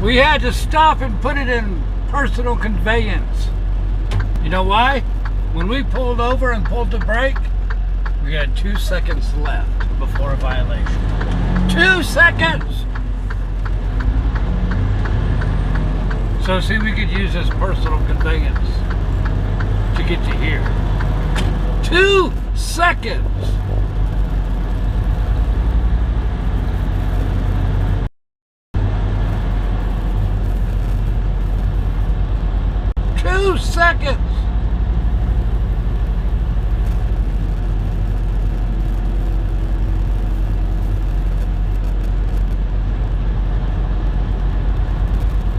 We had to stop and put it in personal conveyance. You know why? When we pulled over and pulled the brake, we had 2 seconds left before a violation. 2 seconds! So see, we could use this personal conveyance to get to here. 2 seconds! Seconds.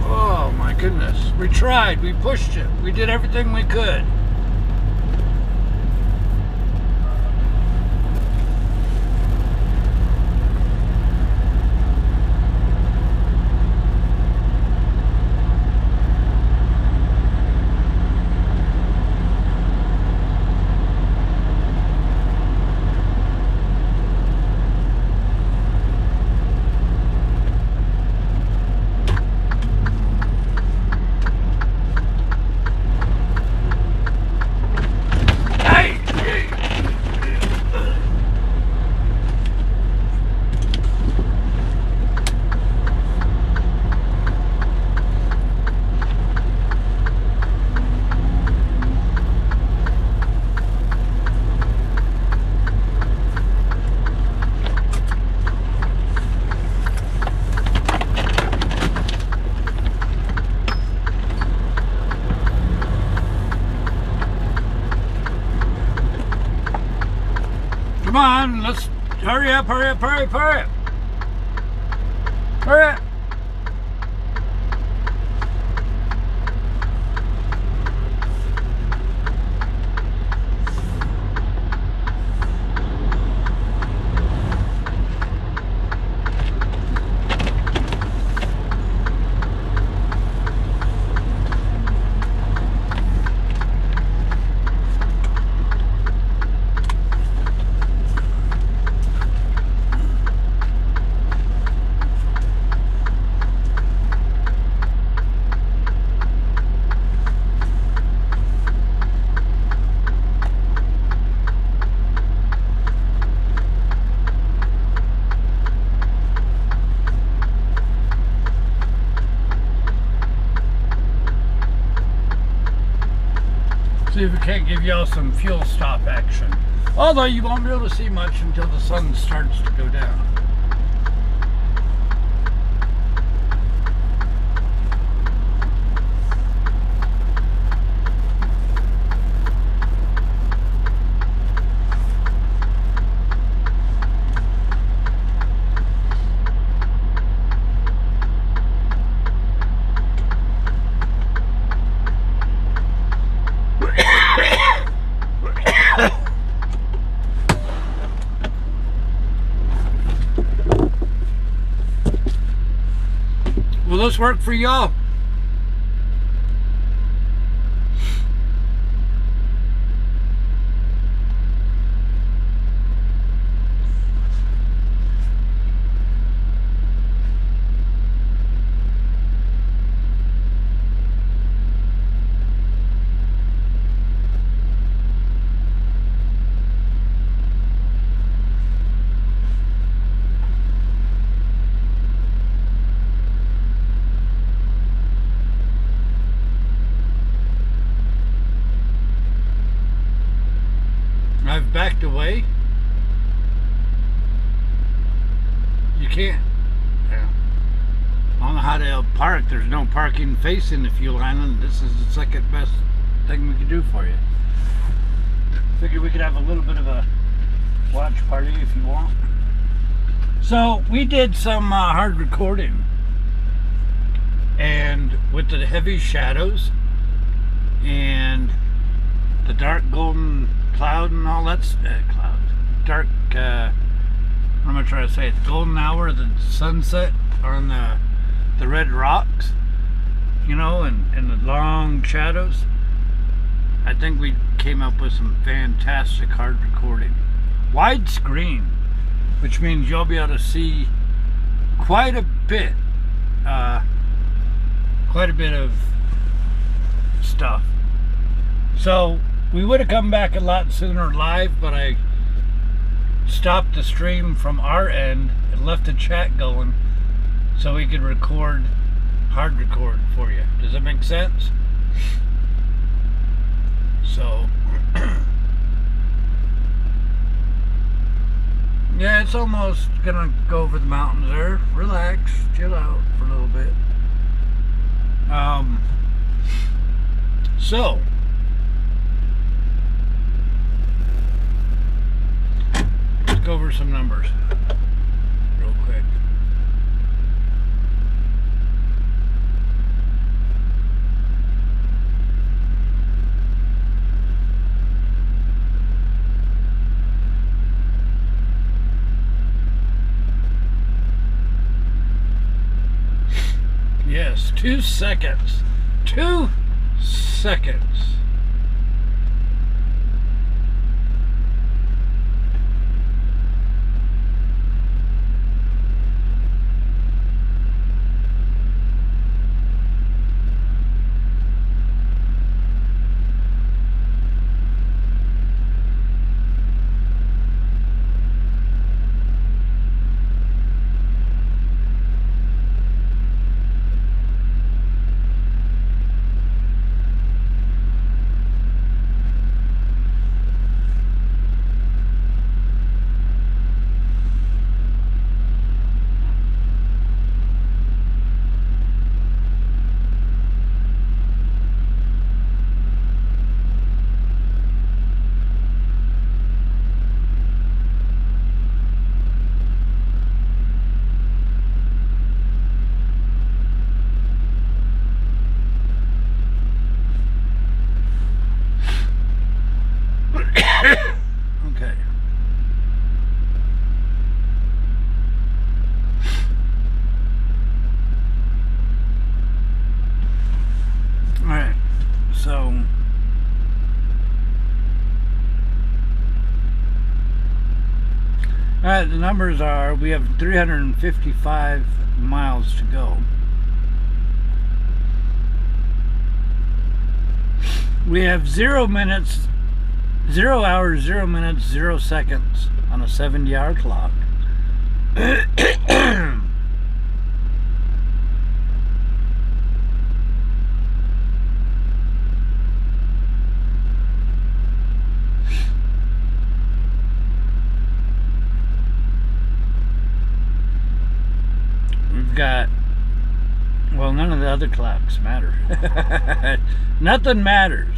Oh my goodness. We tried, we pushed it, we did everything we could. Come on, let's hurry up, hurry up, hurry up, hurry up. Hurry up. See if we can't give y'all some fuel stop action. Although you won't be able to see much until the sun starts to go down. Will this work for y'all? I've backed away. You can't. Yeah. I don't know how to park. There's no parking facing the fuel island. This is the second best thing we could do for you. Figured we could have a little bit of a watch party if you want. So we did some hard recording, and with the heavy shadows and the dark golden cloud and all that dark what am I trying to say, the golden hour, the sunset on the red rocks, you know, and the long shadows. I think we came up with some fantastic hard recording, widescreen, which means you'll be able to see quite a bit quite a bit of stuff. So we would have come back a lot sooner live, but I stopped the stream from our end and left the chat going so we could hard record for you. Does that make sense? So yeah, it's almost gonna go over the mountains there. Relax, chill out for a little bit. So let's go over some numbers real quick. Yes, 2 seconds. 2 seconds. Okay. All right. So the numbers are, we have 355 miles to go. We have 0 minutes, 0 hours, 0 minutes, 0 seconds on a 70-hour clock. We've got, well, none of the other clocks matter. Nothing matters.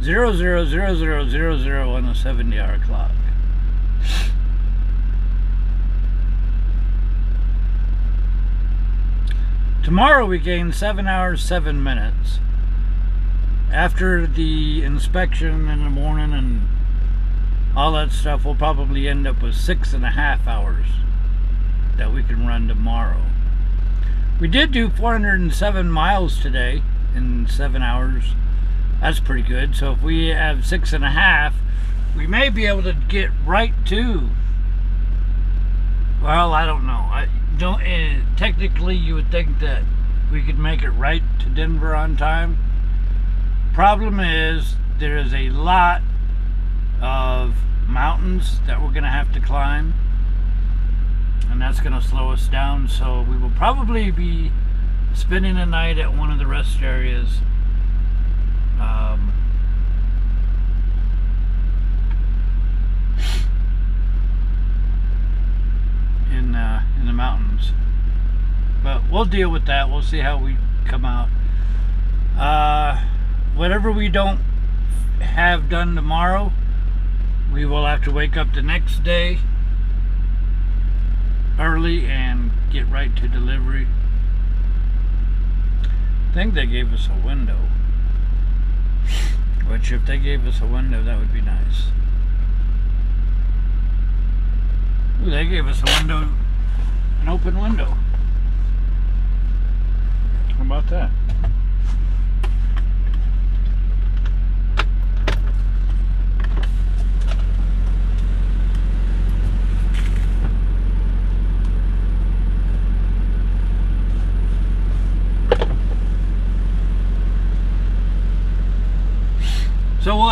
0, 0, 0, 0, 0, 0 on a 70-hour clock. Tomorrow we gain 7 hours, 7 minutes. After the inspection in the morning and all that stuff, we'll probably end up with 6.5 hours that we can run tomorrow. We did do 407 miles today in 7 hours. That's pretty good. So if we have 6.5, we may be able to get right to, well, I don't know. Technically you would think that we could make it right to Denver on time. Problem is, there is a lot of mountains that we're going to have to climb, and that's going to slow us down. So we will probably be spending the night at one of the rest areas. In the mountains, but we'll deal with that. We'll see how we come out. Whatever we don't have done tomorrow, we will have to wake up the next day early and get right to delivery. I think they gave us a window, which if they gave us a window, that would be nice. Ooh, they gave us a window, an open window. How about that?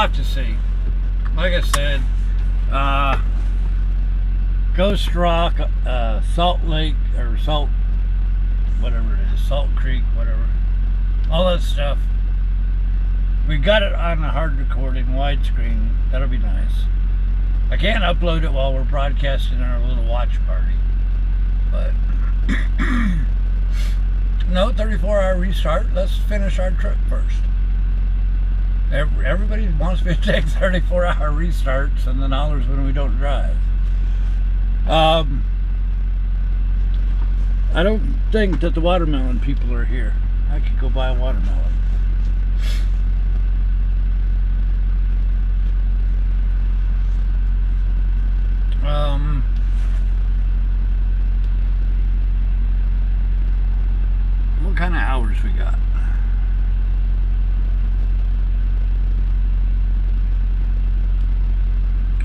have to see. Like I said, Ghost Rock, Salt Lake, or Salt, whatever it is, Salt Creek, whatever, all that stuff. We got it on a hard recording, widescreen. That'll be nice. I can't upload it while we're broadcasting our little watch party, but no, 34-hour restart. Let's finish our trip first. Everybody wants me to take 34-hour restarts and then hours when we don't drive. I don't think that the watermelon people are here. I could go buy a watermelon. What kind of hours we got?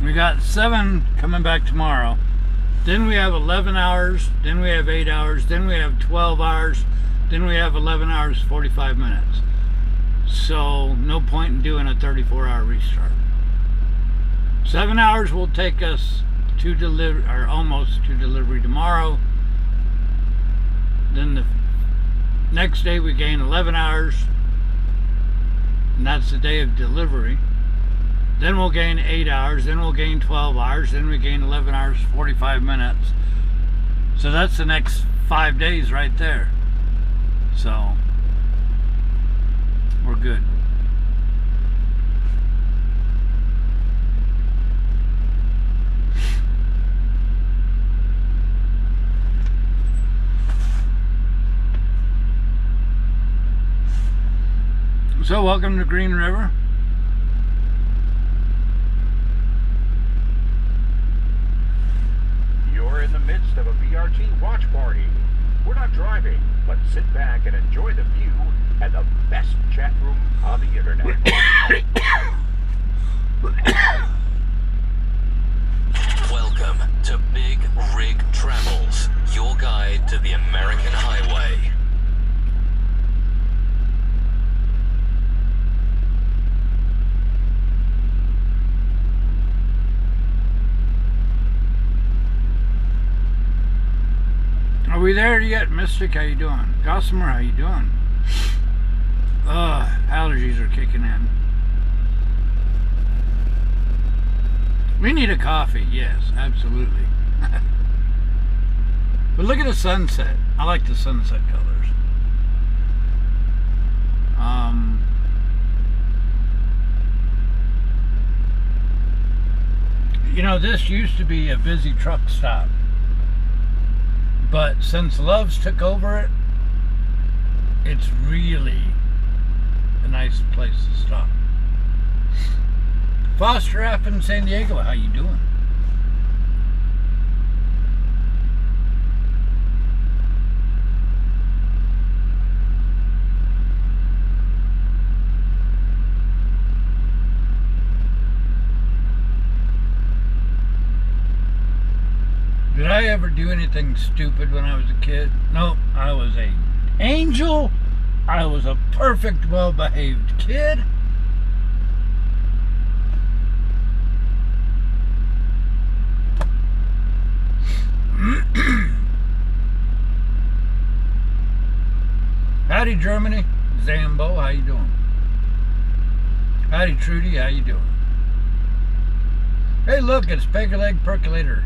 We got 7 coming back tomorrow. Then we have 11 hours. Then we have 8 hours. Then we have 12 hours. Then we have 11 hours, 45 minutes. So no point in doing a 34-hour restart. 7 hours will take us to deliver, or almost to delivery tomorrow. Then the next day we gain 11 hours, and that's the day of delivery. Then we'll gain 8 hours, then we'll gain 12 hours, then we gain 11 hours, 45 minutes. So that's the next 5 days right there. So we're good. So welcome to Green River. You're in the midst of a BRT watch party. We're not driving, but sit back and enjoy the view and the best chat room on the internet. Welcome to Big Rig Travels, your guide to the American highway. Are we there yet, Mystic? How you doing? Gossamer, how you doing? Allergies are kicking in. We need a coffee, yes, absolutely. But look at the sunset. I like the sunset colors. You know, this used to be a busy truck stop. But since Love's took over it, it's really a nice place to stop. Foster F in San Diego, how you doing? Did I ever do anything stupid when I was a kid? No, I was an angel. I was a perfect, well-behaved kid. Howdy, Germany. Zambo, how you doing? Howdy, Trudy, how you doing? Hey, look, it's Peg Leg Percolator.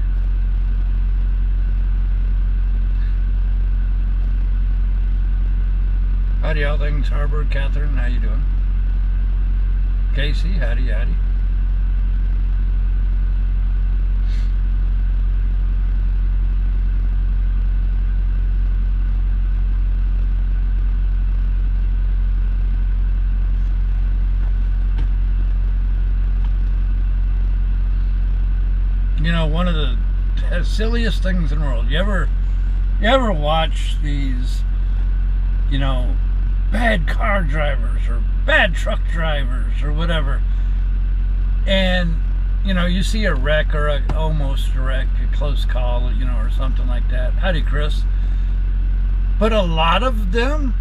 Howdy, all things Harbor. Catherine, how you doing? Casey, howdy, howdy. You know, one of the silliest things in the world. You ever watch these, you know, bad car drivers or bad truck drivers or whatever, and you know, you see a wreck or almost a wreck, a close call, you know, or something like that. Howdy, Chris. But a lot of them,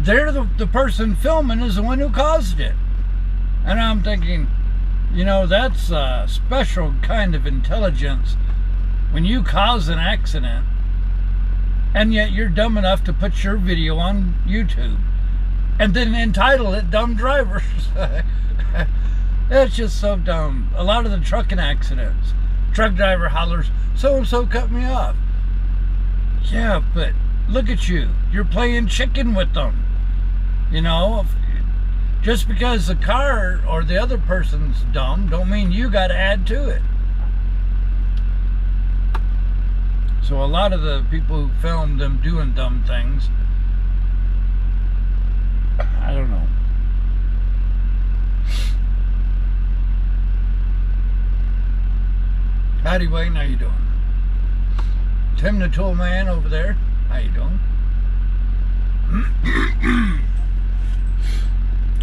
they're the person filming is the one who caused it. And I'm thinking, you know, that's a special kind of intelligence when you cause an accident and yet you're dumb enough to put your video on YouTube and then entitle it Dumb Drivers. That's just so dumb. A lot of the trucking accidents, truck driver hollers, so-and-so cut me off. Yeah, but look at you. You're playing chicken with them. You know, just because the car or the other person's dumb don't mean you got to add to it. So a lot of the people who film them doing dumb things, I don't know. Howdy, Wayne, how you doing? Tim the Tool Man over there, how you doing?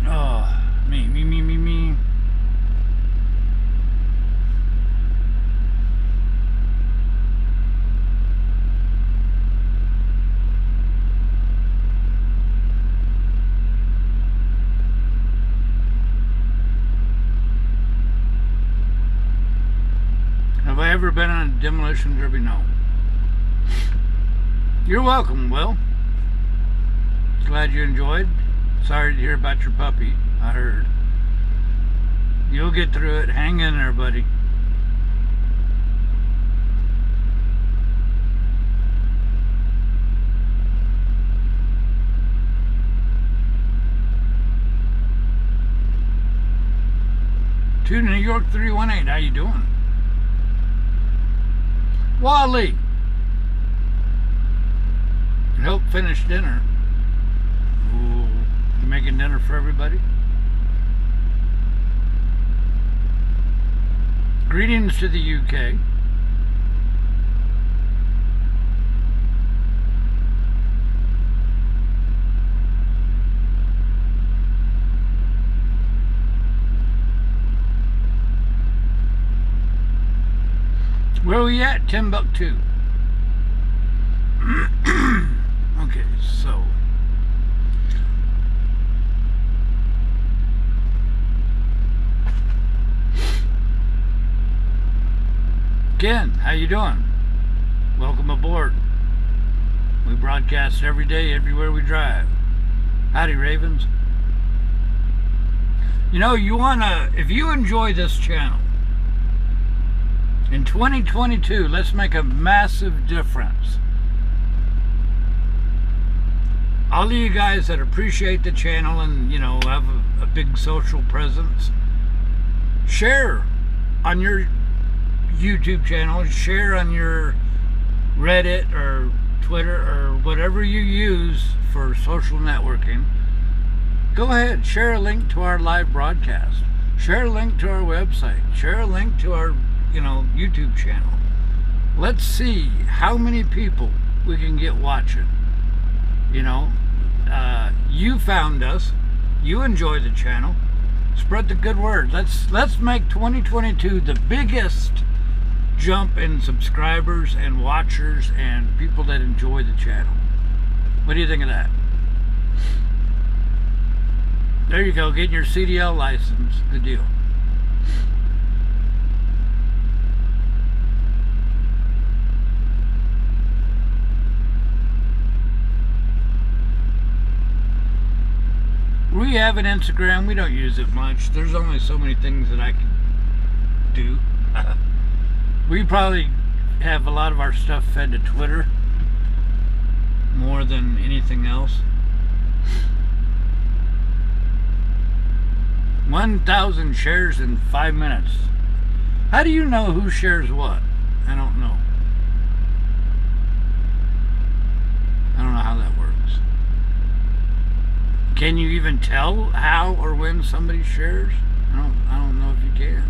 Oh, me. Have I ever been on a demolition derby? No. You're welcome, Will. Glad you enjoyed. Sorry to hear about your puppy. I heard. You'll get through it. Hang in there, buddy. To New York 318. How you doing? Wally. Help finish dinner. Ooh, you making dinner for everybody? Greetings to the UK. Where are we at? Timbuktu. Okay, so Ken, how you doing? Welcome aboard. We broadcast every day, everywhere we drive. Howdy, Ravens. You know, if you enjoy this channel, in 2022, let's make a massive difference. All of you guys that appreciate the channel and, you know, have a big social presence, share on your YouTube channel, share on your Reddit or Twitter or whatever you use for social networking. Go ahead, share a link to our live broadcast. Share a link to our website. Share a link to our, you know, YouTube channel. Let's see how many people we can get watching. You know, you found us, you enjoy the channel, spread the good word. Let's make 2022 the biggest jump in subscribers and watchers and people that enjoy the channel. What do you think of that? There you go, getting your CDL license. Good deal. We have an Instagram. We don't use it much. There's only so many things that I can do. We probably have a lot of our stuff fed to Twitter more than anything else. 1,000 shares in 5 minutes. How do you know who shares what? I don't know. I don't know how that works. Can you even tell how or when somebody shares? I don't know if you can.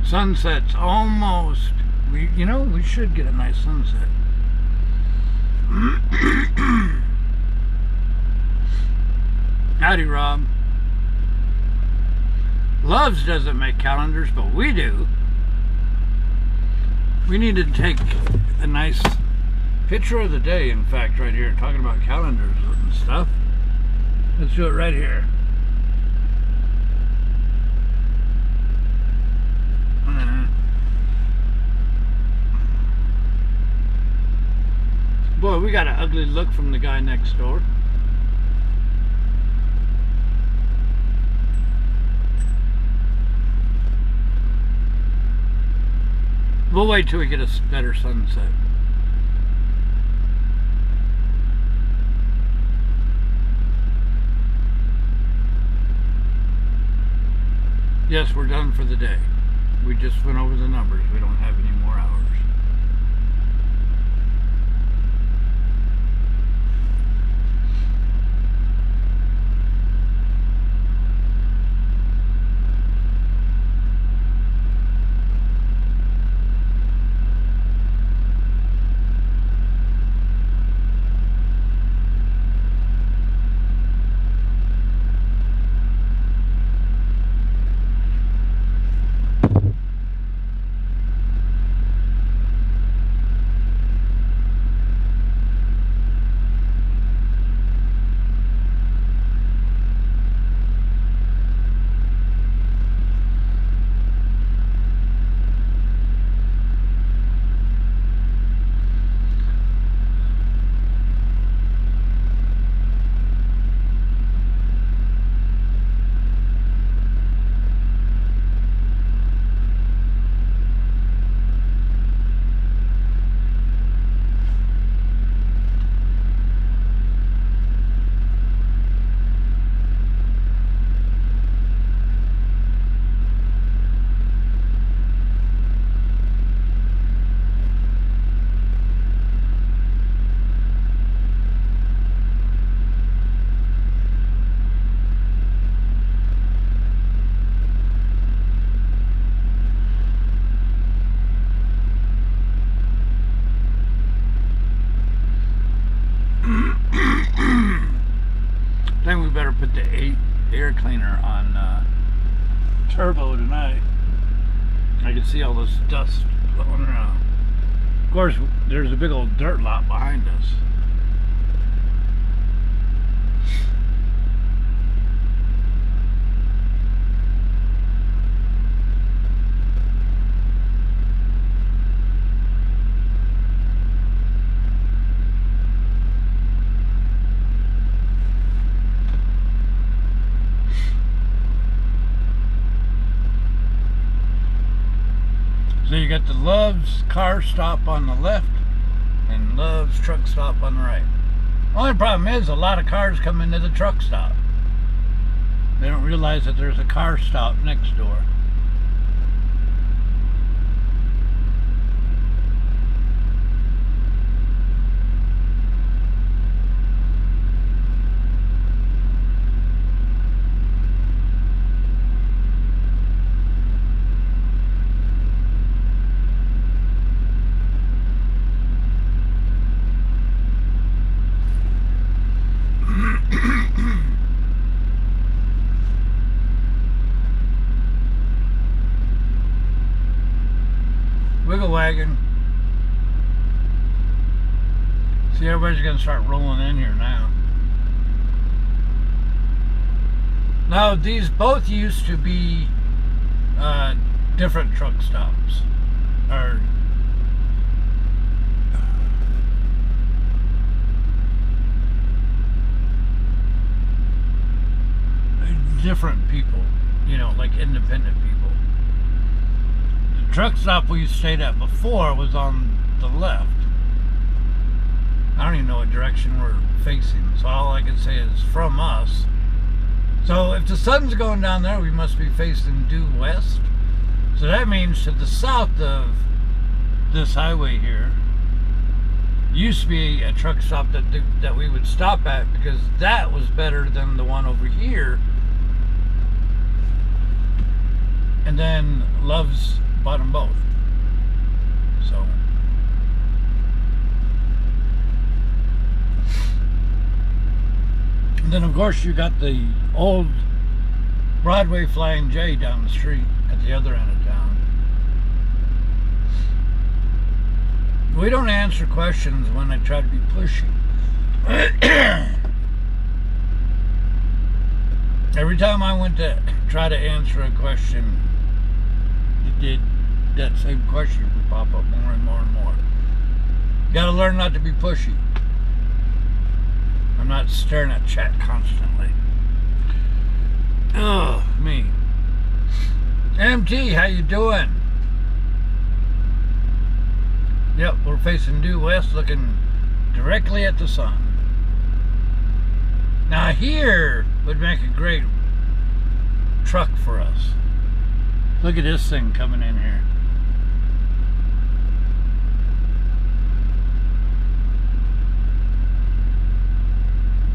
Sunset's almost. We should get a nice sunset. Howdy, Rob. Loves doesn't make calendars, but we do. We need to take a nice picture of the day, in fact, right here, talking about calendars and stuff. Let's do it right here. Boy, we got an ugly look from the guy next door. We'll wait till we get a better sunset. Yes, we're done for the day. We just went over the numbers. We don't have any more hours. I think we better put the air cleaner on turbo tonight. I can see all this dust blowing around. Of course, there's a big old dirt lot behind us. So you got the Love's car stop on the left and Love's truck stop on the right. Only problem is a lot of cars come into the truck stop. They don't realize that there's a car stop next door. Wiggle wagon. See, everybody's gonna start rolling in here now. Now, these both used to be different truck stops, or different people, you know, like independent people. The truck stop we stayed at before was on the left. I don't even know what direction we're facing, so all I can say is from us. So if the sun's going down there, we must be facing due west. So that means to the south of this highway here used to be a truck stop that we would stop at, because that was better than the one over here. And then Love's bought them both. So And then, of course, you got the old Broadway Flying J down the street at the other end of town. We don't answer questions when they try to be pushy. Every time I went to try to answer a question, that same question would pop up more and more and more. Gotta learn not to be pushy. I'm not staring at chat constantly. Ugh, me. MT, how you doing? Yep, we're facing due west, looking directly at the sun. Now here would make a great truck for us. Look at this thing coming in here.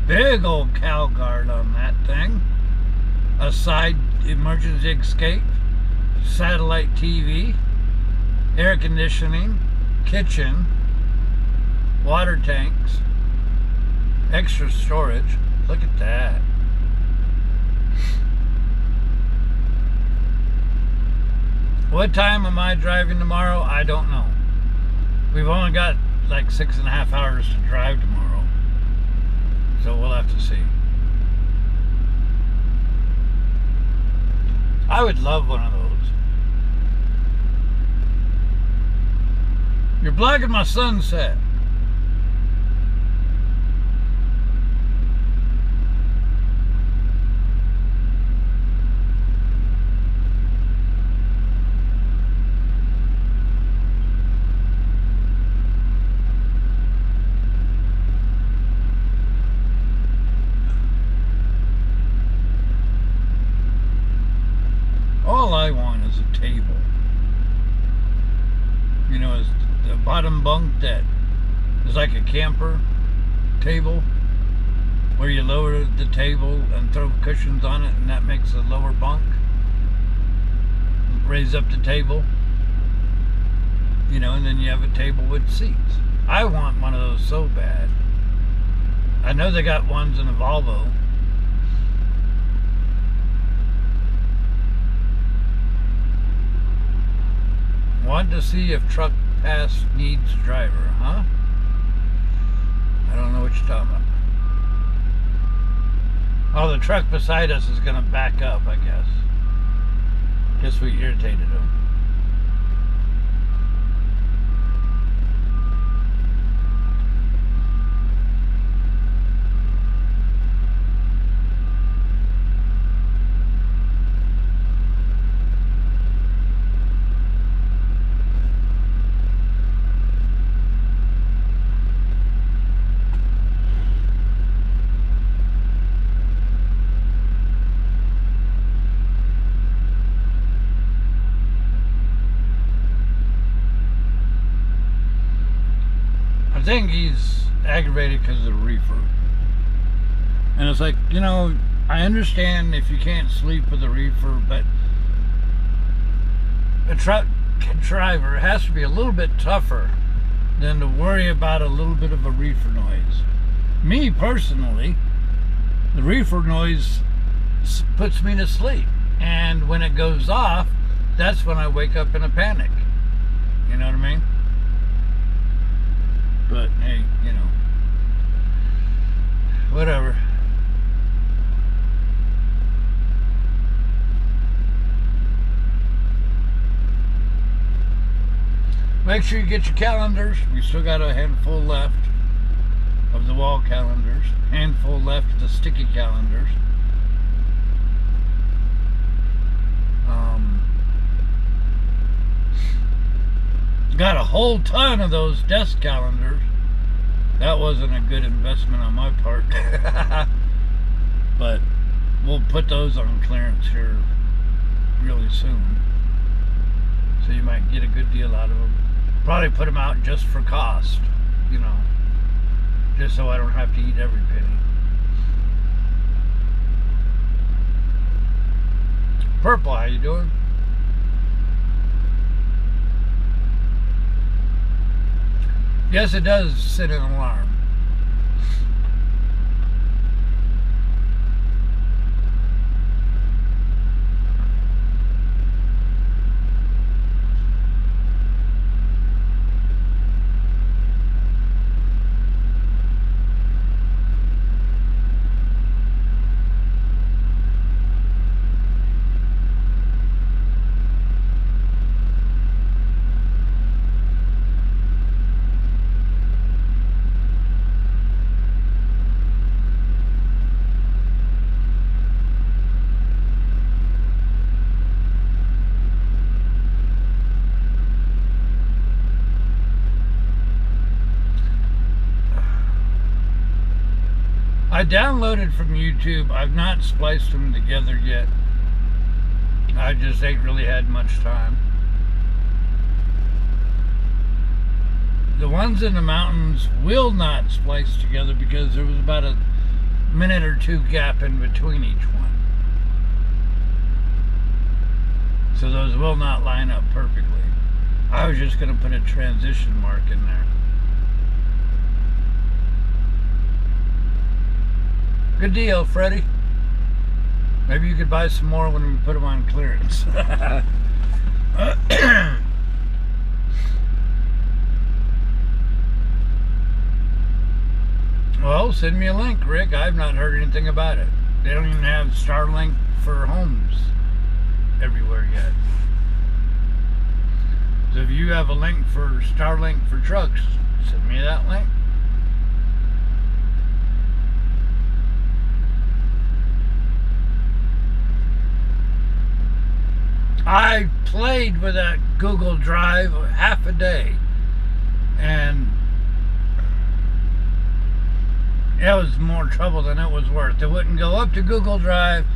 Big old cow guard on that thing. A side emergency escape, satellite TV, air conditioning, kitchen, water tanks, extra storage. Look at that. What time am I driving tomorrow? I don't know. We've only got like 6.5 hours to drive tomorrow, so we'll have to see. I would love one of those. You're blocking my sunset. All I want is a table. You know, it's the bottom bunk that is like a camper table where you lower the table and throw cushions on it, and that makes the lower bunk. Raise up the table, you know, and then you have a table with seats. I want one of those so bad. I know they got ones in a Volvo. Want to see if truck pass needs driver, huh? I don't know what you're talking about. Oh, the truck beside us is going to back up, I guess. Guess we irritated him. I think he's aggravated because of the reefer. And it's like, you know, I understand if you can't sleep with a reefer, but a truck driver has to be a little bit tougher than to worry about a little bit of a reefer noise. Me personally, the reefer noise puts me to sleep. And when it goes off, that's when I wake up in a panic. You know what I mean? But hey, you know, whatever. Make sure you get your calendars. We still got a handful left of the wall calendars, handful left of the sticky calendars. Got a whole ton of those desk calendars. That wasn't a good investment on my part. But we'll put those on clearance here really soon. So you might get a good deal out of them. Probably put them out just for cost, you know. Just so I don't have to eat every penny. Purple, how you doing? Yes, it does set an alarm. I downloaded from YouTube. I've not spliced them together yet. I just ain't really had much time. The ones in the mountains will not splice together because there was about a minute or two gap in between each one. So those will not line up perfectly. I was just going to put a transition mark in there. Good deal, Freddie. Maybe you could buy some more when we put them on clearance. Well, send me a link, Rick. I've not heard anything about it. They don't even have Starlink for homes everywhere yet. So if you have a link for Starlink for trucks, send me that link. I played with that Google Drive half a day, and it was more trouble than it was worth. It wouldn't go up to Google Drive.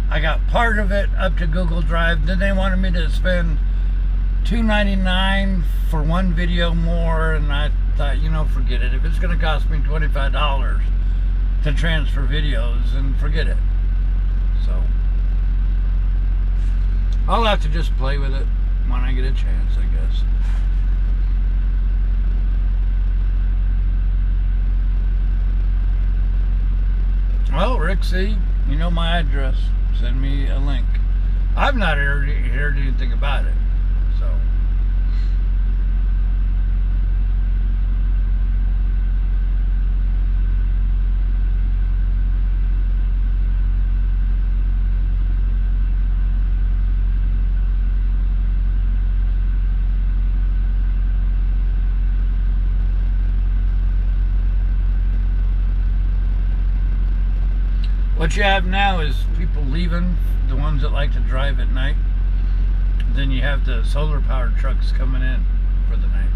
I got part of it up to Google Drive. Then they wanted me to spend $2.99 for one video more, and I thought, you know, forget it. If it's going to cost me $25 to transfer videos, then forget it. So I'll have to just play with it when I get a chance, I guess. Well, Rick, see, you know my address. Send me a link. I've not heard anything about it, so. What you have now is people leaving, the ones that like to drive at night. Then you have the solar powered trucks coming in for the night.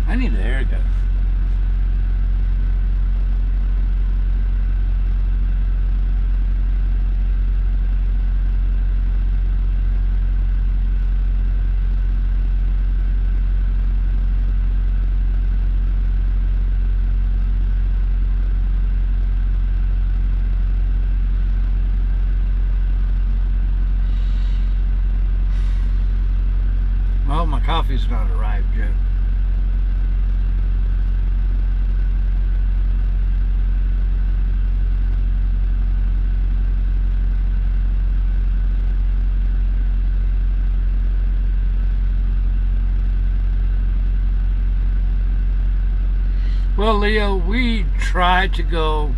I need a haircut. Well, my coffee's not arrived yet. Well, Leo, we try to go,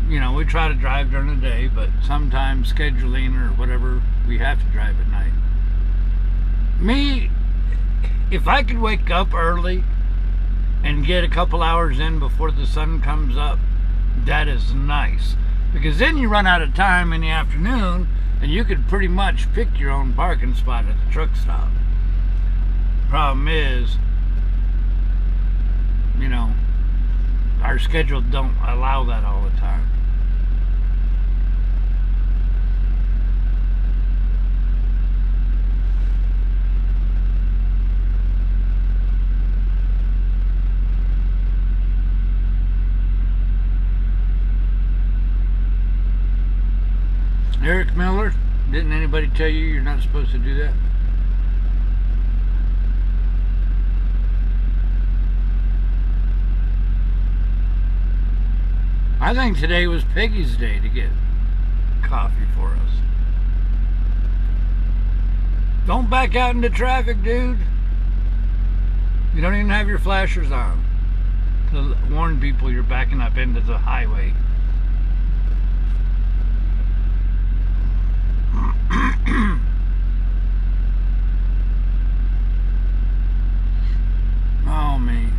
you know, we try to drive during the day, but sometimes scheduling or whatever, we have to drive at night. Me, if I could wake up early and get a couple hours in before the sun comes up, that is nice. Because then you run out of time in the afternoon and you could pretty much pick your own parking spot at the truck stop. Problem is, you know, our schedule don't allow that all the time. Eric Miller, didn't anybody tell you you're not supposed to do that? I think today was Peggy's day to get coffee for us. Don't back out into traffic, dude. You don't even have your flashers on to warn people you're backing up into the highway. Oh, me.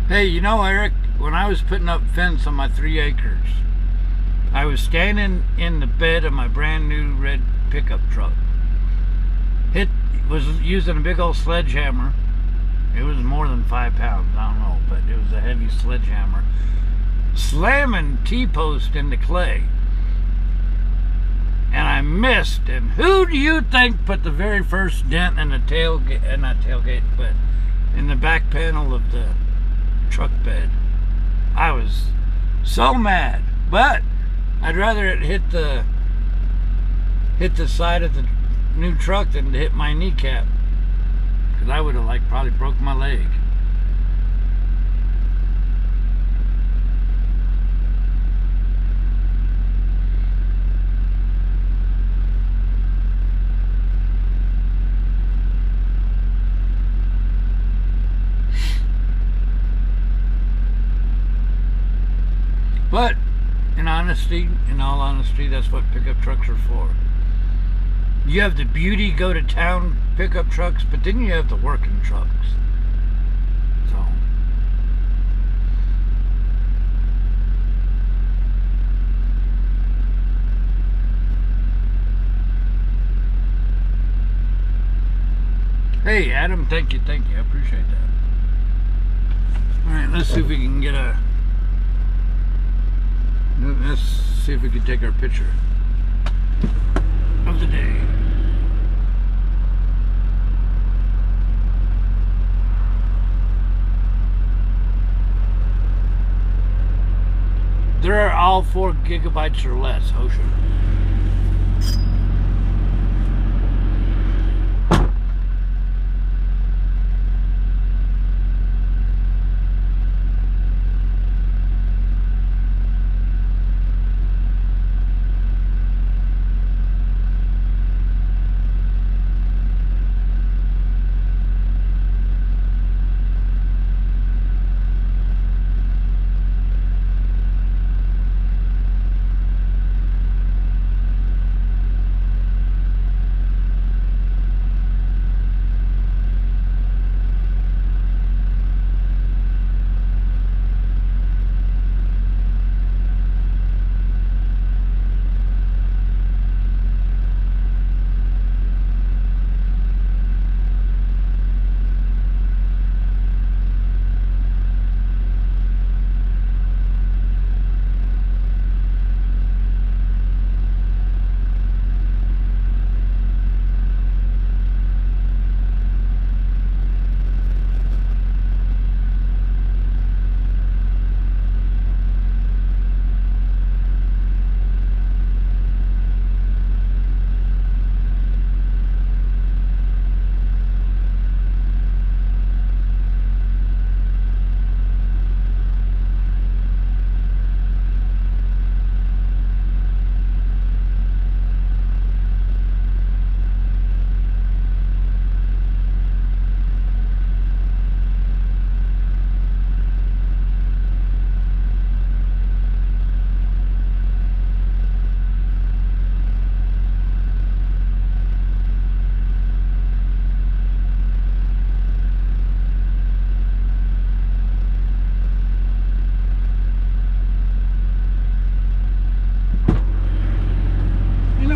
Hey, you know, Eric, when I was putting up fence on my 3 acres, I was standing in the bed of my brand new red pickup truck. Was using a big old sledgehammer. It was more than 5 pounds, I don't know, but it was a heavy sledgehammer. Slamming T-post into clay. And I missed. And who do you think put the very first dent in the tailgate, not tailgate, but in the back panel of the truck bed? I was so mad. But I'd rather it hit the side of the new truck than to hit my kneecap, because I would have probably broke my leg. But in all honesty, that's what pickup trucks are for. You have the beauty go to town pickup trucks, but then you have the working trucks. So hey Adam, thank you, I appreciate that. Alright, let's see if we can get let's see if we can take our picture of the day. There are all 4 gigabytes or less, Ocean.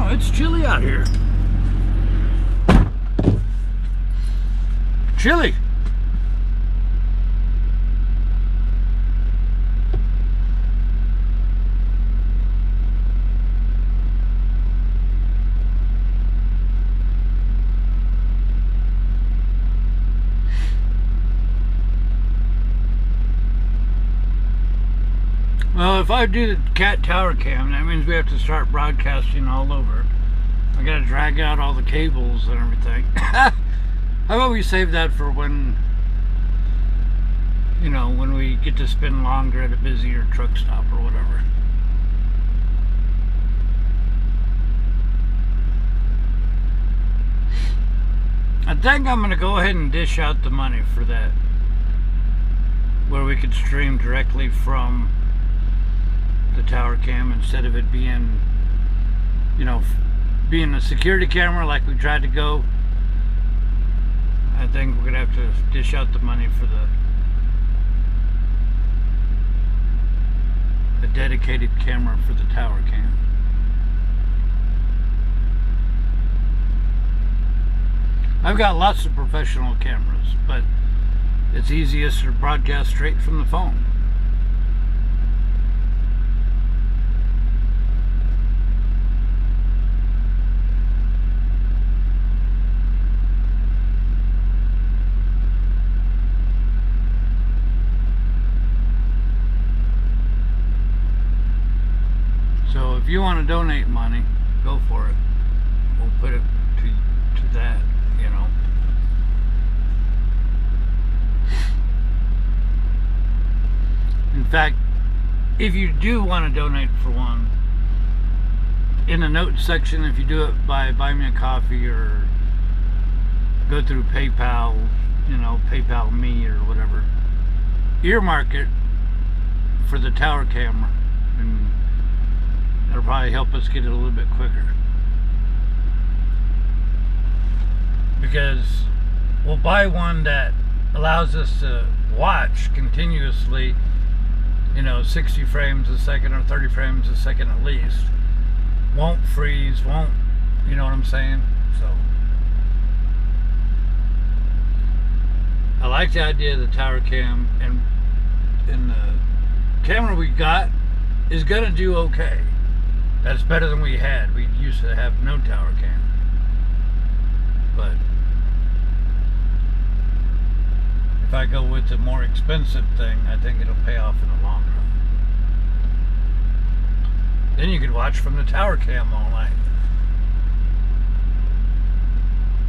It's chilly out here. Chilly. Well, if I do the cat tower cam, that means we have to start broadcasting all over. I gotta drag out all the cables and everything. How about we save that for when you know, when we get to spend longer at a busier truck stop or whatever. I think I'm going to go ahead and dish out the money for that, where we could stream directly from the tower cam instead of it being, you know, being a security camera like we tried to go. I think we're going to have to dish out the money for the dedicated camera for the tower cam. I've got lots of professional cameras, but it's easiest to broadcast straight from the phone. So if you want to donate money, go for it. We'll put it to that, you know. In fact, if you do want to donate for one, in the notes section, if you do it by Buy Me a Coffee or go through PayPal, you know, PayPal Me or whatever, earmark it for the tower camera, and that'll probably help us get it a little bit quicker. Because we'll buy one that allows us to watch continuously, you know, 60 frames a second or 30 frames a second at least. Won't freeze, won't, you know what I'm saying? So I like the idea of the tower cam, and the camera we got is gonna do okay. That's better than we had. We used to have no tower cam. But if I go with the more expensive thing, I think it'll pay off in the long run. Then you could watch from the tower cam all night.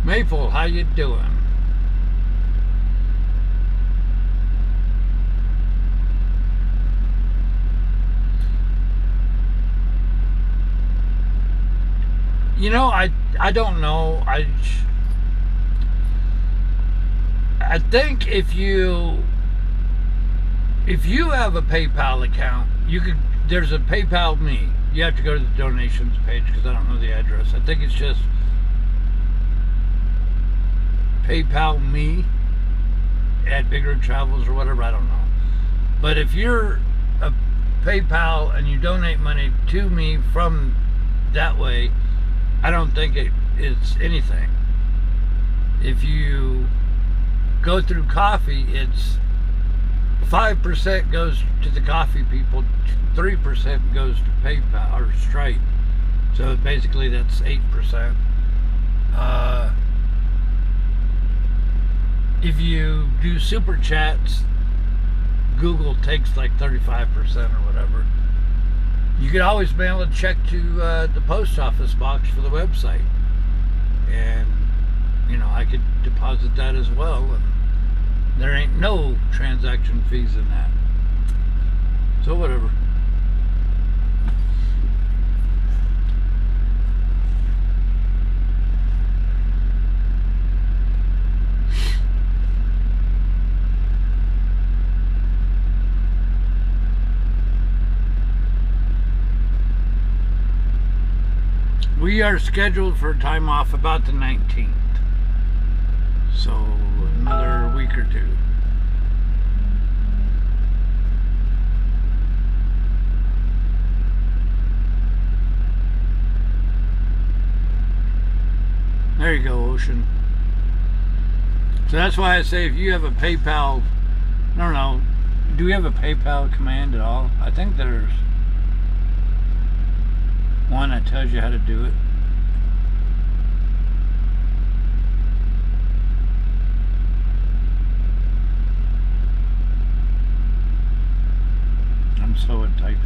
Maple, how you doing? You know, I don't know. I think if you have a PayPal account, you could. There's a PayPal Me. You have to go to the donations page because I don't know the address. I think it's just PayPal Me at BigRigTravels or whatever. I don't know. But if you're a PayPal and you donate money to me from that way, I don't think it's anything. If you go through coffee, it's 5% goes to the coffee people, 3% goes to PayPal or Stripe. So basically that's 8%. If you do super chats, Google takes like 35% or whatever. You could always mail a check to the post office box for the website, and you know, I could deposit that as well, and there ain't no transaction fees in that. So whatever. We are scheduled for time off about the 19th. So another week or two. There you go, Ocean. So that's why I say if you have a PayPal, I don't know, do we have a PayPal command at all? I think there's one that tells you how to do it. I'm slow at typing.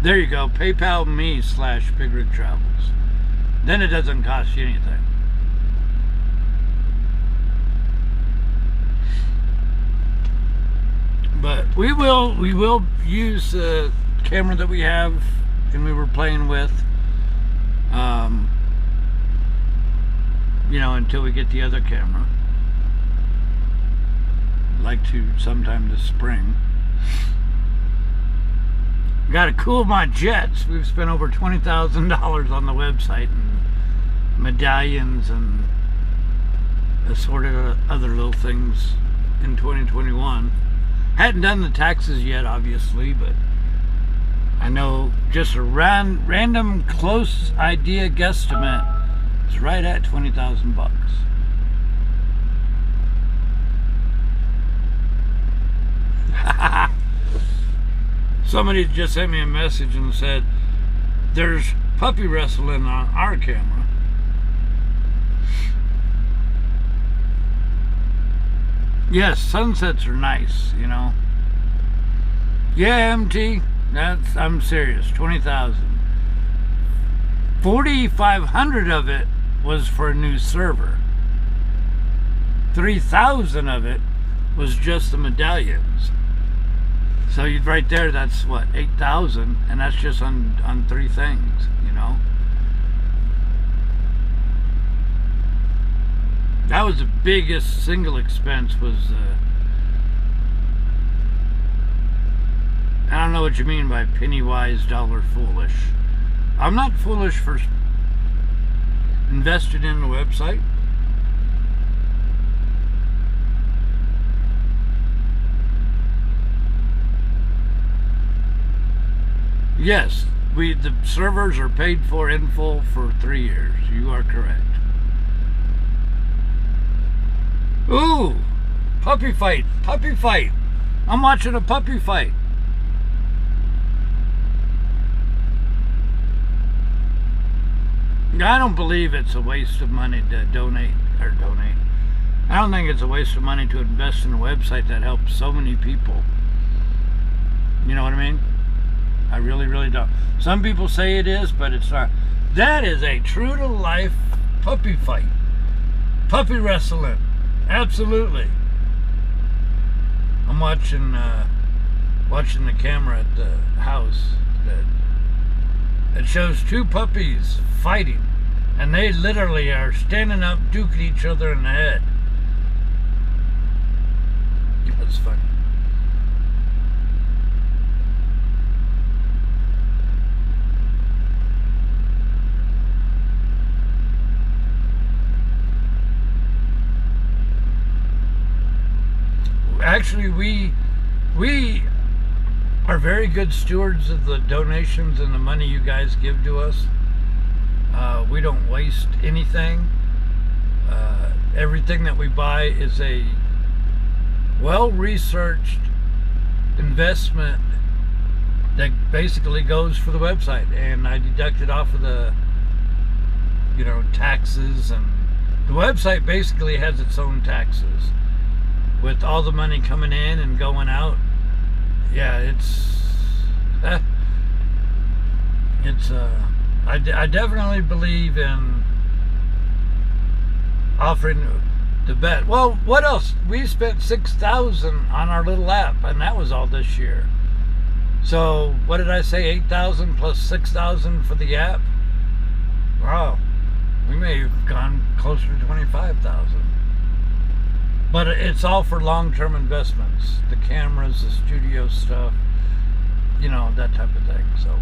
There you go, PayPal Me /BigRigTravels. then it doesn't cost you anything. But we will use the camera that we have and we were playing with, you know, until we get the other camera. I'd like to sometime this spring. Got to cool my jets. We've spent over $20,000 on the website and medallions and assorted other little things in 2021. Hadn't done the taxes yet, obviously, but I know just a random close idea guesstimate is right at 20,000 bucks. Somebody just sent me a message and said there's puppy wrestling on our camera. Yes, sunsets are nice, you know. Yeah, MT, I'm serious. 20,000. 4,500 of it was for a new server. 3,000 of it was just the medallions. So you'd right there, that's what, 8,000, and that's just on 3 things, you know. That was the biggest single expense was, I don't know what you mean by penny wise, dollar foolish. I'm not foolish for investing in the website. Yes, the servers are paid for in full for 3 years. You are correct. Ooh, puppy fight, puppy fight. I'm watching a puppy fight. I don't believe it's a waste of money to donate. I don't think it's a waste of money to invest in a website that helps so many people. You know what I mean? I really, really don't. Some people say it is, but it's not. That is a true-to-life puppy fight. Puppy wrestling. Absolutely. I'm watching the camera at the house that shows 2 puppies fighting, and they literally are standing up, duking each other in the head. That's funny. Actually, we are very good stewards of the donations and the money you guys give to us. We don't waste anything. Everything that we buy is a well-researched investment that basically goes for the website, and I deduct it off of the, you know, taxes, and the website basically has its own taxes. With all the money coming in and going out, yeah, I definitely believe in offering the bet. Well, what else? We spent $6,000 on our little app, and that was all this year. So what did I say? 8,000 plus 6,000 for the app. Wow, we may have gone closer to 25,000. But it's all for long-term investments. The cameras, the studio stuff, you know, that type of thing. So,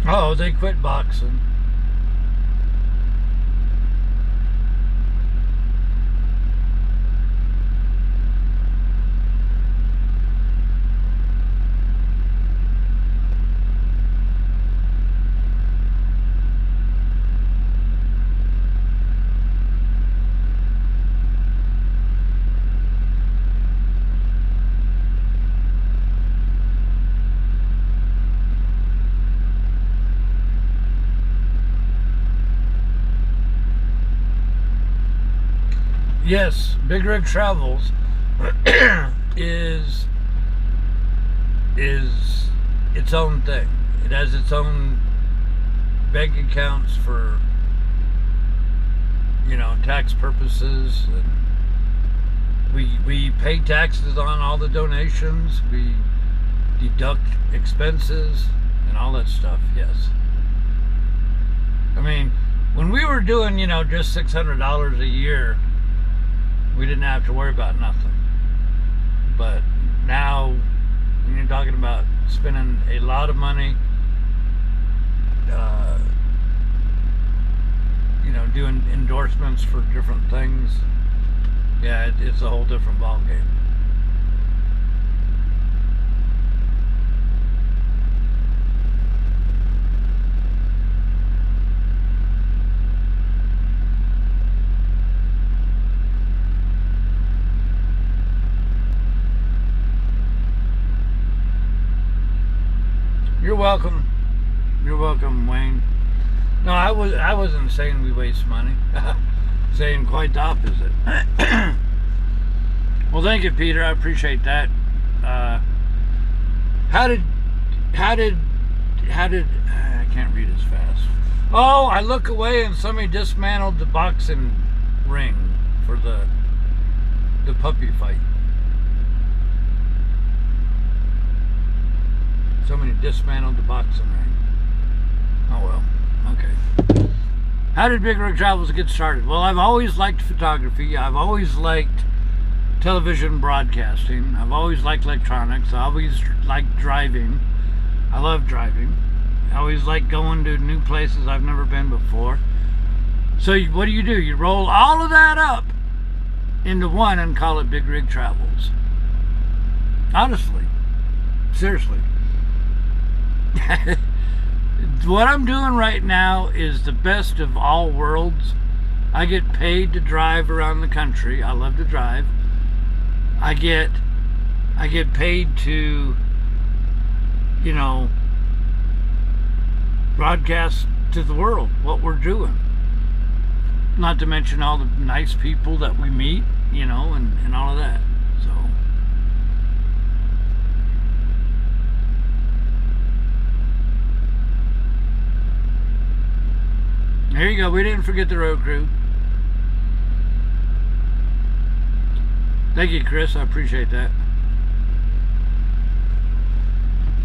oh, they quit boxing. yes, BigRigTravels is its own thing. It has its own bank accounts for, you know, tax purposes, and we pay taxes on all the donations. We deduct expenses and all that stuff. Yes. I mean, when we were doing, you know, just $600 a year, we didn't have to worry about nothing. But now, when you're talking about spending a lot of money, you know, doing endorsements for different things, yeah, it's a whole different ballgame. You're welcome. You're welcome, Wayne. No, I wasn't saying we waste money. Saying quite the opposite. Well, thank you, Peter. I appreciate that. How did I can't read as fast. Oh, I look away and somebody dismantled the boxing ring for the puppy fight. Somebody dismantled the boxing ring. Oh well, okay. How did BigRigTravels get started? Well, I've always liked photography. I've always liked television broadcasting. I've always liked electronics. I always liked driving. I love driving. I always like going to new places I've never been before. So what do? You roll all of that up into one and call it BigRigTravels. Honestly. Seriously. What I'm doing right now is the best of all worlds. I get paid to drive around the country. I love to drive. I get paid to, you know, broadcast to the world what we're doing. Not to mention all the nice people that we meet, you know, and all of that. So there you go. We didn't forget the road crew. Thank you, Chris. I appreciate that.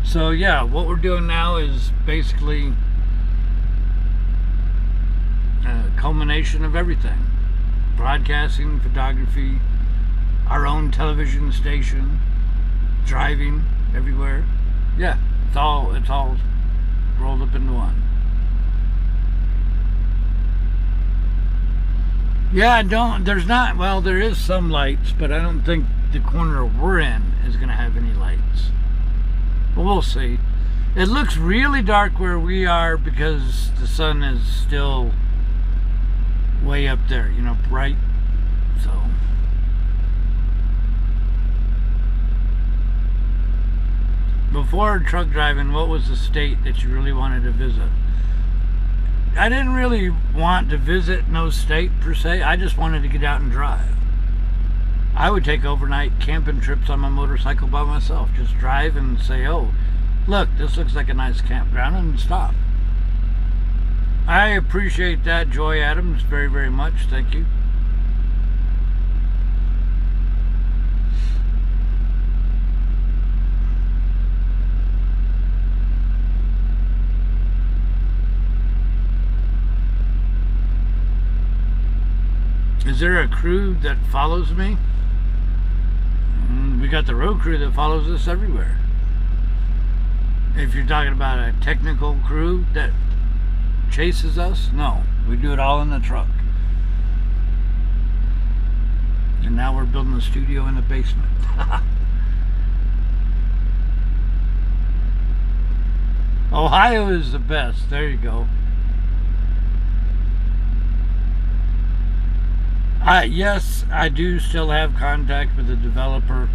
So yeah, what we're doing now is basically a culmination of everything. Broadcasting, photography, our own television station, driving everywhere. Yeah, it's all rolled up into one. Yeah, there is some lights, but I don't think the corner we're in is going to have any lights. But we'll see. It looks really dark where we are because the sun is still way up there, you know, bright. So before truck driving, what was the state that you really wanted to visit? I didn't really want to visit no state per se. I just wanted to get out and drive. I would take overnight camping trips on my motorcycle by myself. Just drive and say, oh, look, this looks like a nice campground, and stop. I appreciate that, Joy Adams, very, very much. Thank you. Is there a crew that follows me? We got the road crew that follows us everywhere. If you're talking about a technical crew that chases us, no. We do it all in the truck. And now we're building a studio in the basement. Ohio is the best. There you go. Yes, I do still have contact with the developer.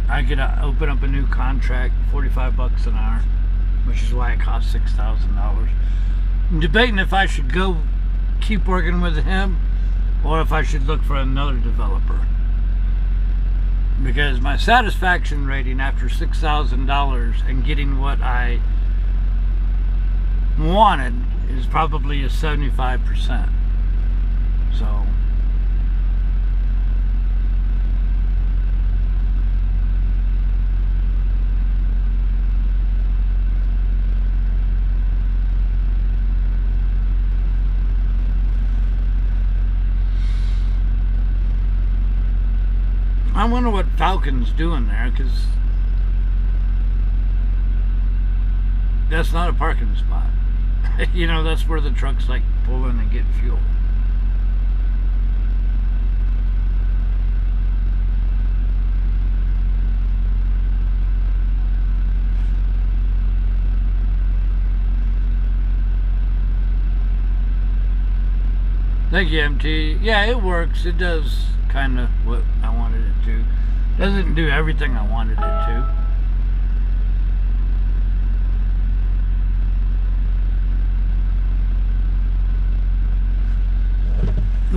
I could open up a new contract, $45 an hour. which is why it cost $6,000. I'm debating if I should go keep working with him or if I should look for another developer. Because my satisfaction rating after $6,000 and getting what I wanted is probably a 75%. So I wonder what Falcon's doing there, because that's not a parking spot. You know, that's where the trucks like pull in and get fuel. Thank you, MT. Yeah, it works. It does kind of what I wanted it to. Doesn't do everything I wanted it to.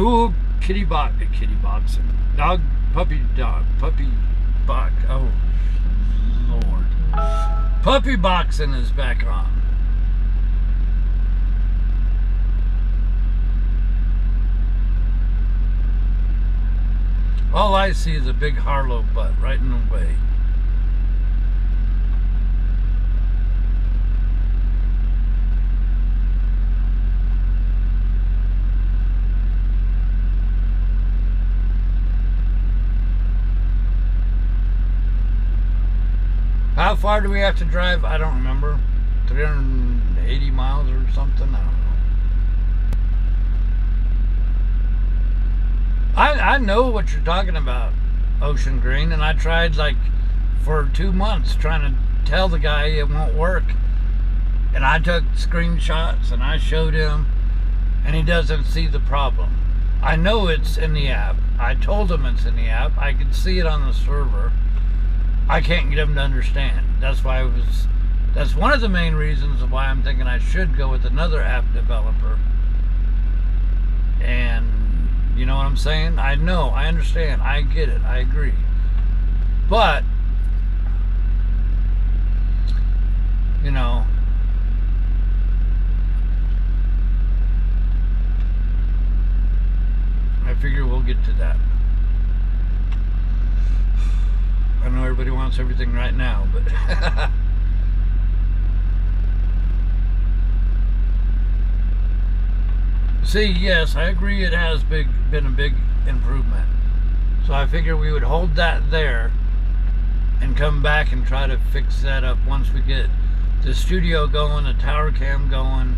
Ooh, puppy boxing. Puppy box. Oh, Lord. Puppy boxing is back on. All I see is a big Harlow butt right in the way. How far do we have to drive? I don't remember. 380 miles or something? I don't know. I know what you're talking about, Ocean Green, and I tried like for 2 months trying to tell the guy it won't work. And I took screenshots and I showed him, and he doesn't see the problem. I know it's in the app. I told him it's in the app. I could see it on the server. I can't get him to understand. That's why that's one of the main reasons why I'm thinking I should go with another app developer. And you know what I'm saying? I know, I understand, I get it, I agree. But, you know, I figure we'll get to that. I know everybody wants everything right now, but see, yes, I agree it has been a big improvement. So I figure we would hold that there and come back and try to fix that up once we get the studio going, the tower cam going,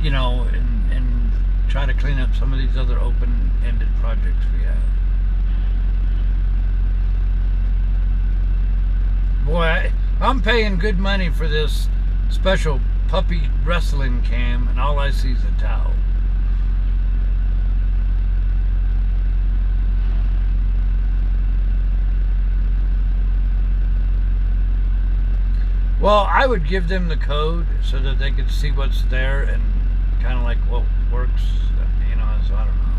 you know, and try to clean up some of these other open-ended projects we have. Boy, I'm paying good money for this special puppy wrestling cam, and all I see is a towel. Well, I would give them the code so that they could see what's there and kind of like what works, you know, so I don't know.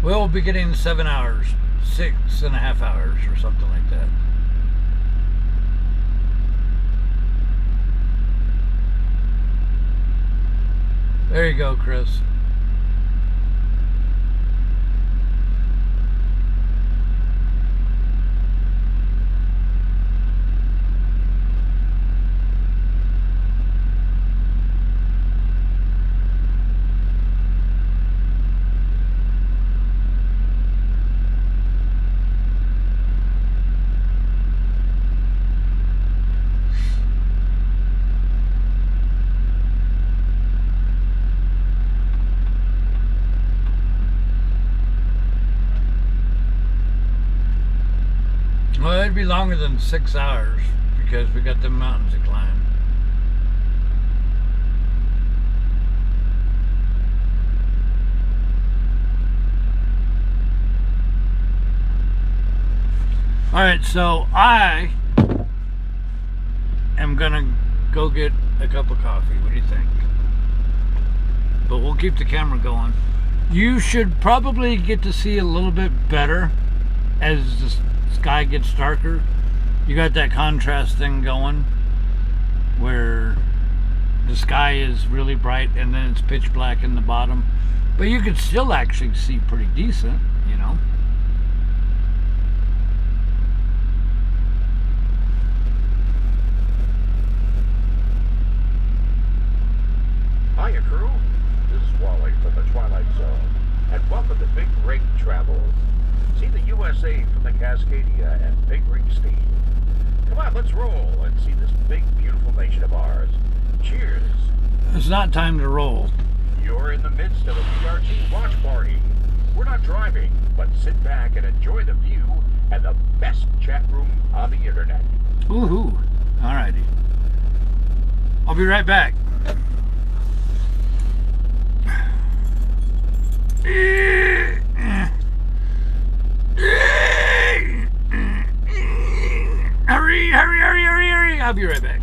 We'll be getting 7 hours, 6.5 hours or something like that. There you go, Chris. Well, it'd be longer than 6 hours because we got the mountains to climb. All right, so I am gonna go get a cup of coffee. What do you think? But we'll keep the camera going. You should probably get to see a little bit better as the sky gets darker. You got that contrast thing going where the sky is really bright and then it's pitch black in the bottom. But you could still actually see pretty decent, you know. Hiya, crew. This is Wally from the Twilight Zone, and welcome to Big Rig Travels. See the USA from the Cascadia and Big Rig Steam. Come on, let's roll and see this big, beautiful nation of ours. Cheers. It's not time to roll. You're in the midst of a BRT watch party. We're not driving, but sit back and enjoy the view and the best chat room on the internet. Woohoo. Alrighty. I'll be right back. Hurry, hurry, hurry, hurry, hurry. I'll be right back.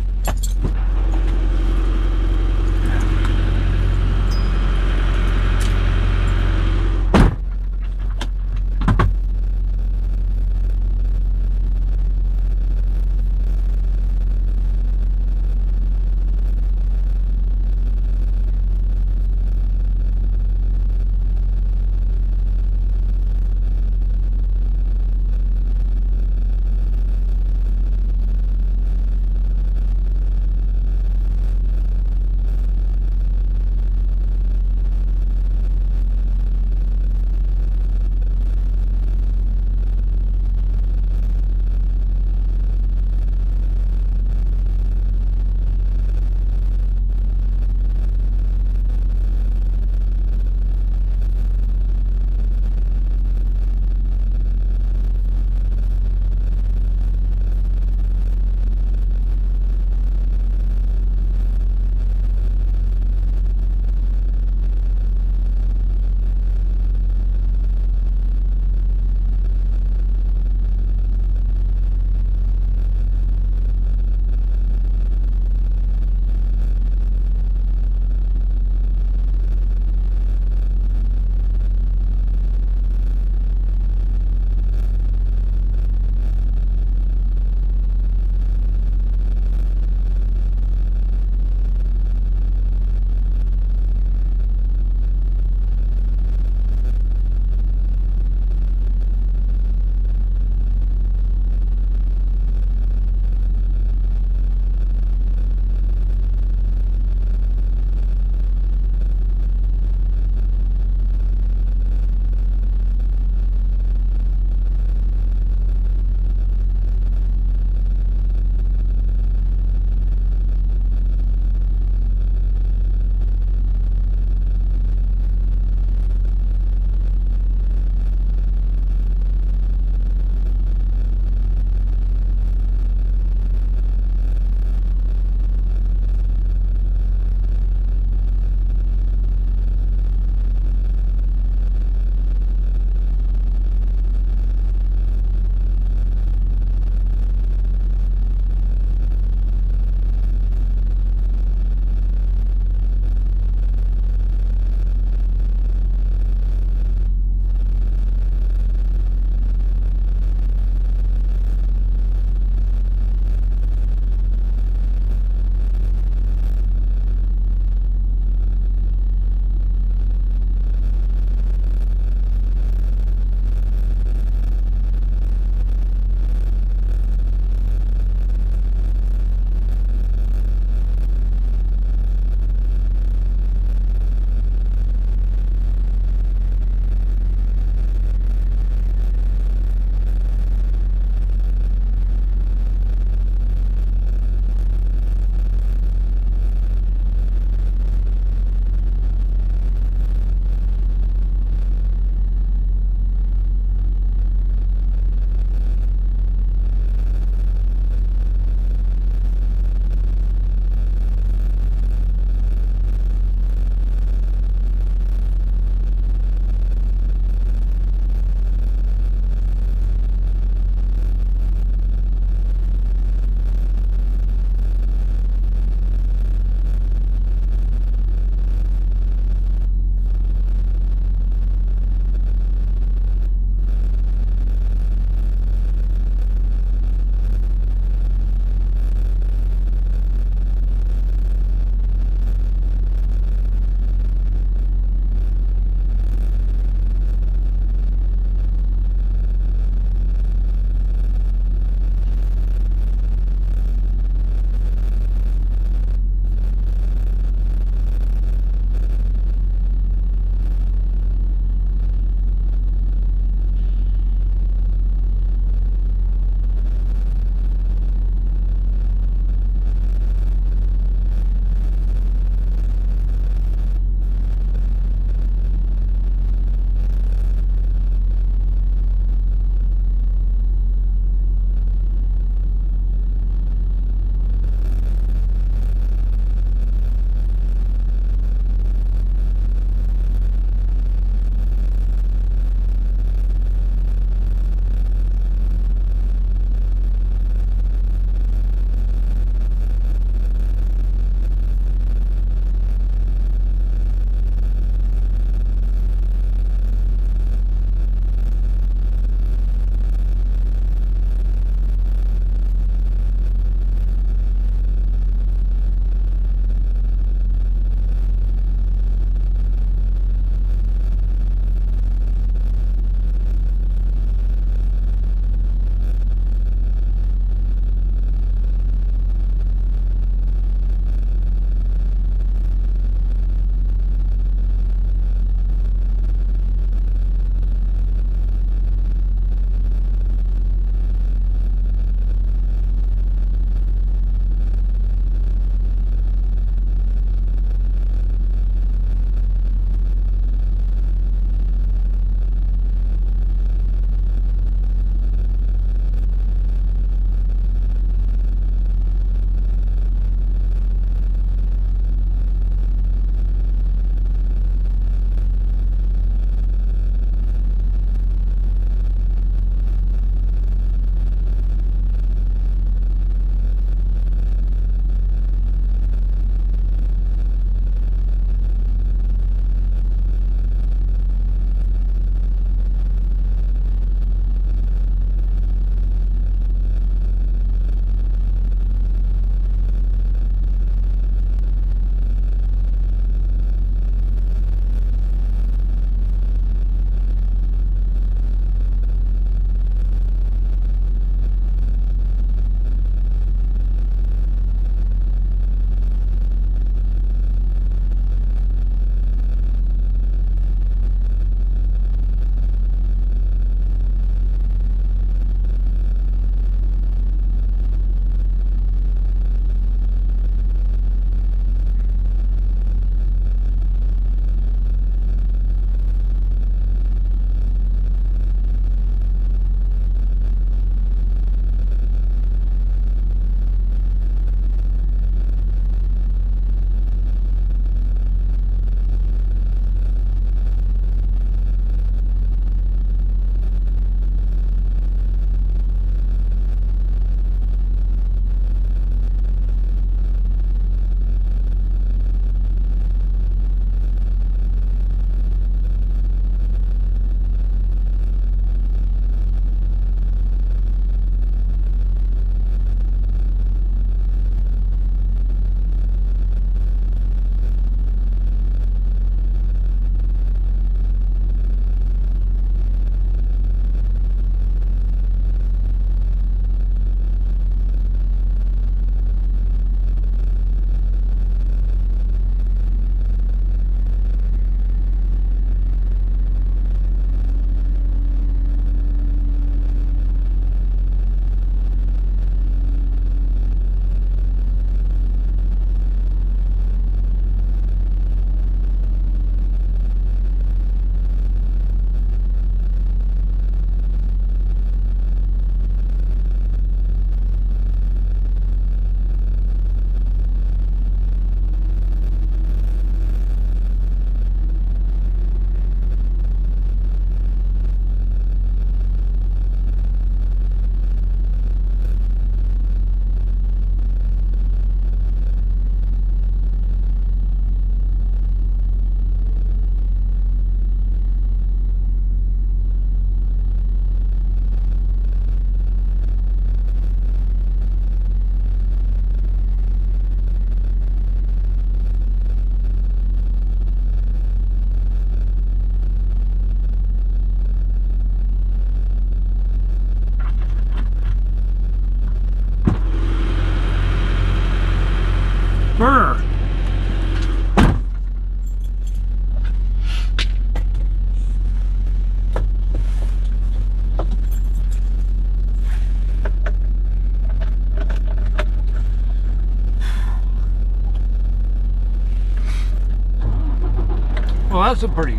that's a pretty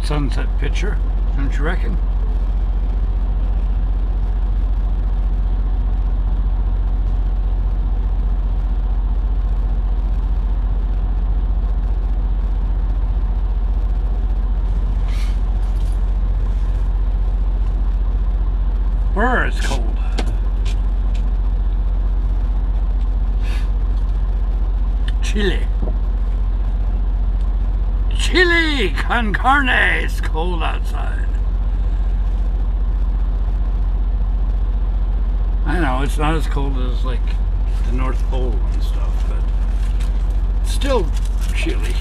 sunset picture, don't you reckon? Where it's cold. Chile. Chile con carne. It's cold outside. I know it's not as cold as like the North Pole and stuff, but it's still chilly.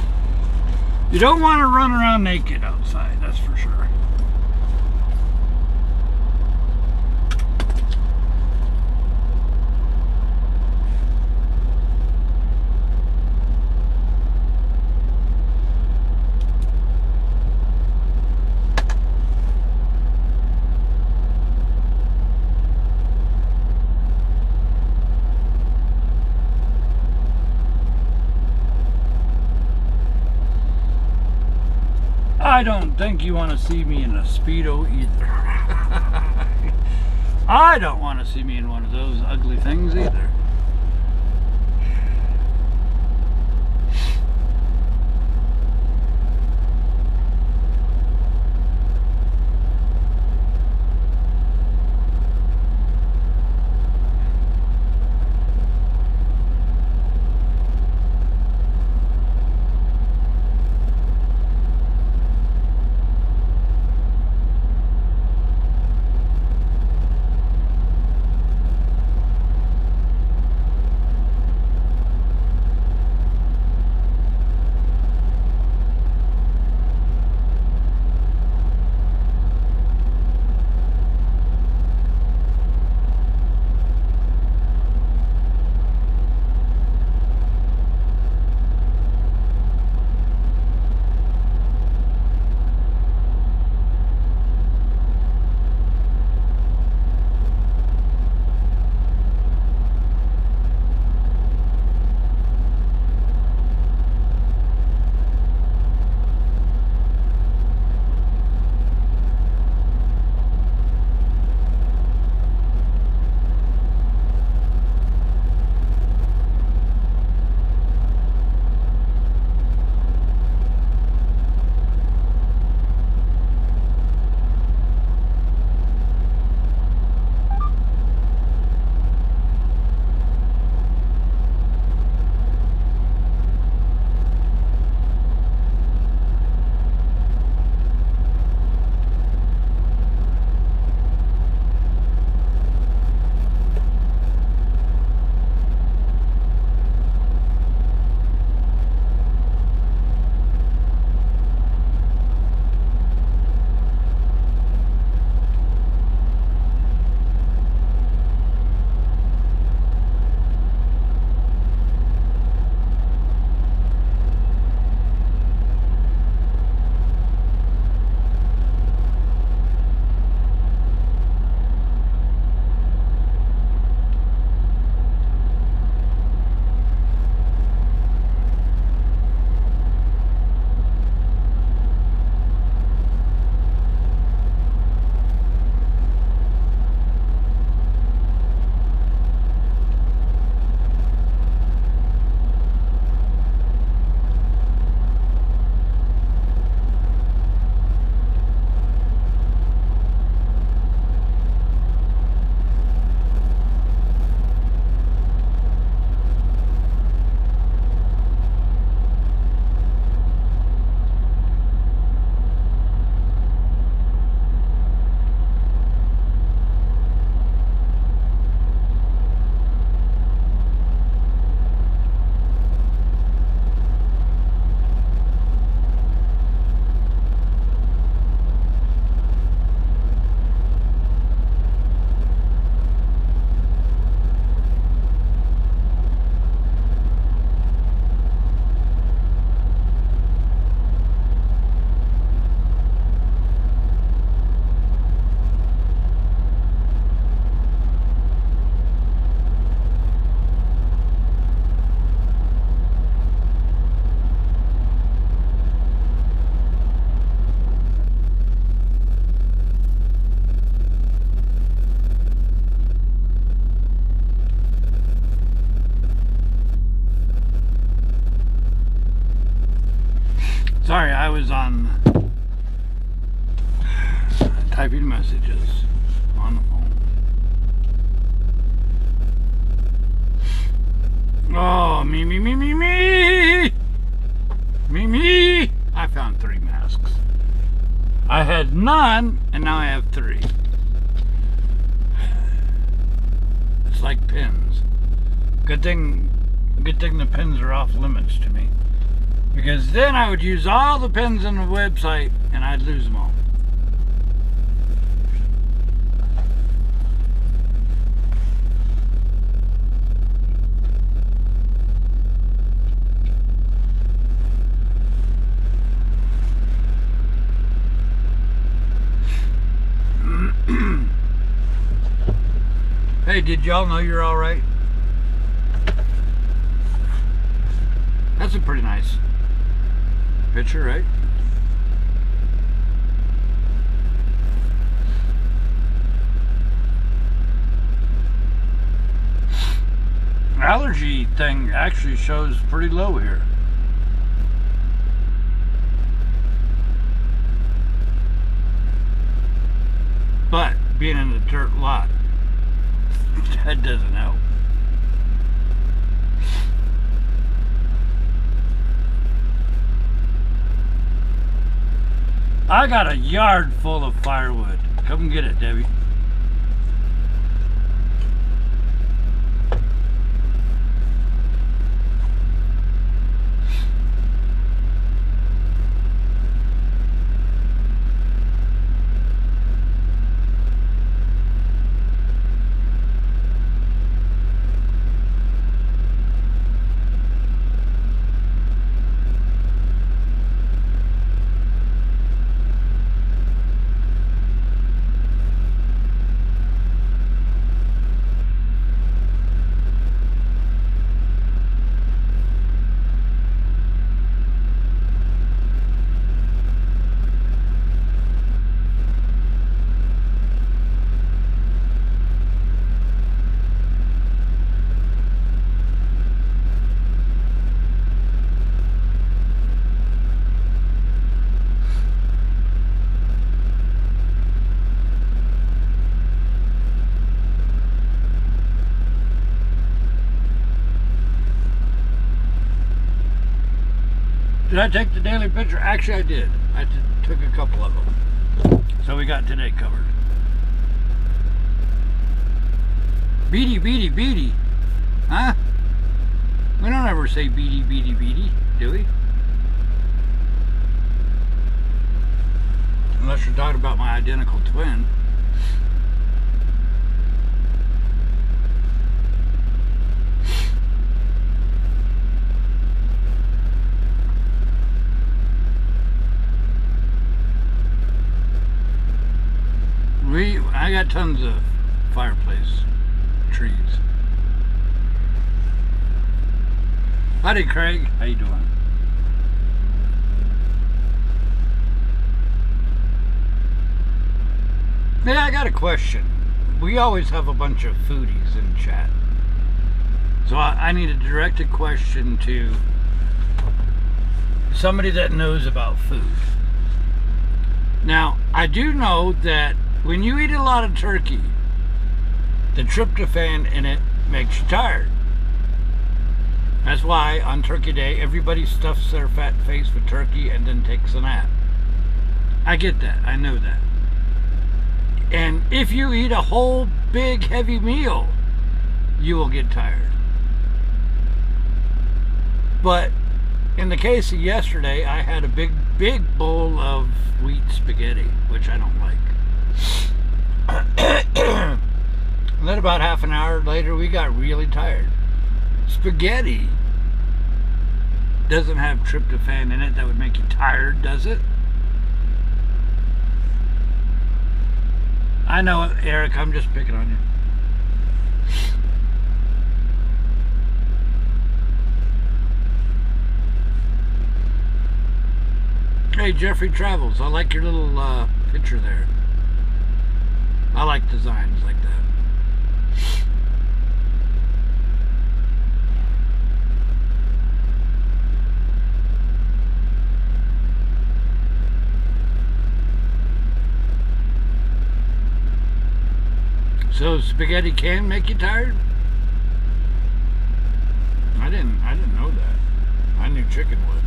You don't want to run around naked outside, that's for sure. I don't think you want to see me in a Speedo either. I don't want to see me in one of those ugly things either. was on typing messages on the phone. Oh, me. I found 3 masks. I had none, and now I have 3. It's like pins. Good thing the pins are off limits to me. Because then I would use all the pins on the website, and I'd lose them all. Hey, did y'all know you're alright? That's a pretty nice picture, right? Allergy thing actually shows pretty low here. But being in a dirt lot, that doesn't help. I got a yard full of firewood. Come and get it, Debbie. Did I take the daily picture? Actually, I did. I took a couple of them. So we got today covered. Beady. Huh? We don't ever say beady, do we? Unless you're talking about my identical twin. I got tons of fireplace trees. Howdy, Craig. How you doing? Yeah, I got a question. We always have a bunch of foodies in chat. So I need to direct a question to somebody that knows about food. Now, I do know that when you eat a lot of turkey, the tryptophan in it makes you tired. That's why on Turkey Day, everybody stuffs their fat face with turkey and then takes a nap. I get that. I know that. And if you eat a whole big heavy meal, you will get tired. But in the case of yesterday, I had a big bowl of wheat spaghetti, which I don't like. And then about half an hour later, we got really tired. Spaghetti doesn't have tryptophan in it that would make you tired, does it? I know it, Eric. I'm just picking on you. Hey, Jeffrey Travels. I like your little picture there. I like designs like that. So spaghetti can make you tired? I didn't know that. I knew chicken would.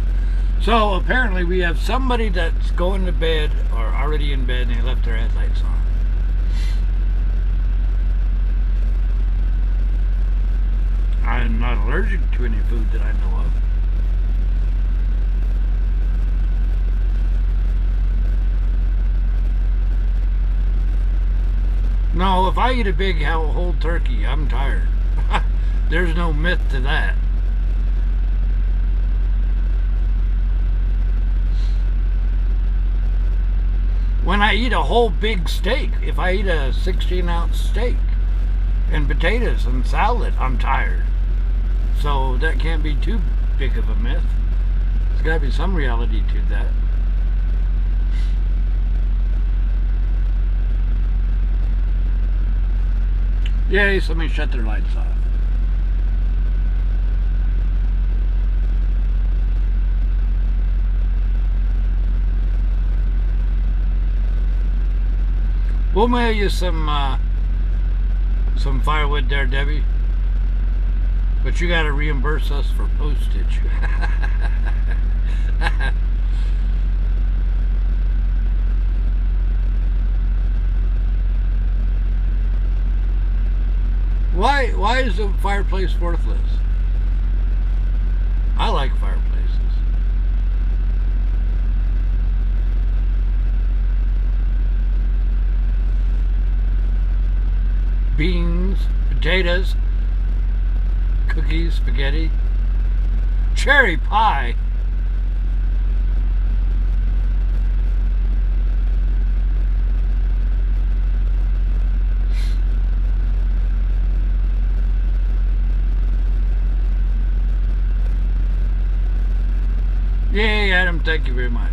So apparently we have somebody that's going to bed or already in bed and they left their headlights on. I'm not allergic to any food that I know of. No, if I eat a big whole turkey, I'm tired. There's no myth to that. When I eat a whole big steak, if I eat a 16-ounce steak and potatoes and salad, I'm tired. So that can't be too big of a myth. There's got to be some reality to that. Yay, somebody shut their lights off. We'll mail you some firewood there, Debbie. But you got to reimburse us for postage. Why is the fireplace worthless? I like fireplaces. Beans, potatoes, cookies, spaghetti, cherry pie. Yay, Adam, thank you very much.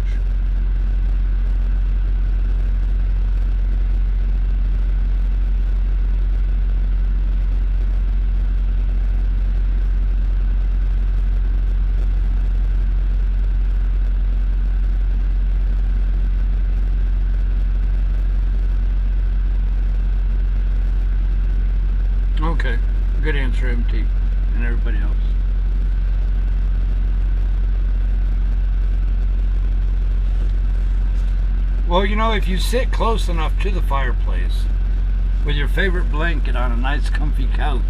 Okay, good answer, MT, and everybody else. Well, you know, if you sit close enough to the fireplace with your favorite blanket on a nice comfy couch,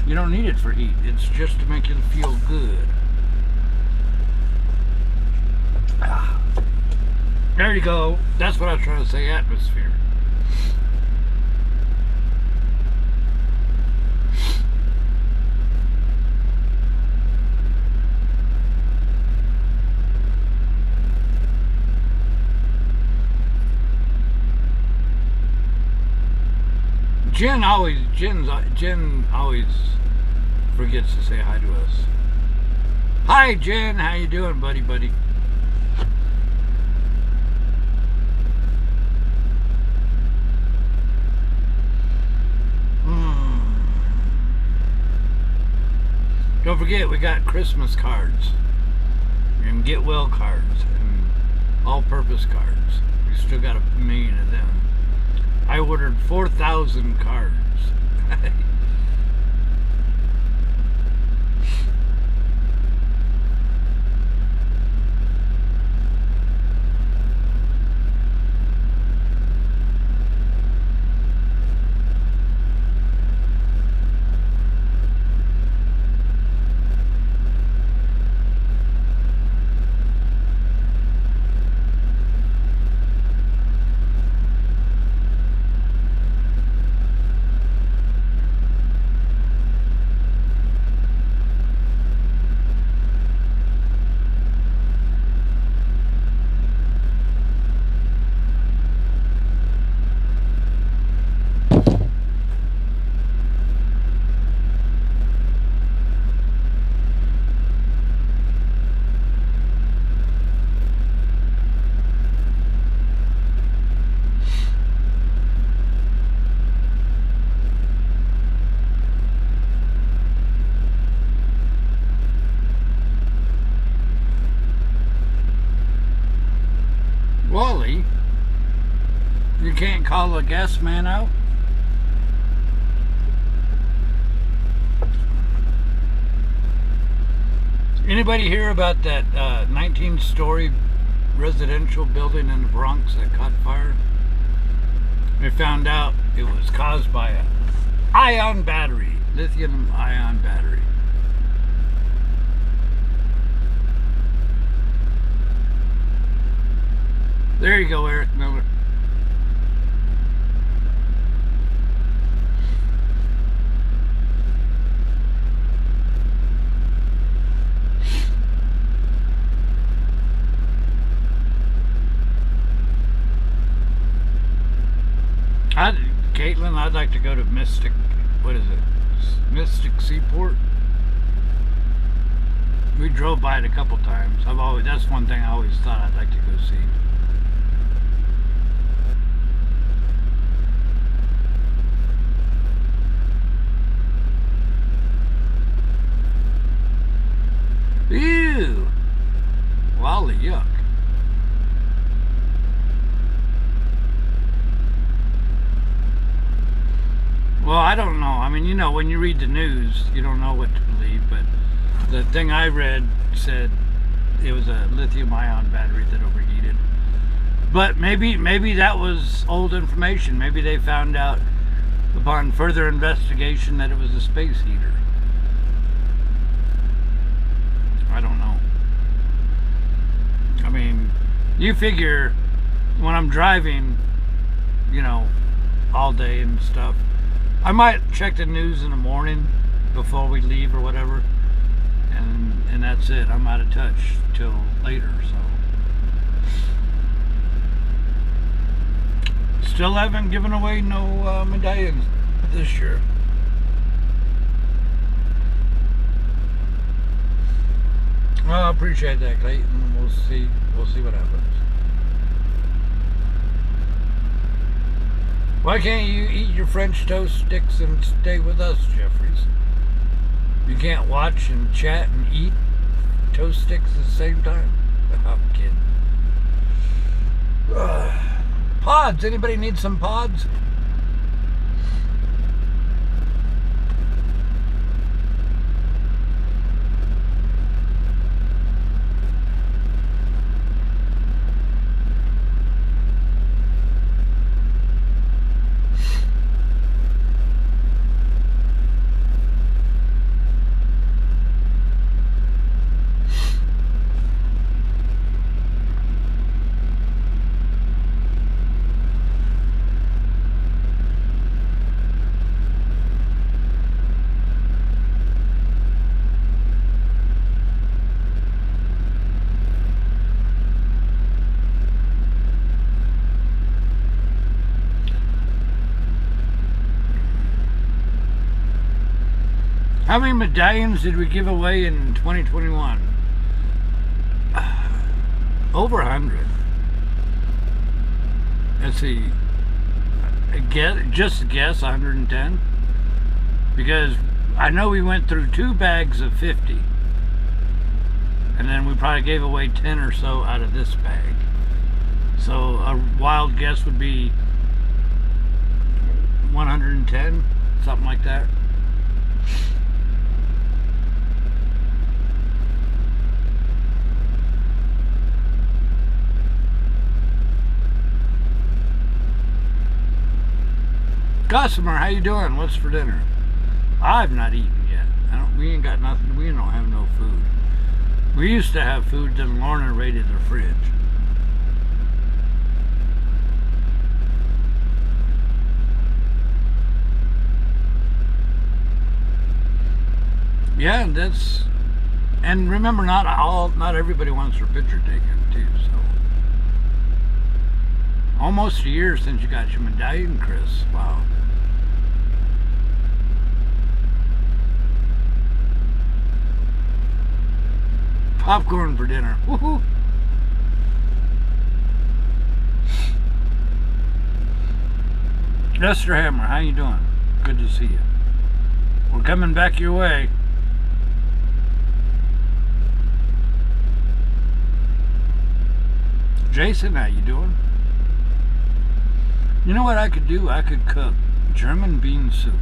you don't need it for heat. It's just to make you feel good. There you go. That's what I was trying to say, atmosphere. Jen always forgets to say hi to us. Hi, Jen. How you doing, buddy? Don't forget, we got Christmas cards and get well cards and all-purpose cards. We still got 1 million of them. I ordered 4,000 cards. Wally, you can't call a gas man out? Anybody hear about that 19-story residential building in the Bronx that caught fire? They found out it was caused by a ion battery, lithium-ion battery. There you go, Eric Miller. Caitlin, I'd like to go to Mystic, what is it? Mystic Seaport. We drove by it a couple times. That's one thing I always thought I'd like to go see. Ew! Wally, yuck. Well, I don't know. I mean, you know, when you read the news, you don't know what to believe, but the thing I read said it was a lithium-ion battery that overheated. But maybe that was old information. Maybe they found out upon further investigation that it was a space heater. I don't know. I mean, you figure when I'm driving, you know, all day and stuff, I might check the news in the morning before we leave or whatever, and that's it. I'm out of touch till later, so. Still haven't given away no medallions this year. Well, I appreciate that, Clayton. We'll see what happens. Why can't you eat your French toast sticks and stay with us, Jeffries? You can't watch and chat and eat toast sticks at the same time? I'm kidding. Pods. Anybody need some pods? How many medallions did we give away in 2021? Over 100. Let's see. Just a guess, 110. Because I know we went through 2 bags of 50. And then we probably gave away 10 or so out of this bag. So a wild guess would be 110, something like that. Gossamer, how you doing? What's for dinner? I've not eaten yet. We ain't got nothing. We don't have no food. We used to have food, then Lorna raided the fridge. Yeah, and remember, not everybody wants their picture taken too. So almost a year since you got your medallion, Chris. Wow. Popcorn for dinner. Woohoo! Esther Hammer, how you doing? Good to see you. We're coming back your way. Jason, how you doing? You know what I could do? I could cook German bean soup.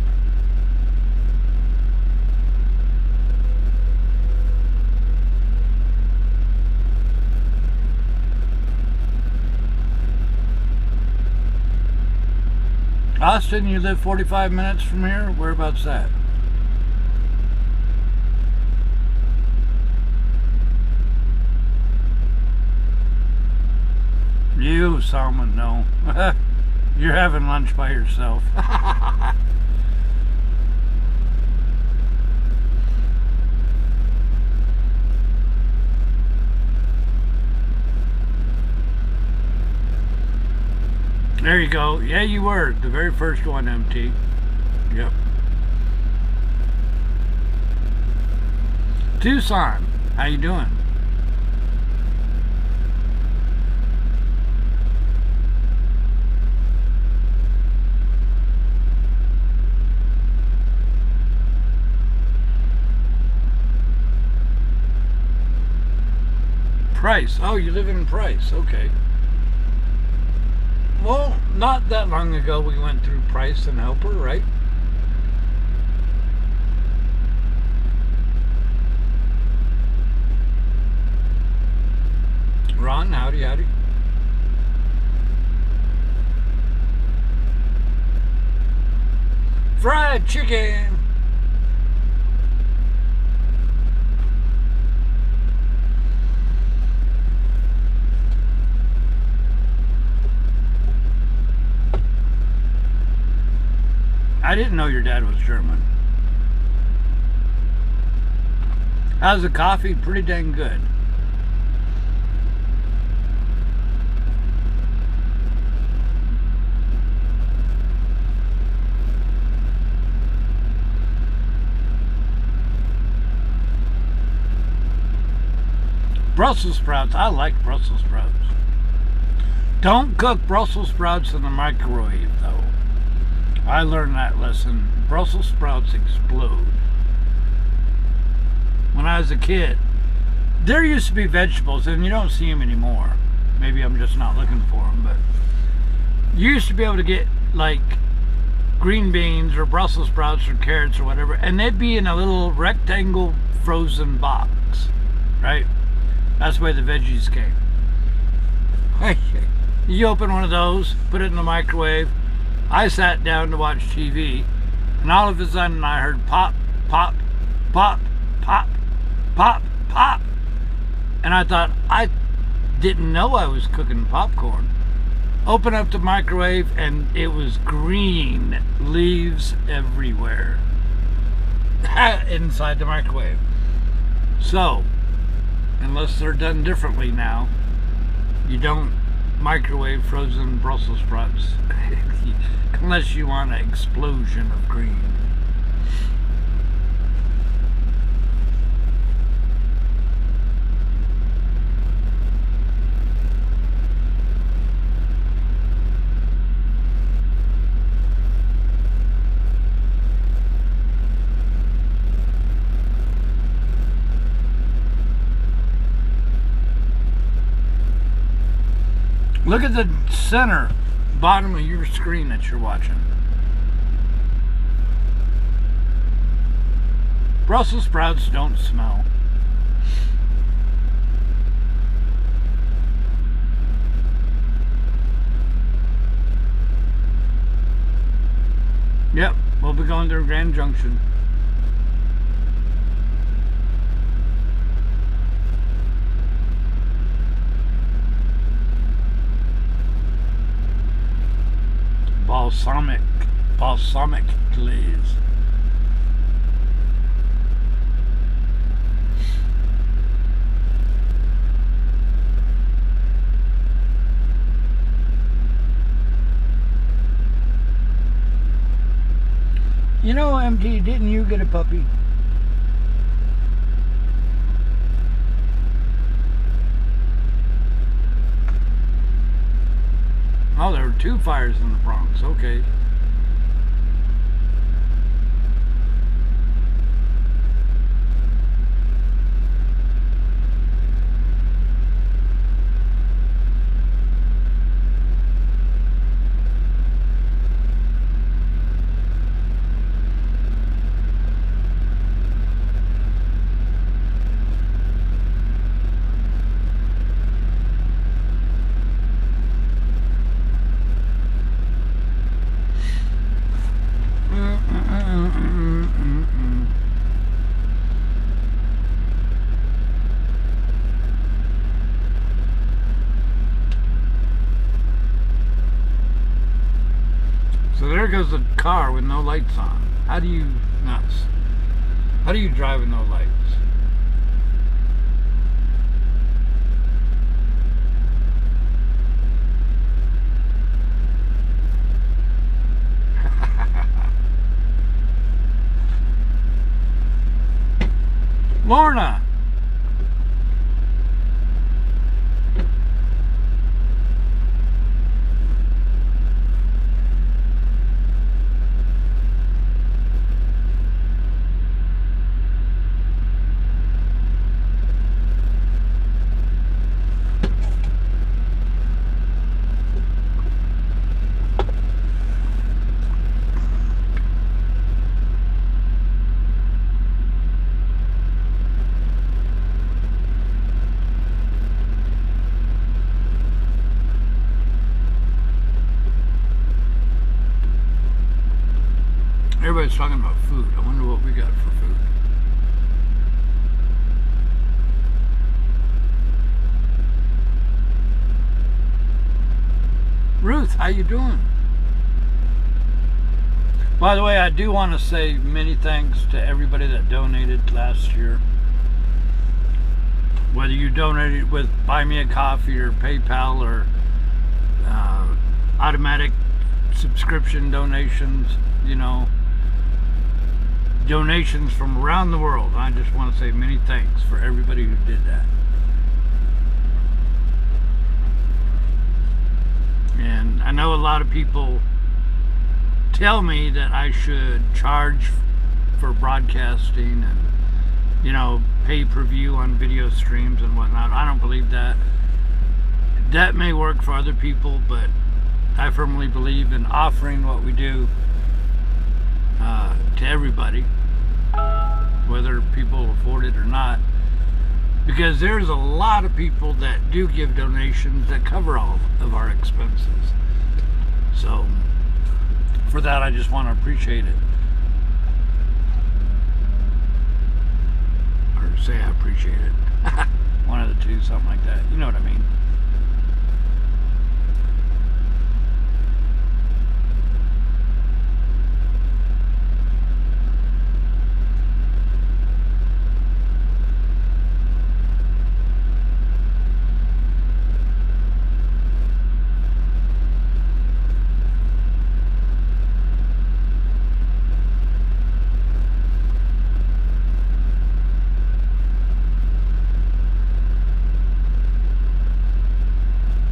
Austin, you live 45 minutes from here? Whereabouts that? You, Salmon, no. You're having lunch by yourself. There you go. Yeah, you were. The very first one, MT. Yep. Tucson, how you doing? Price. Oh, you live in Price. Okay. Well, not that long ago we went through Price and Helper, right? Ron, howdy, howdy. Fried chicken. I didn't know your dad was German. How's the coffee? Pretty dang good. Brussels sprouts. I like Brussels sprouts. Don't cook Brussels sprouts in the microwave, though. I learned that lesson. Brussels sprouts explode. When I was a kid, there used to be vegetables, and you don't see them anymore. Maybe I'm just not looking for them, but you used to be able to get, like, green beans or Brussels sprouts or carrots or whatever, and they'd be in a little rectangle frozen box, right? That's where the veggies came. You open one of those, put it in the microwave. I sat down to watch TV, and all of a sudden I heard pop, pop, pop, pop, pop, pop. And I thought, I didn't know I was cooking popcorn. Open up the microwave, and it was green, leaves everywhere inside the microwave. So, unless they're done differently now, you don't microwave frozen Brussels sprouts unless you want an explosion of green. Look at the center bottom of your screen that you're watching. Brussels sprouts don't smell. Yep, we'll be going through Grand Junction. Balsamic glaze. You know, MT, didn't you get a puppy? Oh, there were 2 fires in the Bronx. Okay. goes the car with no lights on. How do you nuts? How do you drive with no lights? Lorna! Everybody's talking about food. I wonder what we got for food. Ruth, how you doing? By the way, I do want to say many thanks to everybody that donated last year. Whether you donated with Buy Me a Coffee or PayPal or automatic subscription donations, you know, donations from around the world. I just want to say many thanks for everybody who did that. And I know a lot of people tell me that I should charge for broadcasting and, you know, pay-per-view on video streams and whatnot. I don't believe that. That may work for other people, but I firmly believe in offering what we do to everybody, whether people afford it or not, because there's a lot of people that do give donations that cover all of our expenses. So for that, I just want to appreciate it, or say I appreciate it. One of the two, something like that, you know what I mean.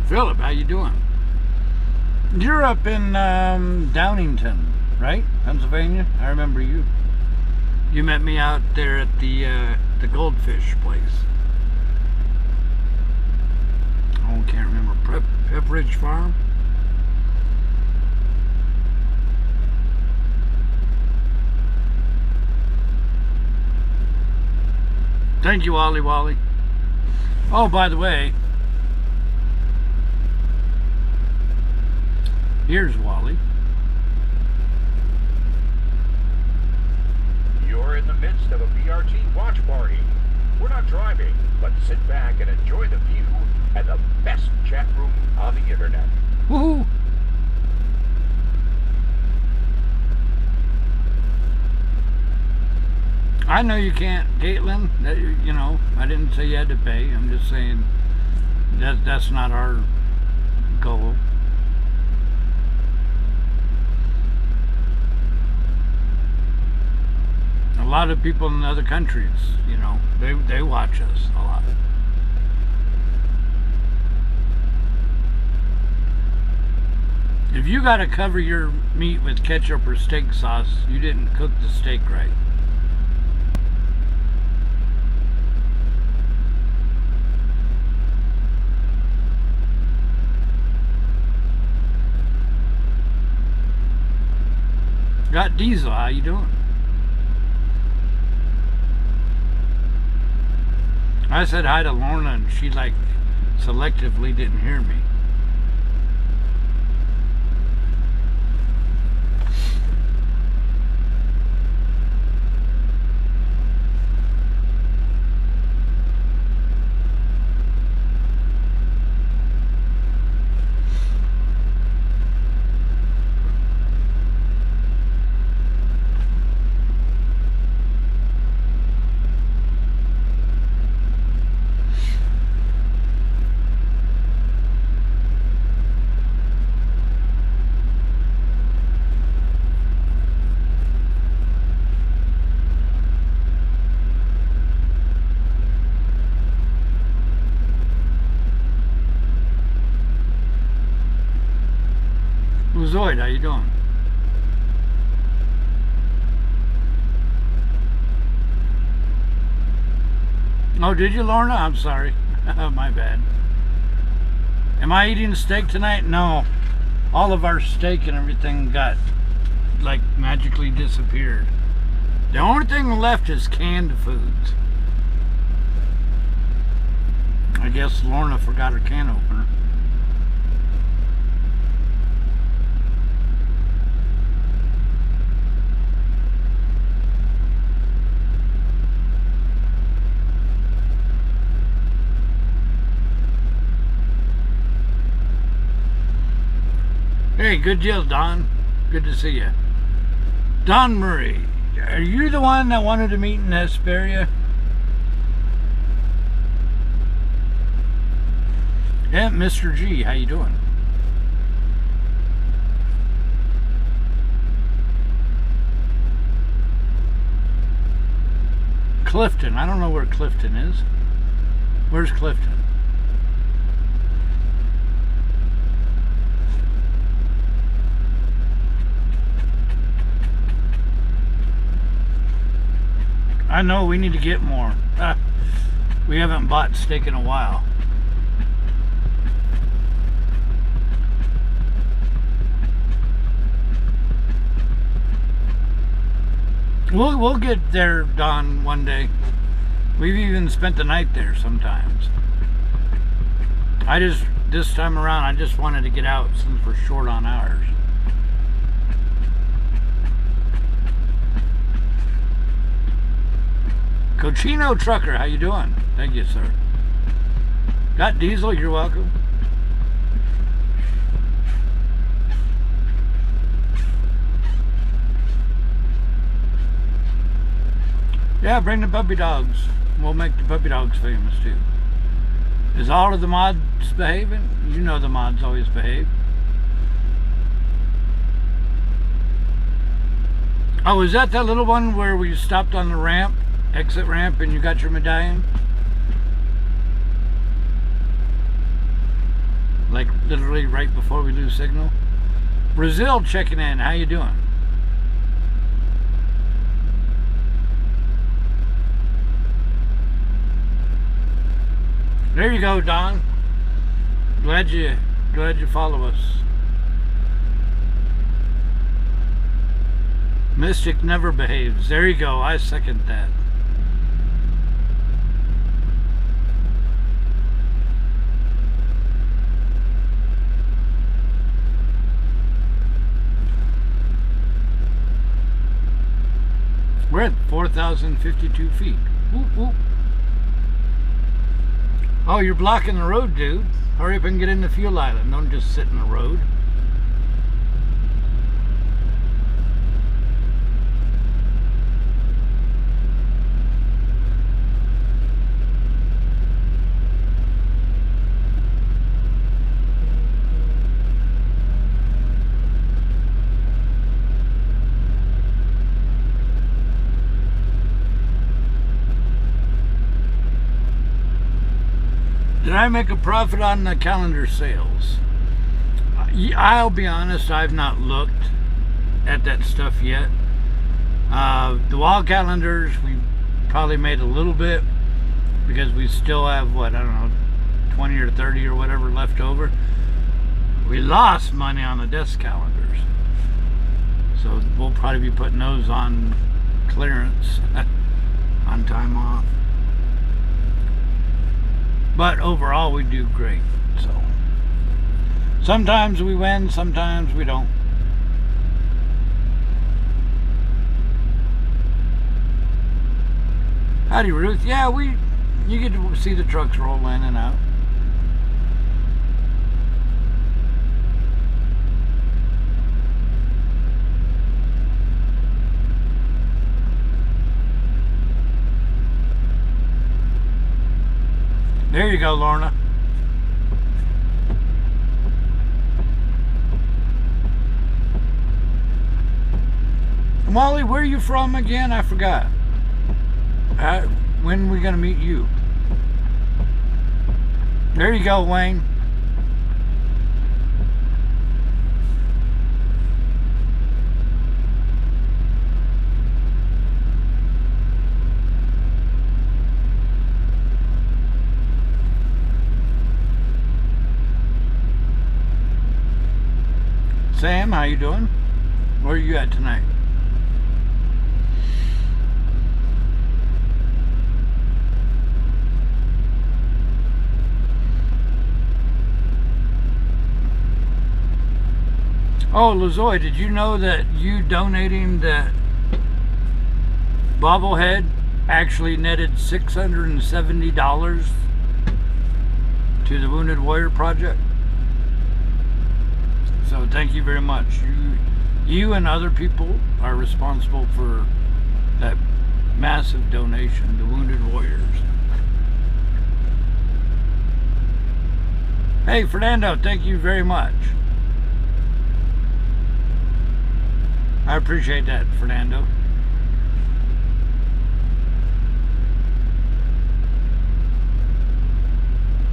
Philip, how you doing? You're up in Downington, right? Pennsylvania? I remember you. You met me out there at the goldfish place. Oh, I can't remember. Pepperidge Farm? Thank you, Ollie Wally. Oh, by the way, here's Wally. You're in the midst of a BRT watch party. We're not driving, but sit back and enjoy the view and the best chat room on the internet. Woohoo! I know you can't, Caitlin. That, you know, I didn't say you had to pay. I'm just saying that's not our goal. A lot of people in other countries, you know, they watch us a lot. If you got to cover your meat with ketchup or steak sauce, you didn't cook the steak right. Got Diesel, how you doing? I said hi to Lorna and she like selectively didn't hear me. Zoid, how you doing? Oh, did you, Lorna? I'm sorry. My bad. Am I eating steak tonight? No. All of our steak and everything got, like, magically disappeared. The only thing left is canned foods. I guess Lorna forgot her can opener. Hey, good deal, Don. Good to see you. Don Murray, are you the one that wanted to meet in Hesperia? Yeah, Mr. G, how you doing? Clifton, I don't know where Clifton is. Where's Clifton? I know, we need to get more. We haven't bought steak in a while. We'll get there, Don, one day. We've even spent the night there sometimes. This time around, I just wanted to get out since we're short on hours. Cochino Trucker, how you doing? Thank you, sir. Got diesel, you're welcome. Yeah, bring the puppy dogs. We'll make the puppy dogs famous too. Is all of the mods behaving? You know the mods always behave. Oh, is that little one where we stopped on the ramp? Exit ramp, and you got your medallion? Like literally right before we lose signal. Brazil checking in, how you doing? There you go, Don. Glad you follow us. Mystic never behaves. There you go, I second that. We're at 4,052 feet. Whoop, whoop. Oh, you're blocking the road, dude. Hurry up and get in the fuel island. Don't just sit in the road. Did I make a profit on the calendar sales? I'll be honest, I've not looked at that stuff yet. The wall calendars, we probably made a little bit because we still have, what, I don't know, 20 or 30 or whatever left over. We lost money on the desk calendars. So we'll probably be putting those on clearance on time off. But overall, we do great. So sometimes we win, sometimes we don't. Howdy, Ruth. Yeah, you get to see the trucks roll in and out. There you go, Lorna. Molly, where are you from again? I forgot. When are we going to meet you? There you go, Wayne. Kim, how you doing? Where are you at tonight? Oh, Lazoy, did you know that you donating the bobblehead actually netted $670 to the Wounded Warrior Project? So thank you very much. You and other people are responsible for that massive donation to Wounded Warriors. Hey, Fernando, thank you very much. I appreciate that, Fernando.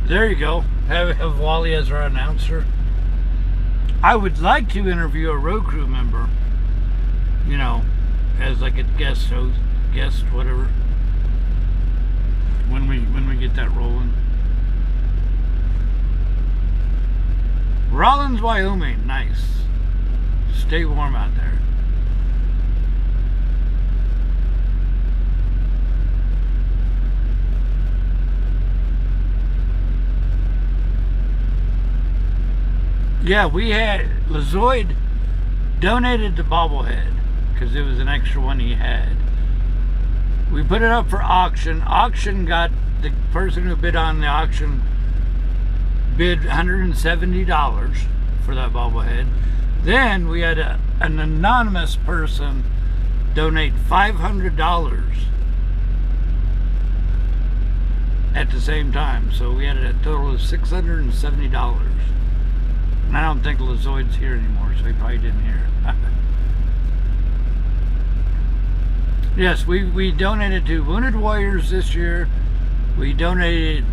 There you go. Have Wally as our announcer. I would like to interview a road crew member, you know, as like a guest host, whatever. When we get that rolling. Rollins, Wyoming, nice. Stay warm out there. Yeah, we had Lazoid donated the bobblehead because it was an extra one he had. We put it up for auction. Auction got the person who bid on the auction bid $170 for that bobblehead. Then we had an anonymous person donate $500 at the same time. So we had a total of $670. And I don't think Lazoid's here anymore, so he probably didn't hear it. Yes, we donated to Wounded Warriors this year. We donated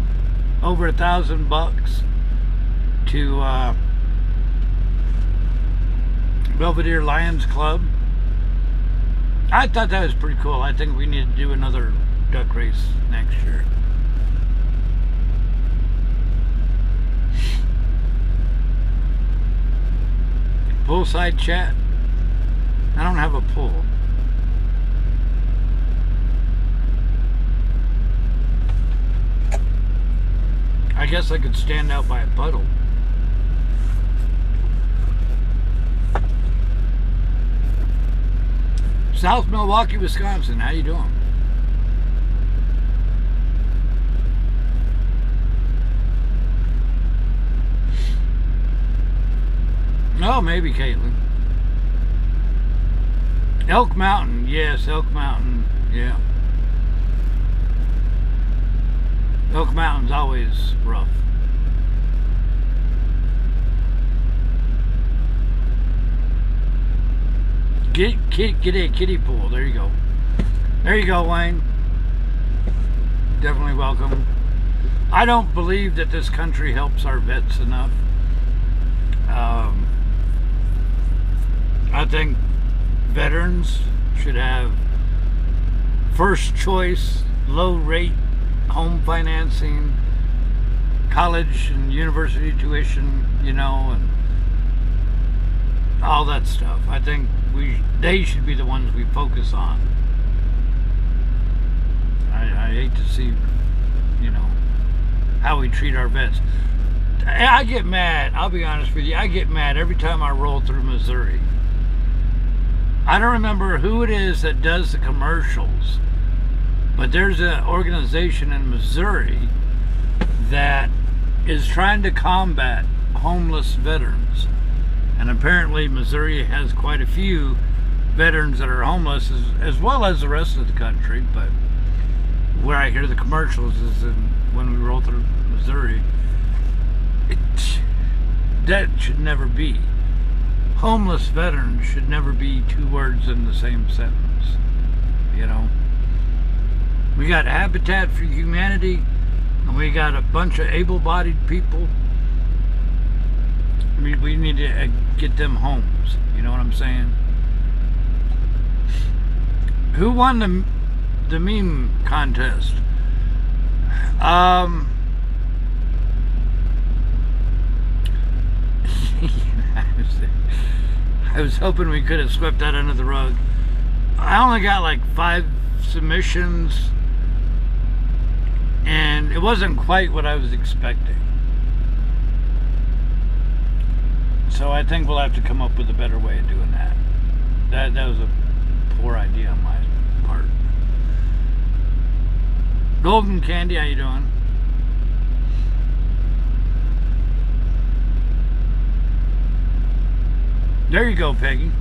over $1,000 to Belvedere Lions Club. I thought that was pretty cool. I think we need to do another duck race next year. Poolside chat. I don't have a pool. I guess I could stand out by a puddle. South Milwaukee, Wisconsin. How you doing? Oh, maybe Caitlin. Elk Mountain. Yes, Elk Mountain. Yeah. Elk Mountain's always rough. Get a kiddie pool. There you go. There you go, Wayne. Definitely welcome. I don't believe that this country helps our vets enough. I think veterans should have first choice, low rate home financing, college and university tuition, you know, and all that stuff. I think they should be the ones we focus on. I hate to see, you know, how we treat our vets. I get mad, I'll be honest with you, I get mad every time I roll through Missouri. I don't remember who it is that does the commercials, but there's an organization in Missouri that is trying to combat homeless veterans. And apparently Missouri has quite a few veterans that are homeless, as well as the rest of the country. But where I hear the commercials is when we roll through Missouri. That should never be. Homeless veterans should never be two words in the same sentence. You know? We got Habitat for Humanity, and we got a bunch of able-bodied people. We need to get them homes. You know what I'm saying? Who won the meme contest? I was hoping we could have swept that under the rug. I only got like 5 submissions, and it wasn't quite what I was expecting. So I think we'll have to come up with a better way of doing that. That was a poor idea on my part. Golden Candy, how you doing? There you go, Peggy.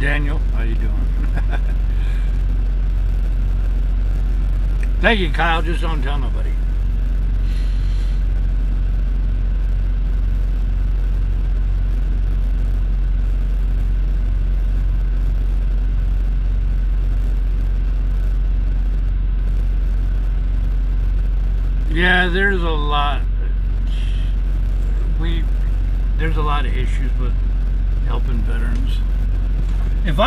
Daniel, how you doing? Thank you, Kyle. Just don't tell nobody. Yeah, there's a lot. There's a lot of issues with helping veterans. If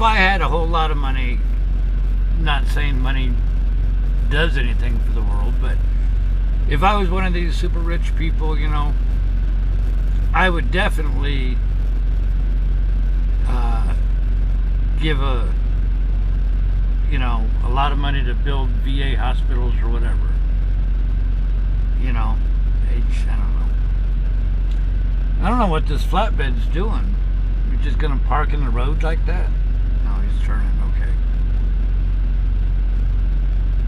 I had a whole lot of money, not saying money does anything for the world, but if I was one of these super rich people, I would definitely give a lot of money to build VA hospitals or whatever. I don't know what this flatbed's doing. You're just gonna park in the road like that? No, he's turning, okay.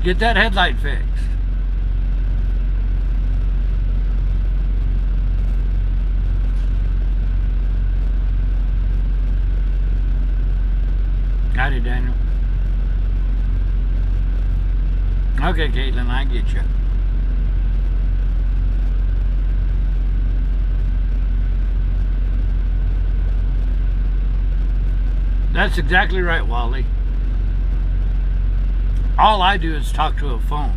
Get that headlight fixed. Howdy, Daniel. Okay, Caitlin, I get you. That's exactly right, Wally. All I do is talk to a phone.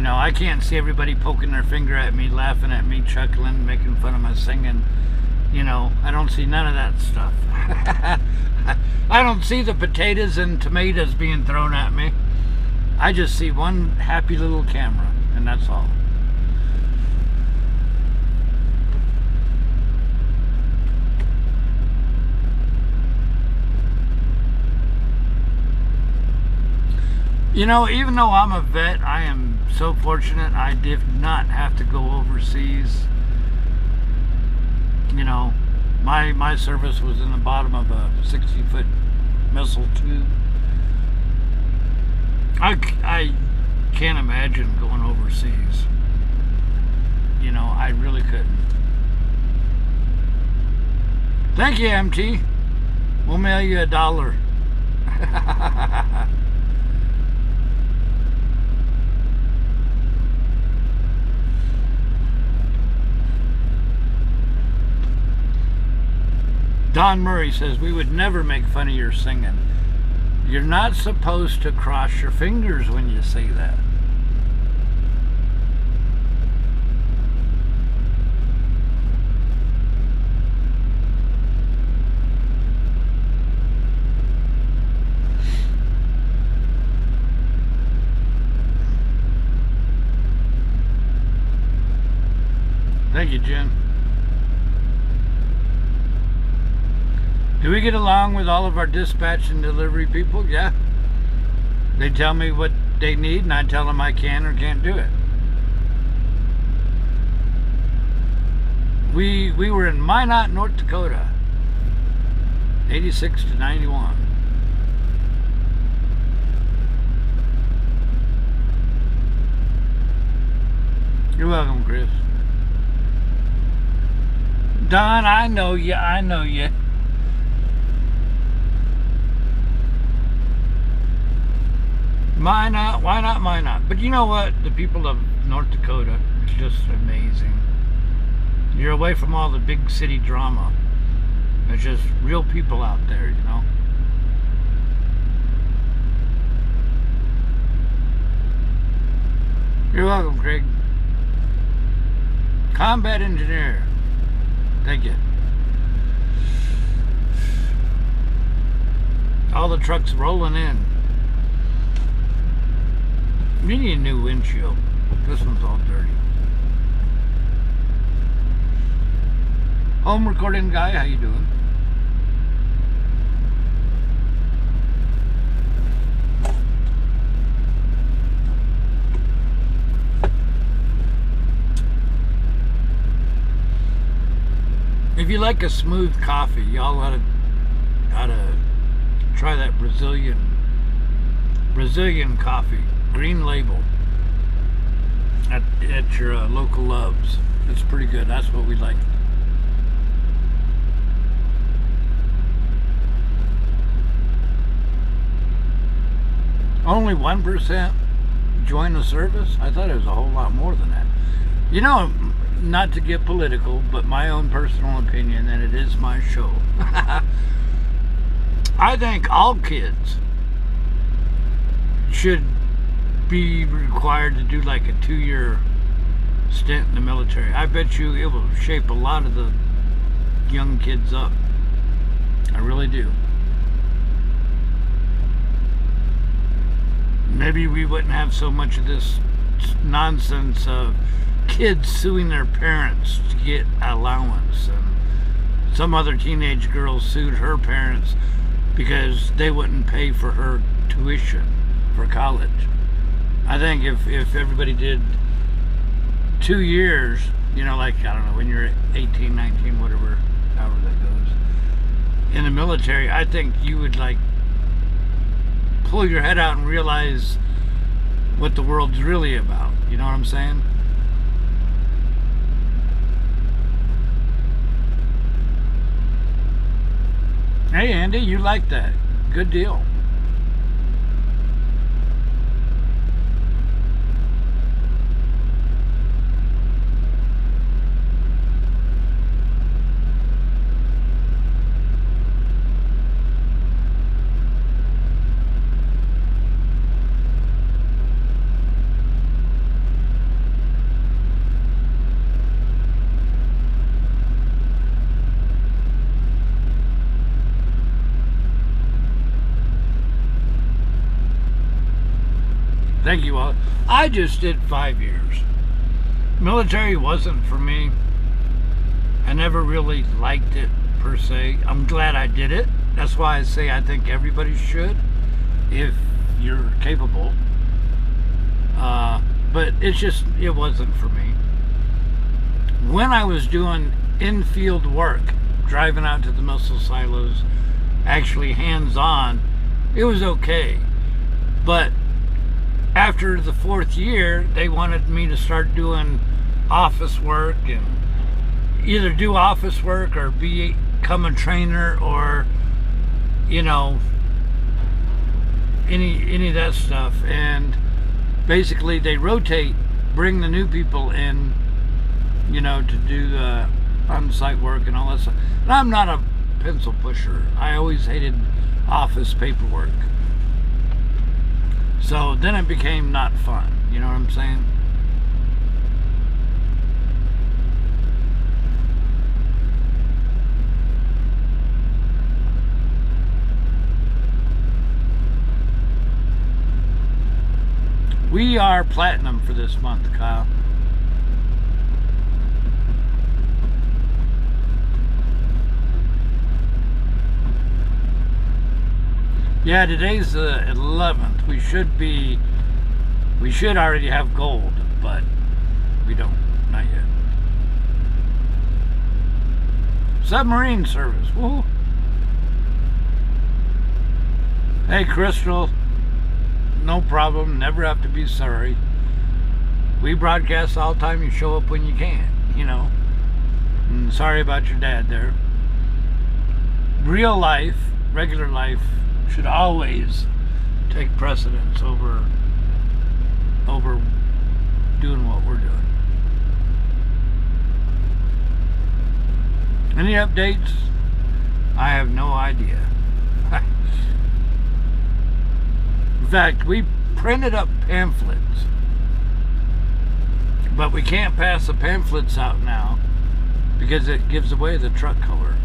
I can't see everybody poking their finger at me, laughing at me, chuckling, making fun of my singing. I don't see none of that stuff. I don't see the potatoes and tomatoes being thrown at me. I just see one happy little camera, and that's all. Even though I'm a vet, I am so fortunate I did not have to go overseas. My service was in the bottom of a 60-foot missile tube. I can't imagine going overseas. I really couldn't. Thank you, MT. We'll mail you $1. Don Murray says, we would never make fun of your singing. You're not supposed to cross your fingers when you say that. Thank you, Jen. Do we get along with all of our dispatch and delivery people? Yeah. They tell me what they need, and I tell them I can or can't do it. We were in Minot, North Dakota, 86 to 91. You're welcome, Chris. Don, I know you. Why not? Why not? Why not? But you know what? The people of North Dakota is just amazing. You're away from all the big city drama. There's just real people out there, you know. You're welcome, Craig. Combat engineer. Thank you. All the trucks rolling in. We need a new windshield. This one's all dirty. Home recording guy, how you doing? If you like a smooth coffee, y'all ought to try that Brazilian coffee, green label, at your local Loves. It's pretty good. That's what we like. Only 1% join the service? I thought it was a whole lot more than that. You know, not to get political, but my own personal opinion, and it is my show. I think all kids should be required to do like a 2-year stint in the military. I bet you it will shape a lot of the young kids up. I really do. Maybe we wouldn't have so much of this nonsense of kids suing their parents to get allowance, and some other teenage girl sued her parents because they wouldn't pay for her tuition for college. I think if everybody did 2 years, you know, like, I don't know, when you're 18, 19, whatever, however that goes, in the military, I think you would, like, pull your head out and realize what the world's really about. You know what I'm saying? Hey, Andy, you like that. Good deal. Thank you all. I just did 5 years. Military wasn't for me. I never really liked it per se. I'm glad I did it. That's why I say I think everybody should, if you're capable. But it wasn't for me. When I was doing in-field work, driving out to the missile silos, actually hands-on, it was okay. But after the 4th year, they wanted me to start doing office work, and either do office work or become a trainer, or, you know, any of that stuff. And basically they rotate, bring the new people in, you know, to do the on-site work and all that stuff. And I'm not a pencil pusher. I always hated office paperwork. So then it became not fun. You know what I'm saying? We are platinum for this month, Kyle. Yeah, today's the 11th. We should already have gold, but we don't, not yet. Submarine service, woo. Hey, Crystal, no problem, never have to be sorry. We broadcast all the time, you show up when you can, you know. And sorry about your dad there. Real life, regular life, should always take precedence over doing what we're doing. Any updates? I have no idea. In fact, we printed up pamphlets, but we can't pass the pamphlets out now because it gives away the truck color.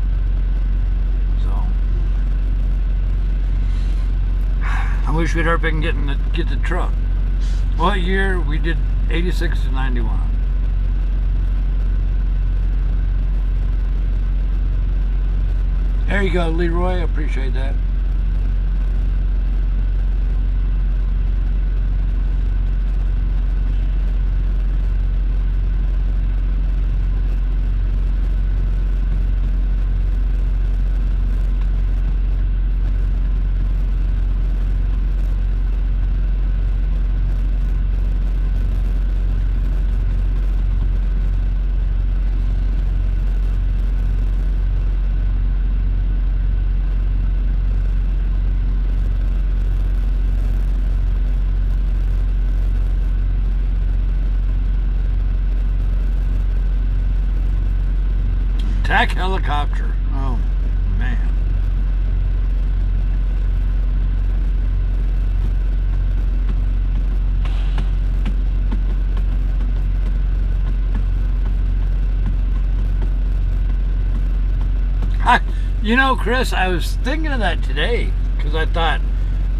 So I wish we'd hurry and get the truck. What year? We did 86 to 91. There you go, Leroy. I appreciate that. Attack helicopter. Oh, man. You know, Chris, I was thinking of that today because I thought,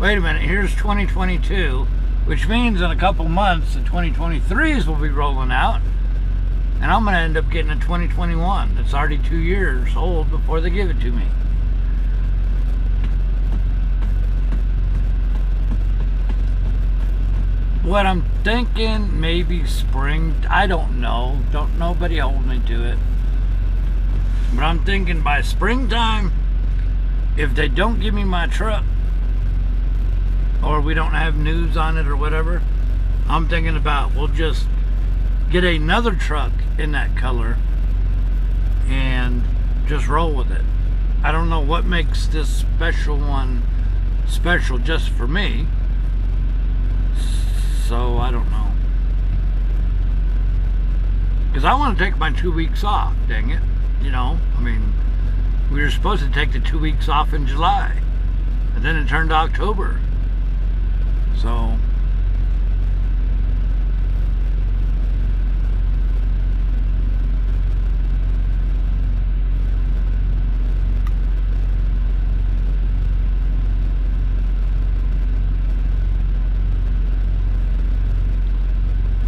wait a minute, here's 2022, which means in a couple months the 2023s will be rolling out. And I'm going to end up getting a 2021 that's already 2 years old before they give it to me. What I'm thinking, maybe spring, I don't know. Don't nobody hold me to it. But I'm thinking by springtime, if they don't give me my truck, or we don't have news on it or whatever, I'm thinking about we'll just get another truck in that color and just roll with it. I don't know what makes this special one special just for me, so I don't know. Because I want to take my 2 weeks off, dang it. You know, I mean, we were supposed to take the 2 weeks off in July, and then it turned to October. So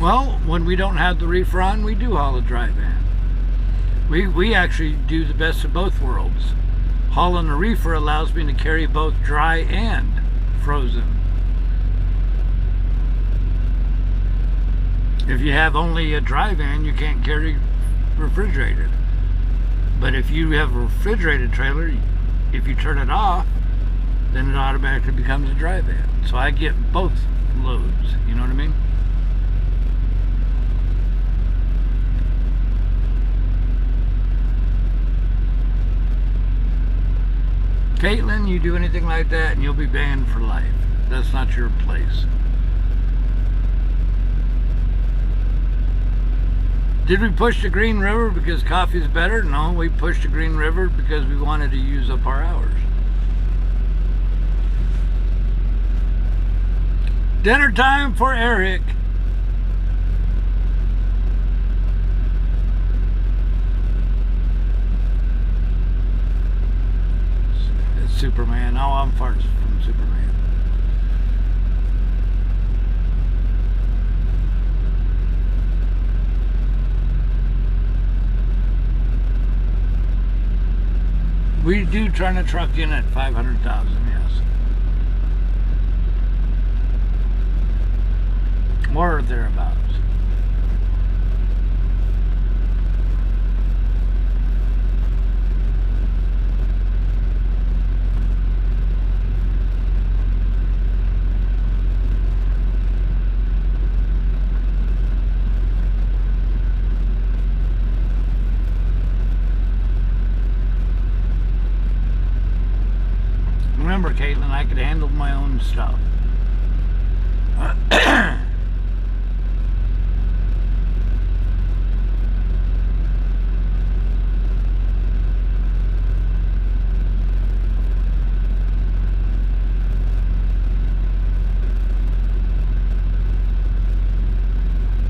well, when we don't have the reefer on, we do haul a dry van. We actually do the best of both worlds. Hauling a reefer allows me to carry both dry and frozen. If you have only a dry van, you can't carry refrigerated. But if you have a refrigerated trailer, if you turn it off, then it automatically becomes a dry van. So I get both loads, you know what I mean? Caitlin, you do anything like that and you'll be banned for life. That's not your place. Did we push the Green River because coffee's better? No, we pushed the Green River because we wanted to use up our hours. Dinner time for Eric. It's Superman. Oh, I'm far from Superman. We do turn a truck in at 500,000, yes. Or thereabouts. Remember, Caitlin, I could handle my own stuff.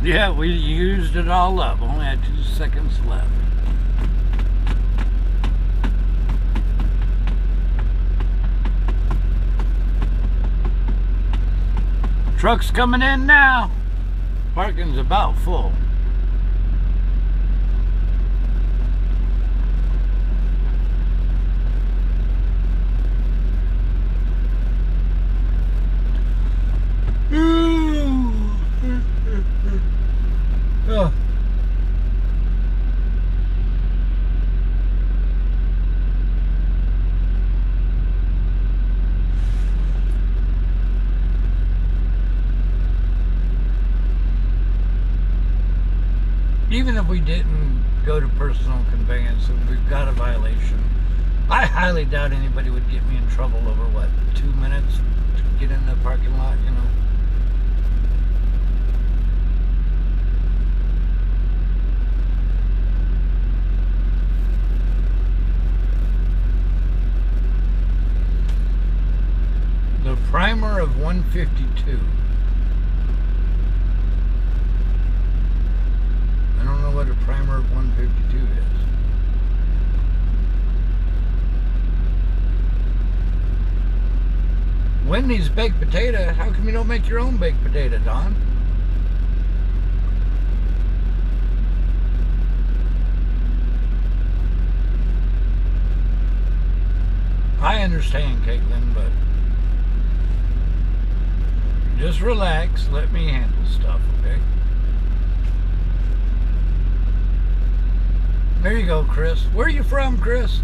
Yeah, we used it all up. Only had 2 seconds left. Truck's coming in now. Parking's about full. Oh. Even if we didn't go to personal conveyance and we've got a violation, I highly doubt anybody would get me in trouble over, what, 2 minutes to get in the parking lot, you know? The primer of 152. I don't know what a primer of 152 is. Wendy's baked potato? How come you don't make your own baked potato, Don? I understand, Caitlin, but just relax. Let me handle stuff, okay? There you go, Chris. Where are you from, Chris?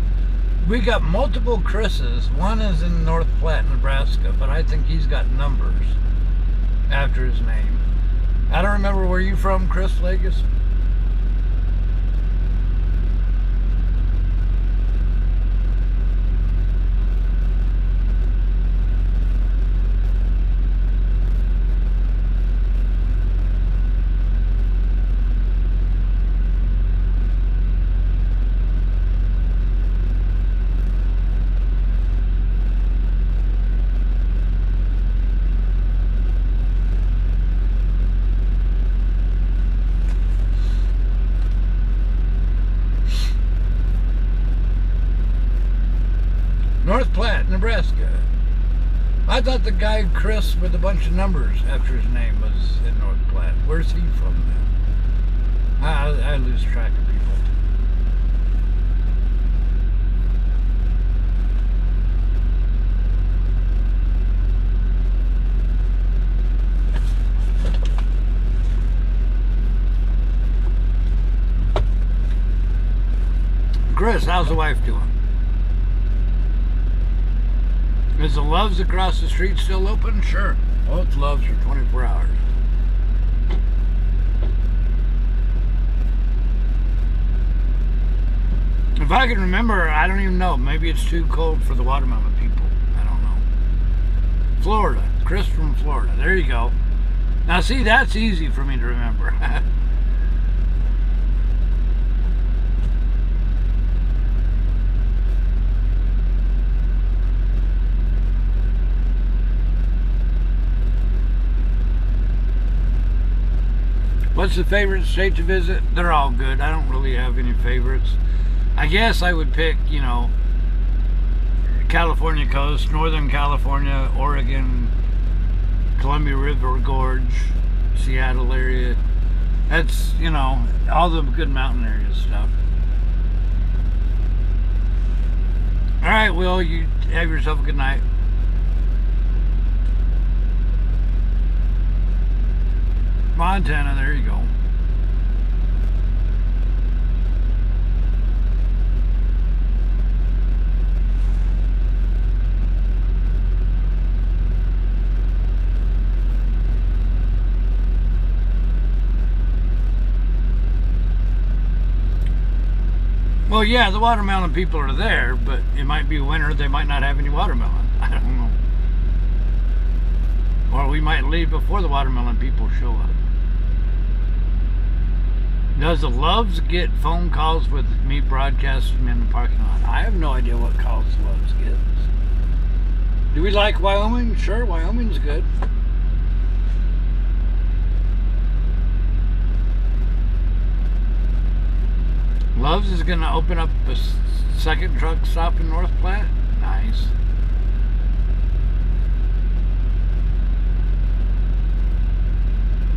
We got multiple Chris's. One is in North Platte, Nebraska, but I think he's got numbers after his name. I don't remember where you from, Chris Vegas. North Platte, Nebraska. I thought the guy Chris with a bunch of numbers after his name was in North Platte. Where's he from then? I lose track of people. Chris, how's the wife doing? Is the Loves across the street still open? Sure. Both Loves are 24 hours. If I can remember, I don't even know. Maybe it's too cold for the watermelon people. I don't know. Florida. Chris from Florida. There you go. Now see, that's easy for me to remember. What's the favorite state to visit? They're all good. I don't really have any favorites. I guess I would pick, you know, California coast, Northern California, Oregon, Columbia River Gorge, Seattle area. That's, you know, all the good mountain area stuff. All right, Will, you have yourself a good night. Montana, there you go. Well, yeah, the watermelon people are there, but it might be winter, they might not have any watermelon. I don't know. Or we might leave before the watermelon people show up. Does the Loves get phone calls with me broadcasting in the parking lot? I have no idea what calls the Loves gets. Do we like Wyoming? Sure, Wyoming's good. Love's is going to open up a second truck stop in North Platte. Nice.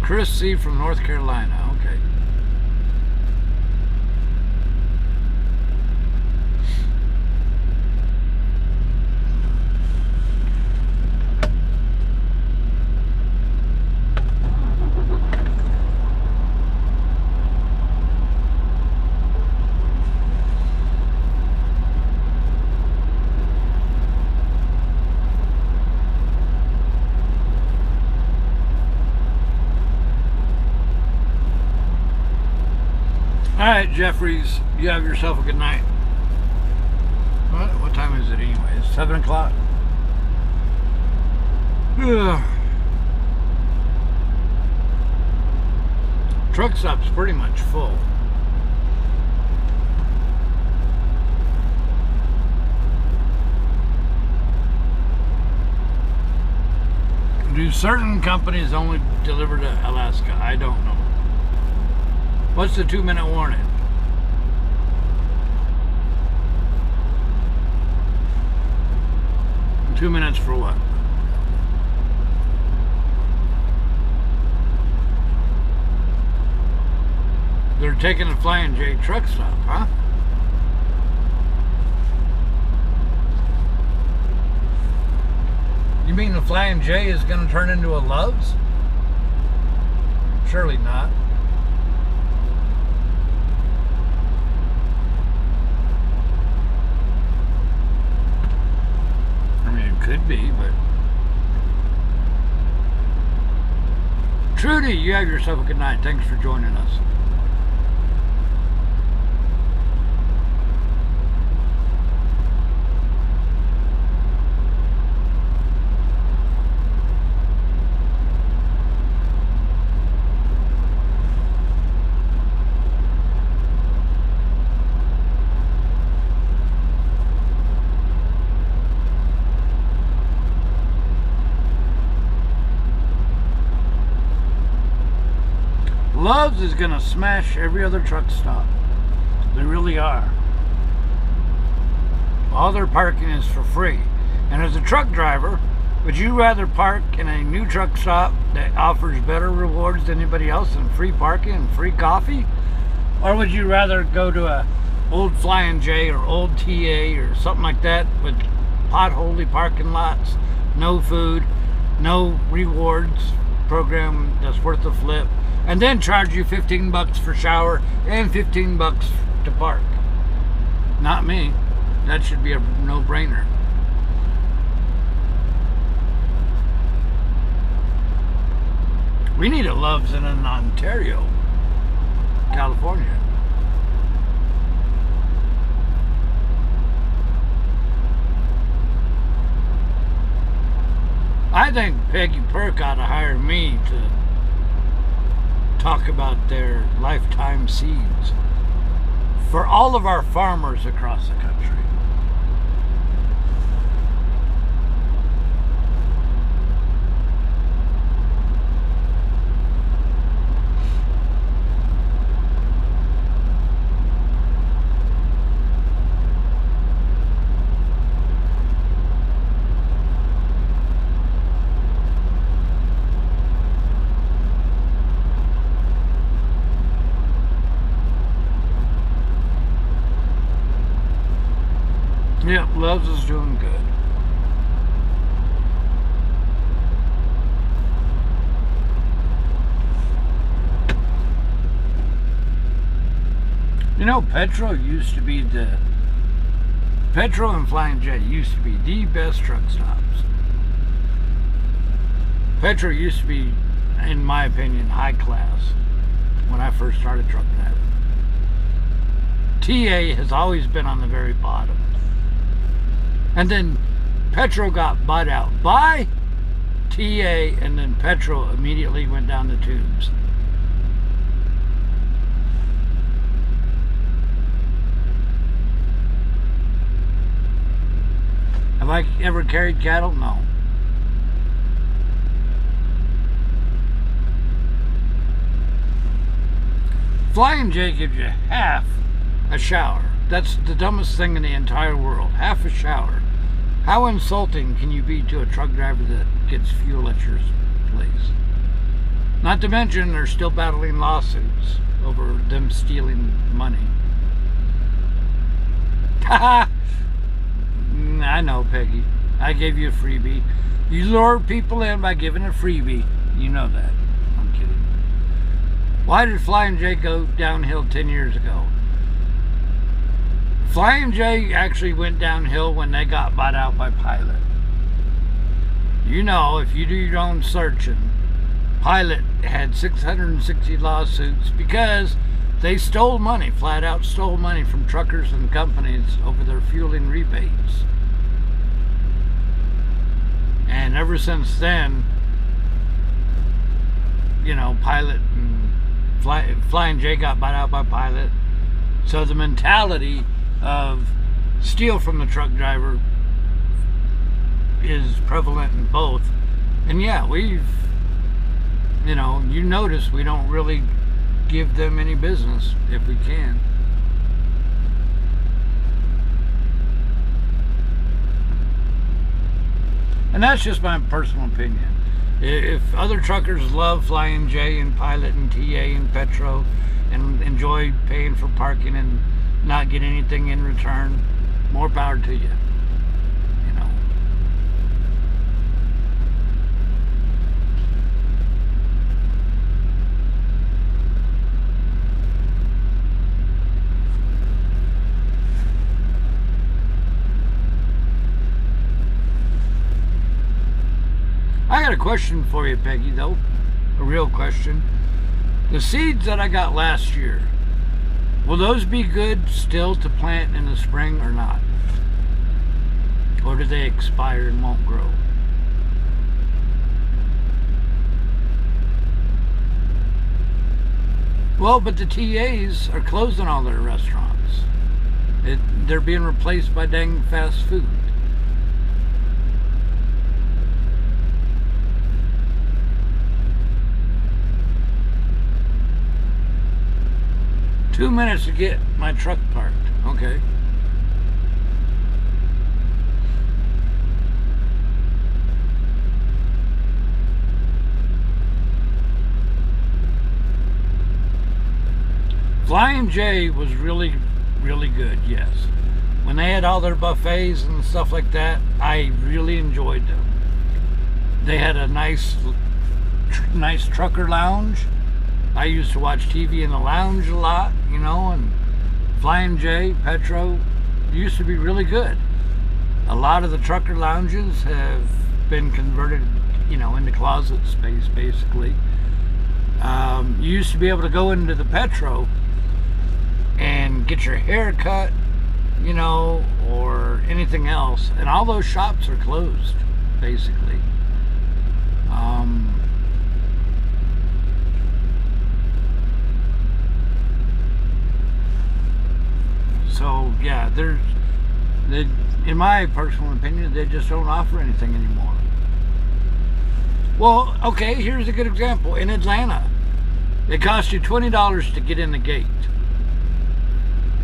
Chris C. from North Carolina. Okay. Alright, Jeffries, you have yourself a good night. What time is it anyway? It's 7 o'clock. Truck stop's pretty much full. Do certain companies only deliver to Alaska? I don't know. What's the 2-minute warning? Two minutes for what? They're taking a Flying J truck stop, huh? You mean the Flying J is going to turn into a Love's? Surely not. Could be, but Trudy, you have yourself a good night. Thanks for joining us. Love's is going to smash every other truck stop. They really are. All their parking is for free. And as a truck driver, would you rather park in a new truck stop that offers better rewards than anybody else and free parking and free coffee? Or would you rather go to a old Flying J or old TA or something like that with potholey parking lots, no food, no rewards program that's worth a flip, and then charge you $15 for shower and $15 to park? Not me. That should be a no-brainer. We need a Love's in Ontario, California. I think Peggy Perk ought to hire me to talk about their lifetime seeds for all of our farmers across the country. Yep, Love's is doing good. You know, Petro used to be Petro and Flying J used to be the best truck stops. Petro used to be, in my opinion, high class when I first started truck driving. TA has always been on the very bottom. And then Petro got bought out by TA, and then Petro immediately went down the tubes. Have I ever carried cattle? No. Flying J gives you half a shower. That's the dumbest thing in the entire world. Half a shower. How insulting can you be to a truck driver that gets fuel at your place? Not to mention they're still battling lawsuits over them stealing money. Haha! I know, Peggy. I gave you a freebie. You lure people in by giving a freebie. You know that. I'm kidding. Why did Flying J go downhill 10 years ago? Flying J actually went downhill when they got bought out by Pilot. You know, if you do your own searching, Pilot had 660 lawsuits because they stole money, flat out stole money from truckers and companies over their fueling rebates. And ever since then, you know, Pilot and Flying J got bought out by Pilot. So the mentality of steal from the truck driver is prevalent in both. And yeah, we've, you know, you notice we don't really give them any business if we can. And that's just my personal opinion. If other truckers love Flying J and Pilot and TA and Petro and enjoy paying for parking and not get anything in return, more power to you. You know. I got a question for you, Peggy, though. A real question. The seeds that I got last year, will those be good still to plant in the spring or not? Or do they expire and won't grow? Well, but the TAs are closing all their restaurants. They're being replaced by dang fast food. Two minutes to get my truck parked. Okay. Flying J was really, really good, yes. When they had all their buffets and stuff like that, I really enjoyed them. They had a nice trucker lounge. I used to watch TV in the lounge a lot, you know, and Flying J, Petro, used to be really good. A lot of the trucker lounges have been converted, you know, into closet space, basically. You used to be able to go into the Petro and get your hair cut, you know, or anything else, and all those shops are closed, basically. So yeah, in my personal opinion, they just don't offer anything anymore. Well, okay, here's a good example. In Atlanta, it costs you $20 to get in the gate.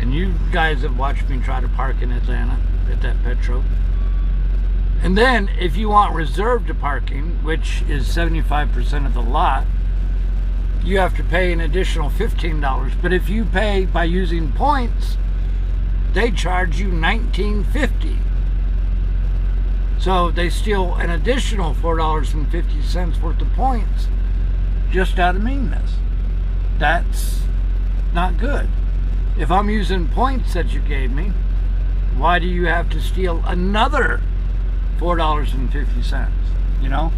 And you guys have watched me try to park in Atlanta at that Petro. And then if you want reserved parking, which is 75% of the lot, you have to pay an additional $15. But if you pay by using points, they charge you $19.50. So they steal an additional $4.50 worth of points just out of meanness. That's not good. If I'm using points that you gave me, why do you have to steal another $4.50? You know?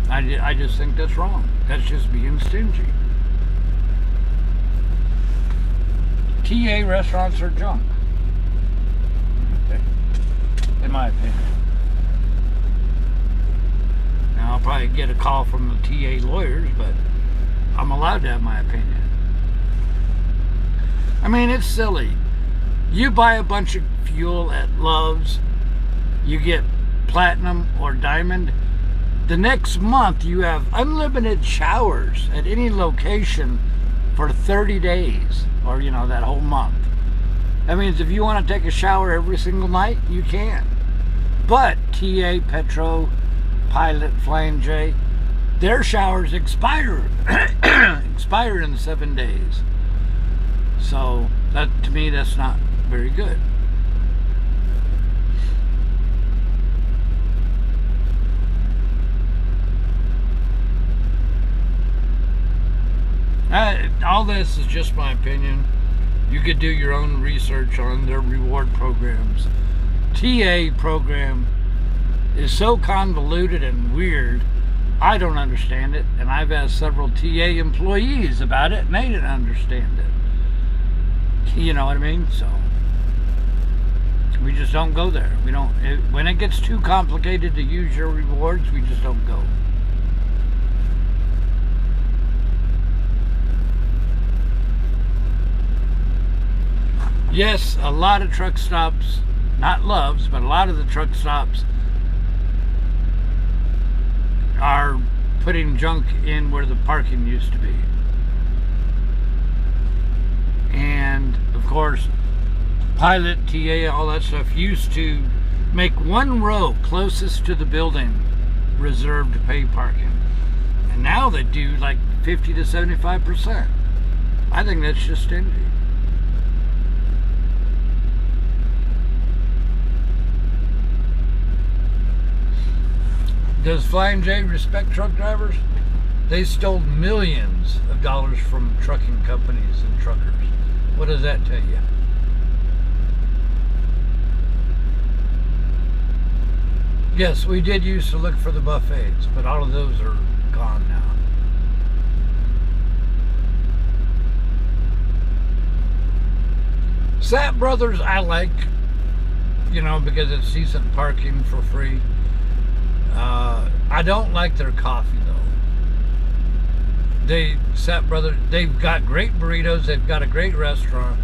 I just think that's wrong. That's just being stingy. TA restaurants are junk. Okay. In my opinion. Now I'll probably get a call from the TA lawyers, but I'm allowed to have my opinion. I mean, it's silly. You buy a bunch of fuel at Love's, you get platinum or diamond. The next month you have unlimited showers at any location for 30 days, or that whole month. That means if you want to take a shower every single night, you can. But TA, Petro, Pilot, Flying J, their showers expire in 7 days. So that, to me, that's not very good. All this is just my opinion. You could do your own research on their reward programs. TA program is so convoluted and weird, I don't understand it, and I've asked several TA employees about it, and they didn't understand it. You know what I mean? So we just don't go there. We don't. When it gets too complicated to use your rewards, we just don't go. Yes, a lot of truck stops, not Loves, but a lot of the truck stops are putting junk in where the parking used to be. And of course, Pilot, TA, all that stuff used to make one row closest to the building reserved to pay parking. And now they do like 50 to 75%. I think that's just stingy. Does Flying J respect truck drivers? They stole millions of dollars from trucking companies and truckers. What does that tell you? Yes, we did used to look for the buffets, but all of those are gone now. Sat Brothers I like, because it's decent parking for free. I don't like their coffee though. Sat Brothers, they've got great burritos, they've got a great restaurant.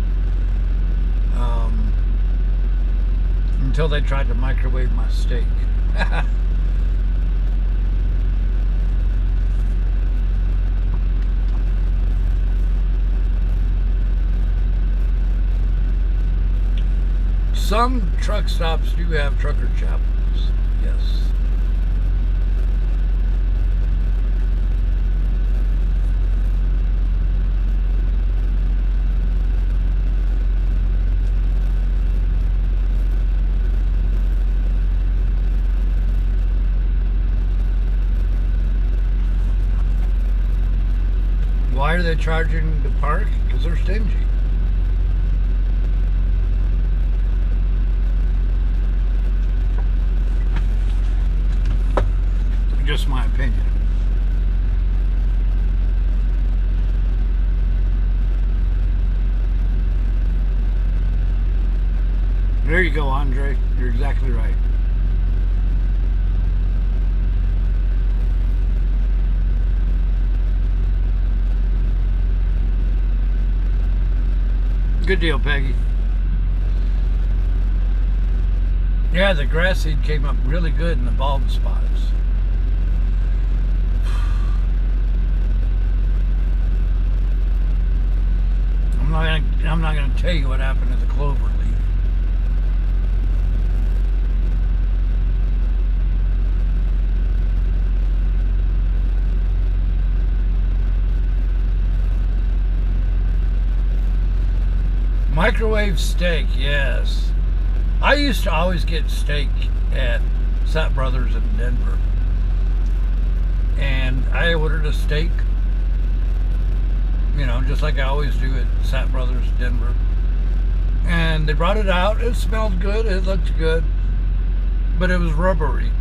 Until they tried to microwave my steak. Some truck stops do have trucker chapels, yes. Why are they charging to park? Because they're stingy. Just my opinion. There you go, Andre. You're exactly right. Good deal, Peggy. Yeah, the grass seed came up really good in the bald spots. I'm not going to tell you what happened to the clover leaf. Microwave steak, yes. I used to always get steak at Sat Brothers in Denver. And I ordered a steak, just like I always do at Sat Brothers Denver. And they brought it out. It smelled good. It looked good. But it was rubbery.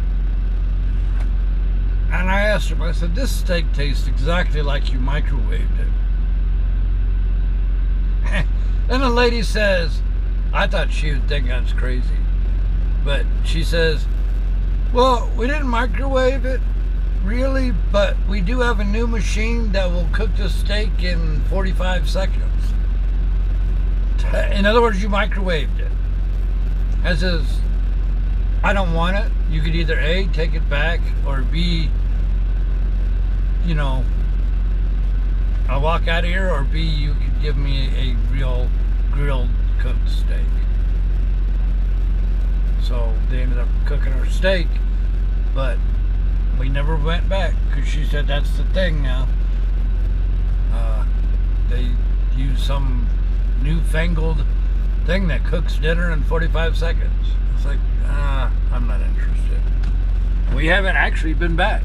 And I asked him, I said, this steak tastes exactly like you microwaved it. Then the lady says, I thought she would think I was crazy. But she says, well, we didn't microwave it, really, but we do have a new machine that will cook the steak in 45 seconds. In other words, you microwaved it. I says, I don't want it. You could either A, take it back, or B, I'll walk out of here, or B, you could give me a real grilled cooked steak. So they ended up cooking our steak, but we never went back because she said that's the thing now. They use some newfangled thing that cooks dinner in 45 seconds. It's like, I'm not interested. We haven't actually been back.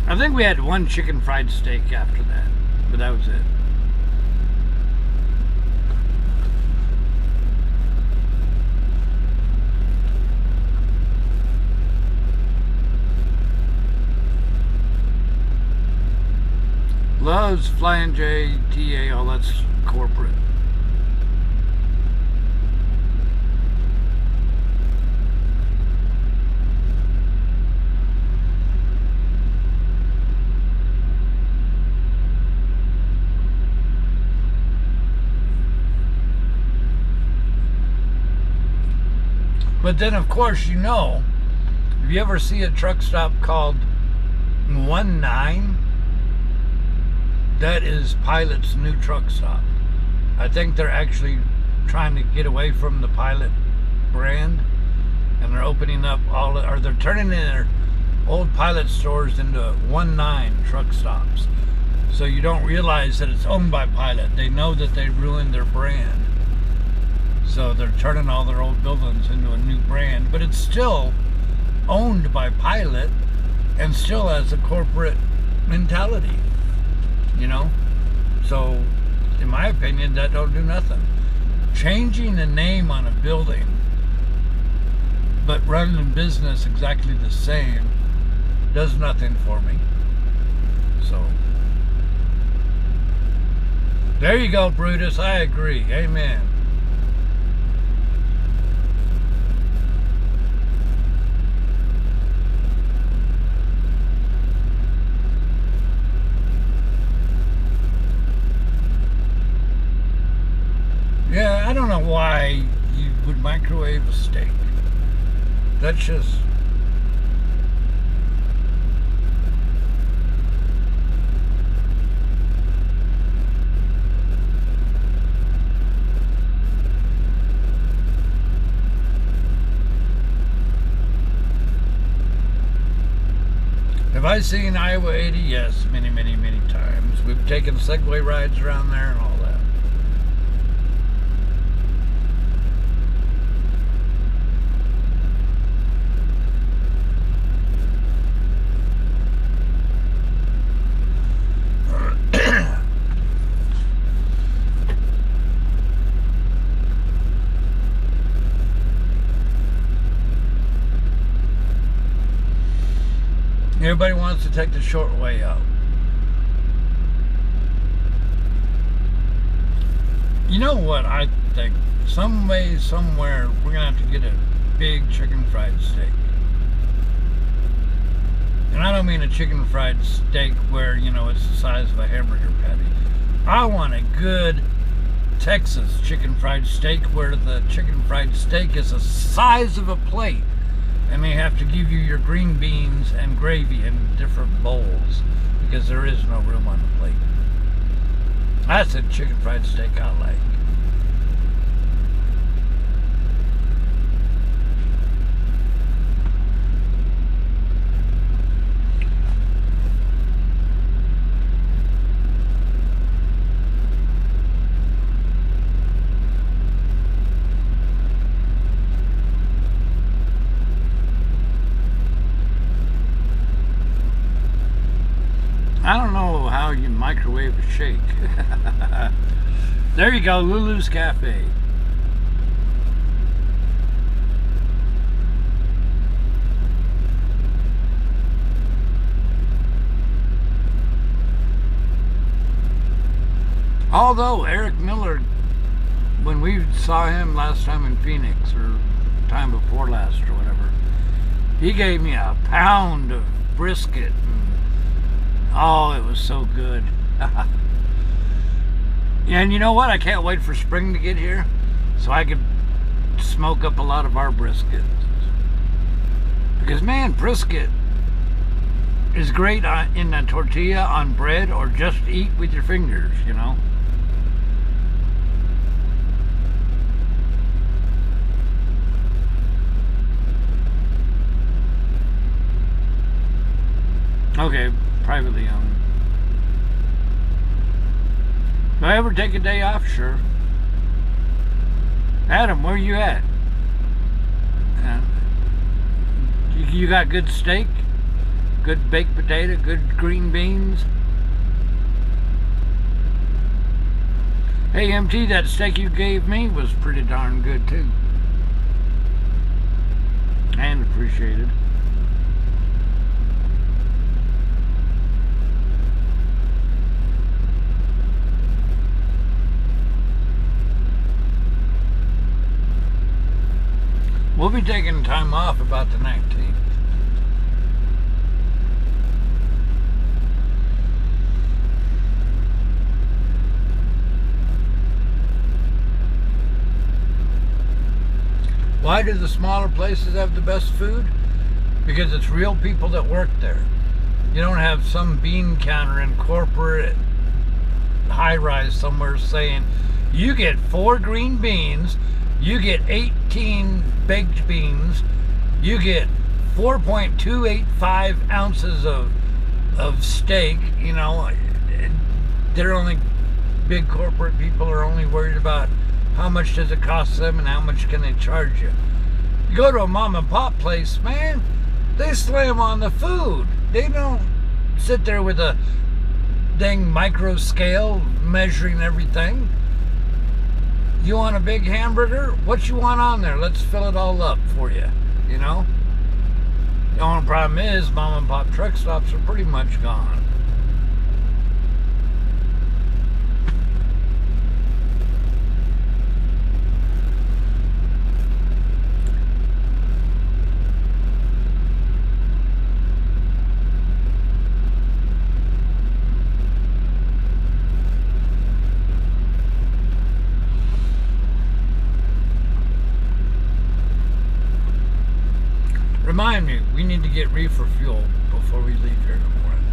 I think we had one chicken fried steak after that, but that was it. Loves Flying J, TA, all that's corporate. But then, of course, you know, if you ever see a truck stop called 19, that is Pilot's new truck stop. I think they're actually trying to get away from the Pilot brand, and they're opening up or they're turning their old Pilot stores into 19 truck stops. So you don't realize that it's owned by Pilot. They know that they ruined their brand. So they're turning all their old buildings into a new brand, but it's still owned by Pilot and still has a corporate mentality, you know? So, in my opinion, that don't do nothing. Changing the name on a building, but running a business exactly the same, does nothing for me. So, there you go, Brutus. I agree. Amen. Yeah, I don't know why you would microwave a steak. That's just... Have I seen Iowa 80? Yes, many, many, many times. We've taken Segway rides around there and all that. Everybody wants to take the short way out. You know what I think? Some way, somewhere, we're going to have to get a big chicken fried steak. And I don't mean a chicken fried steak where, you know, it's the size of a hamburger patty. I want a good Texas chicken fried steak where the chicken fried steak is the size of a plate. And they have to give you your green beans and gravy in different bowls because there is no room on the plate. That's a chicken fried steak I like. I don't know how you microwave a shake. There you go, Lulu's Cafe. Although Eric Miller, when we saw him last time in Phoenix, or time before last or whatever, he gave me a pound of brisket. Oh, it was so good. And you know what? I can't wait for spring to get here so I could smoke up a lot of our brisket. Because, man, brisket is great in a tortilla on bread, or just eat with your fingers, you know. Okay, privately owned. Do I ever take a day off? Sure. Adam, where you at? You got good steak? Good baked potato? Good green beans? Hey, MT, that steak you gave me was pretty darn good, too. And appreciated. We'll be taking time off about the 19th. Why do the smaller places have the best food? Because it's real people that work there. You don't have some bean counter in corporate high-rise somewhere saying, you get 4 green beans, you get 18 baked beans, you get 4.285 ounces of steak. You know, they're only, big corporate people are only worried about how much does it cost them and how much can they charge you. You go to a mom and pop place, man, they slam on the food. They don't sit there with a dang micro scale measuring everything. You want a big hamburger? What you want on there? Let's fill it all up for you, you know? The only problem is mom and pop truck stops are pretty much gone. Remind me, we need to get reefer fuel before we leave here in the morning.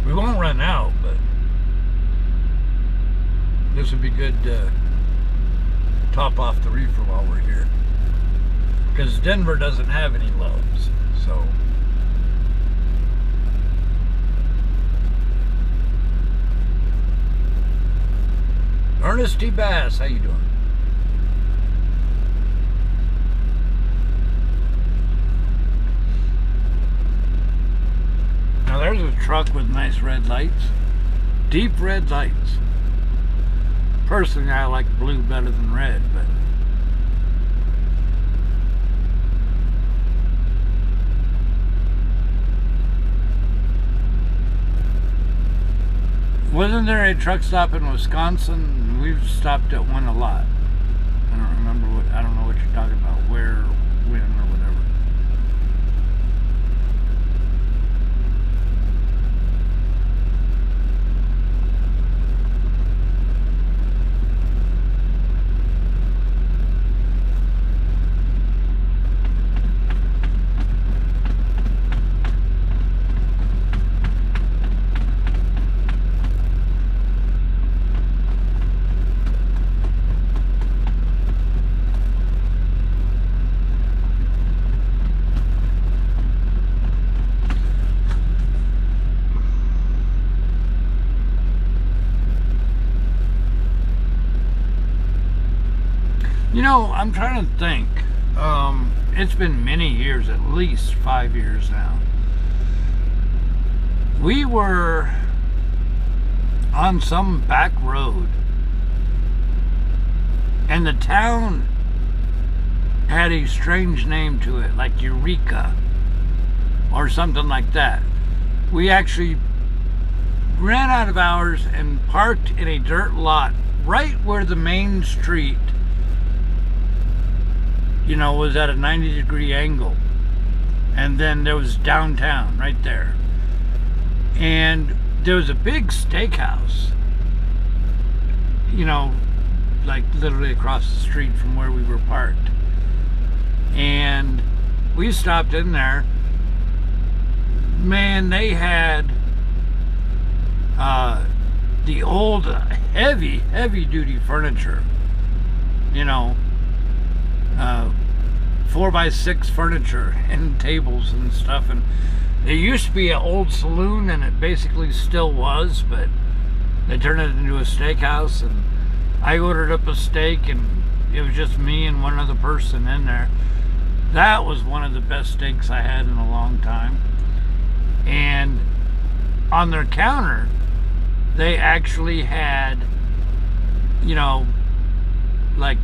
We won't run out, but this would be good to top off the reefer while we're here. Because Denver doesn't have any loves, so. Ernest T. Bass, how you doing? Now there's a truck with nice red lights. Deep red lights. Personally, I like blue better than red, but wasn't there a truck stop in Wisconsin? We've stopped at one a lot. I don't remember what, I don't know what you're talking about, where, when, or whatever. You know, I'm trying to think. It's been many years, at least 5 years now. We were on some back road, and the town had a strange name to it, like Eureka or something like that. We actually ran out of hours and parked in a dirt lot right where the main street, you know, was at a 90-degree angle. And then there was downtown right there. And there was a big steakhouse, you know, like literally across the street from where we were parked. And we stopped in there. Man, then they had the old heavy duty furniture, you know, 4x6 furniture and tables and stuff. And it used to be an old saloon, and it basically still was, but they turned it into a steakhouse. And I ordered up a steak, and it was just me and one other person in there. That was one of the best steaks I had in a long time. And on their counter, they actually had, you know, like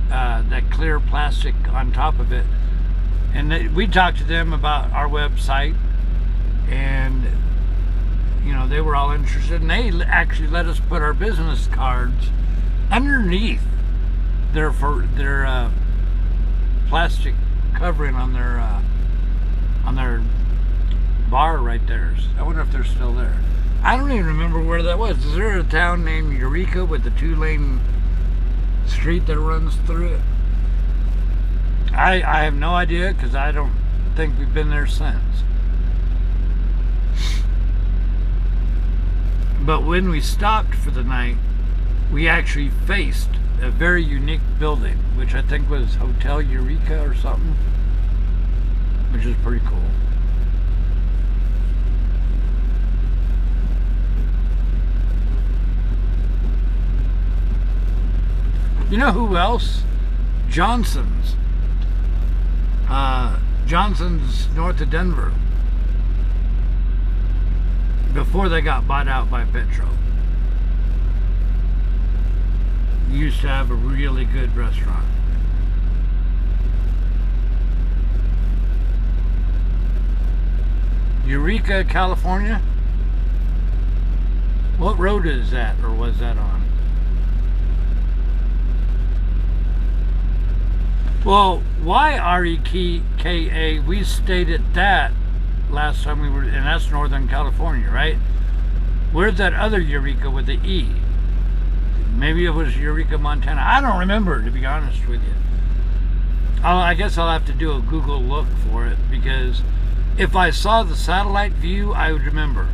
that clear plastic on top of it. And we talked to them about our website, and you know, they were all interested, and they actually let us put our business cards underneath their plastic covering on their bar right there. I wonder if they're still there. I don't even remember where that was. Is there a town named Eureka with the 2-lane street that runs through it? I have no idea, because I don't think we've been there since. But when we stopped for the night, we actually faced a very unique building, which I think was Hotel Eureka or something, which is pretty cool. You know who else? Johnson's. Johnson's north of Denver. Before they got bought out by Petro. Used to have a really good restaurant. Eureka, California? What road is that, or was that on? Well, YREKA, we stayed at that last time we were, and that's Northern California, right? Where's that other Eureka with the E? Maybe it was Eureka, Montana. I don't remember, to be honest with you. I guess I'll have to do a Google look for it, because if I saw the satellite view, I would remember.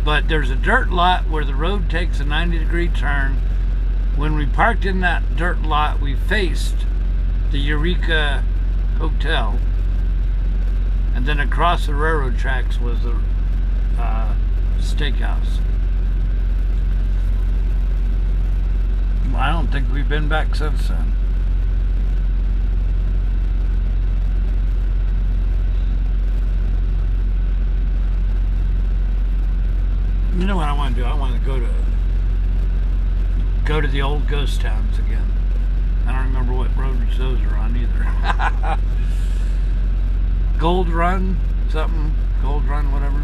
But there's a dirt lot where the road takes a 90-degree turn. When we parked in that dirt lot, we faced the Eureka Hotel, and then across the railroad tracks was the steakhouse. I don't think we've been back since then. You know what I want to do? I want to go to the old ghost towns again. I don't remember what roads those are on either. Gold Run, something. Gold Run, whatever.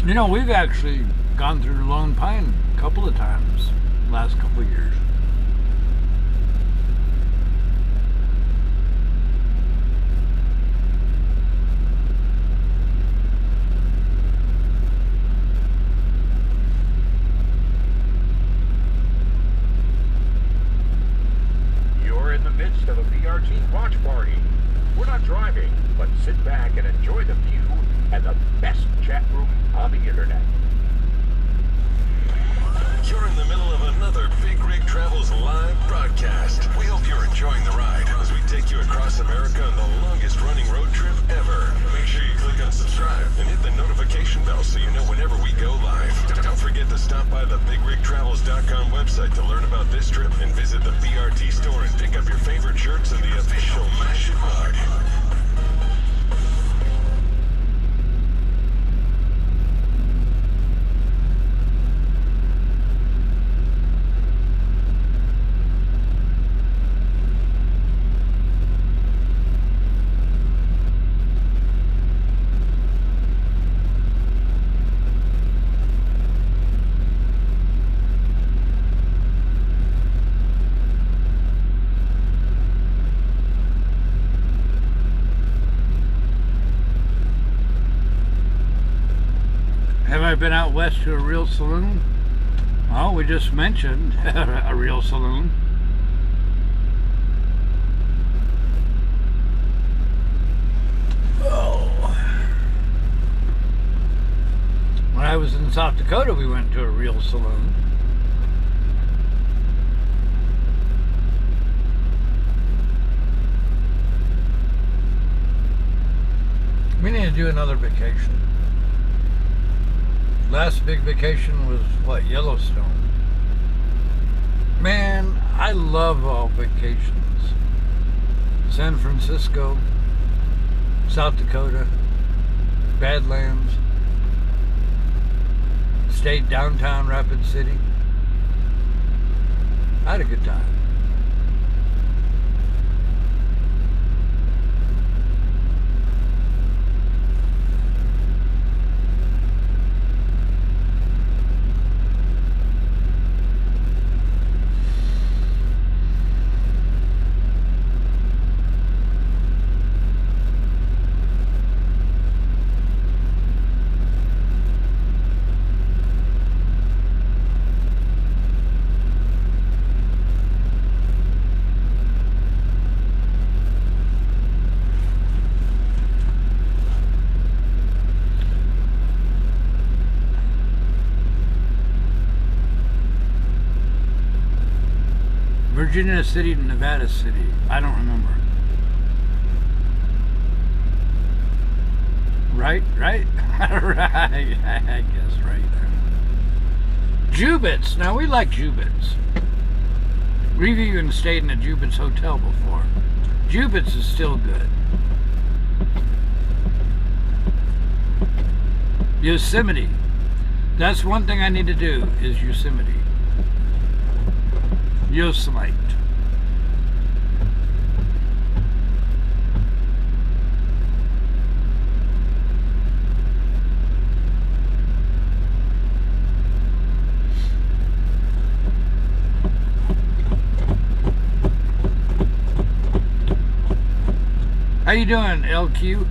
You know, we've actually gone through Lone Pine a couple of times last couple of years. You're in the midst of a BRT watch party. We're not driving, but sit back and enjoy the view and the best chat room on the internet. You're in the middle of another Big Rig Travels live broadcast. We hope you're enjoying the ride as we take you across America on the longest running road trip ever. Make sure you click on subscribe and hit the notification bell so you know whenever we go live. Don't forget to stop by the BigRigTravels.com website to learn about this trip and visit the BRT store and pick up your favorite shirts and the official Mash It mug. been out west to a real saloon? Well, we just mentioned a real saloon. Oh. When I was in South Dakota, we went to a real saloon. We need to do another vacation. Last big vacation was, what, Yellowstone. Man, I love all vacations. San Francisco, South Dakota, Badlands, stayed downtown Rapid City. I had a good time. Virginia City to Nevada City. I don't remember. Right? Right? Right. I guess right there. Jubits. Now we like Jubits. We've even stayed in a Jubits hotel before. Jubits is still good. Yosemite. That's one thing I need to do is Yosemite. Yosemite. How you doing, LQ?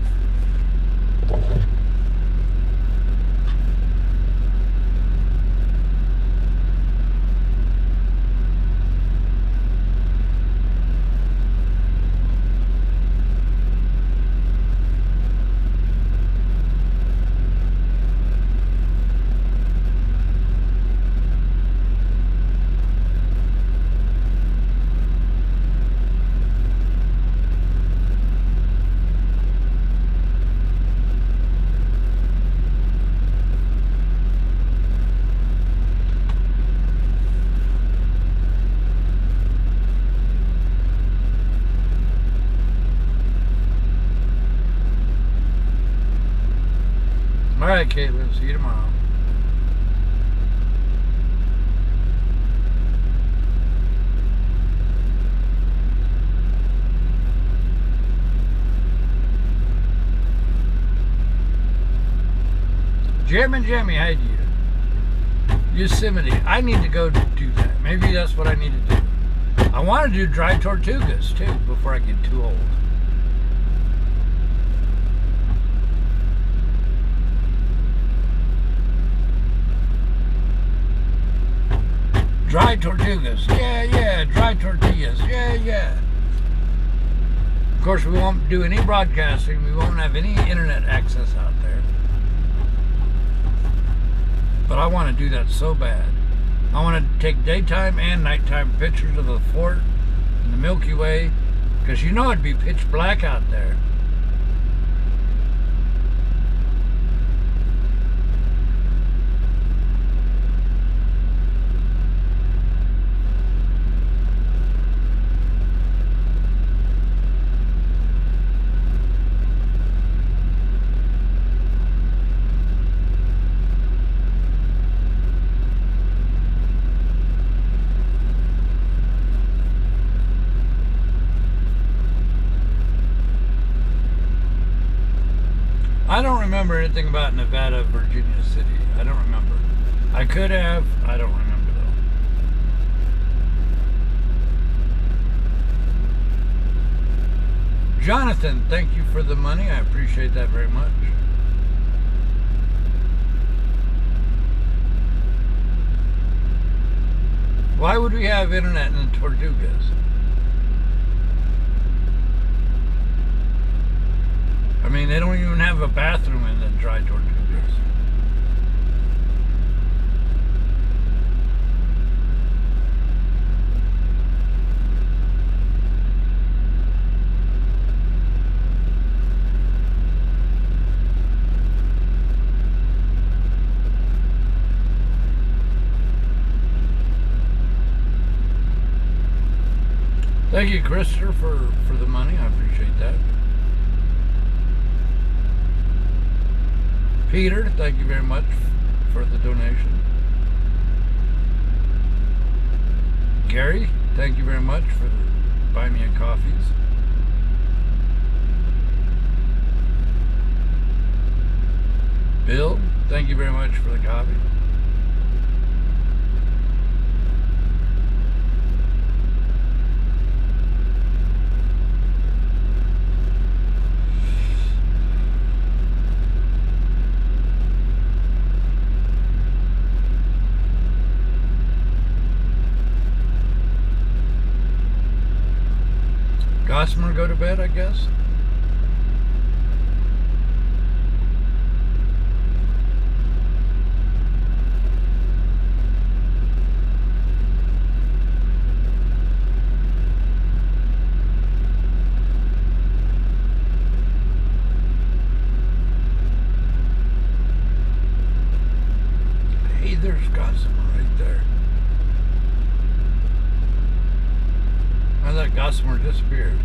Alright, Caitlin, see you tomorrow. Jammy, how do you? Yosemite. I need to go do that. Maybe that's what I need to do. I want to do dry tortugas too before I get too old. Dry tortugas, yeah, dry tortillas, yeah. Of course, we won't do any broadcasting. We won't have any internet access out there. But I want to do that so bad. I want to take daytime and nighttime pictures of the fort and the Milky Way, because you know it'd be pitch black out there. I don't remember anything about Nevada, Virginia City. I don't remember. I could have. I don't remember though. Jonathan, thank you for the money. I appreciate that very much. Why would we have internet in the Tortugas? I mean, they don't even have a bathroom in the dry Tortugas. Thank you, Christopher, for the money. I appreciate that. Peter, thank you very much for the donation. Gary, thank you very much for buying me a coffees. Bill, thank you very much for the coffee. Gossamer go to bed, I guess. Hey, there's Gossamer right there. I thought Gossamer disappeared.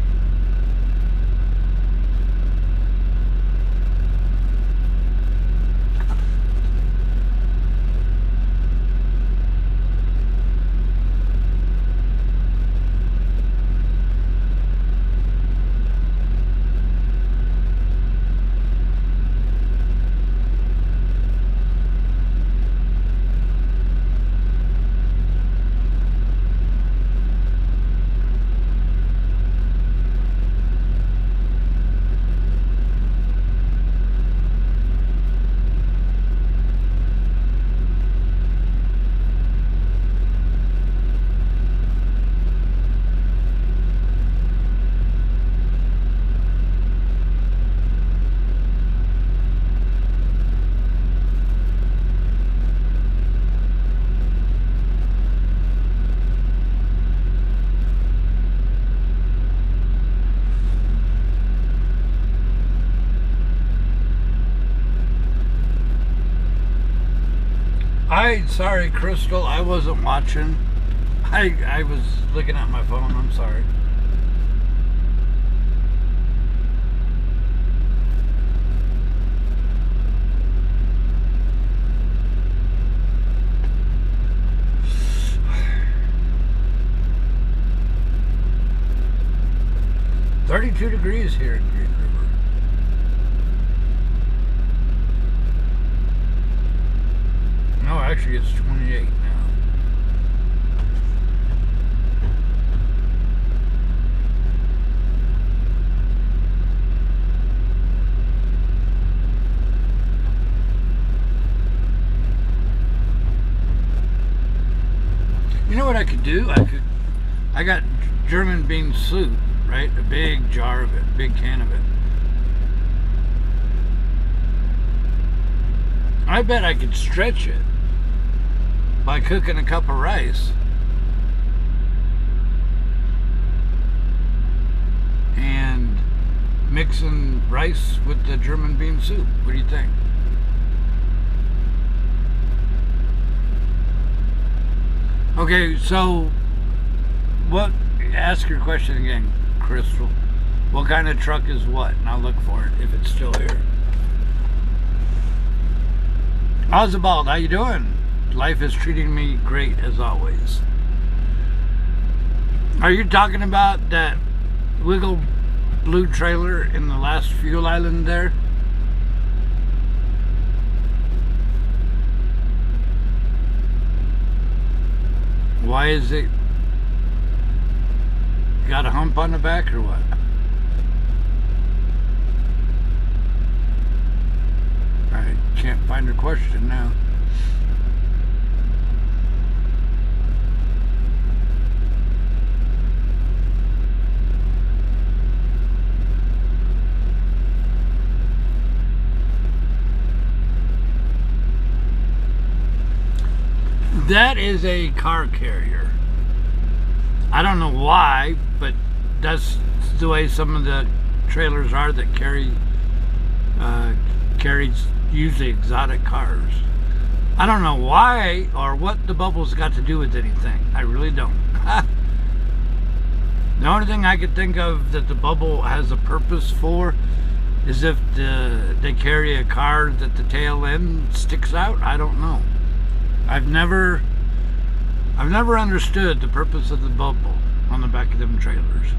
Sorry, Crystal, I wasn't watching. I was looking at my phone. I'm sorry. $32 degrees here in Green River. No, actually it's 28 now. You know what I could do? I got German bean soup, right? A big jar of it, big can of it. I bet I could stretch it by cooking a cup of rice and mixing rice with the German bean soup. What do you think? Okay, so ask your question again, Crystal. What kind of truck is what? And I'll look for it if it's still here. Oswald, how you doing? Life is treating me great as always. Are you talking about that Wiggle Blue trailer in the last fuel island there? Why is it got a hump on the back or what? I can't find her question now. that is a car carrier. I don't know why, but that's the way some of the trailers are that carries usually exotic cars. I don't know why or what the bubbles got to do with anything. I really don't. The only thing I could think of that the bubble has a purpose for is if they carry a car that the tail end sticks out. I don't know. I've never understood the purpose of the bubble on the back of them trailers.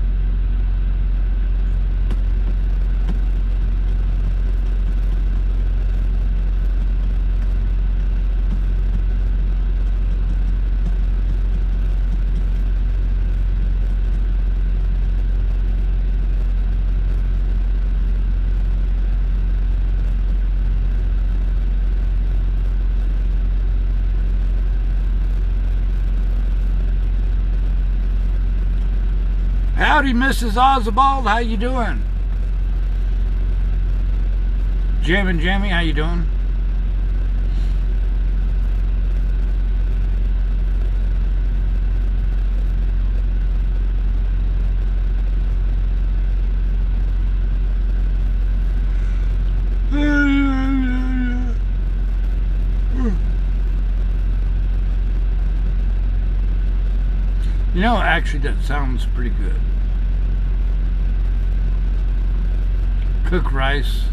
Howdy, Mrs. Oswald. How you doing? Jim and Jamie, how you doing? You know, actually, that sounds pretty good. Cook rice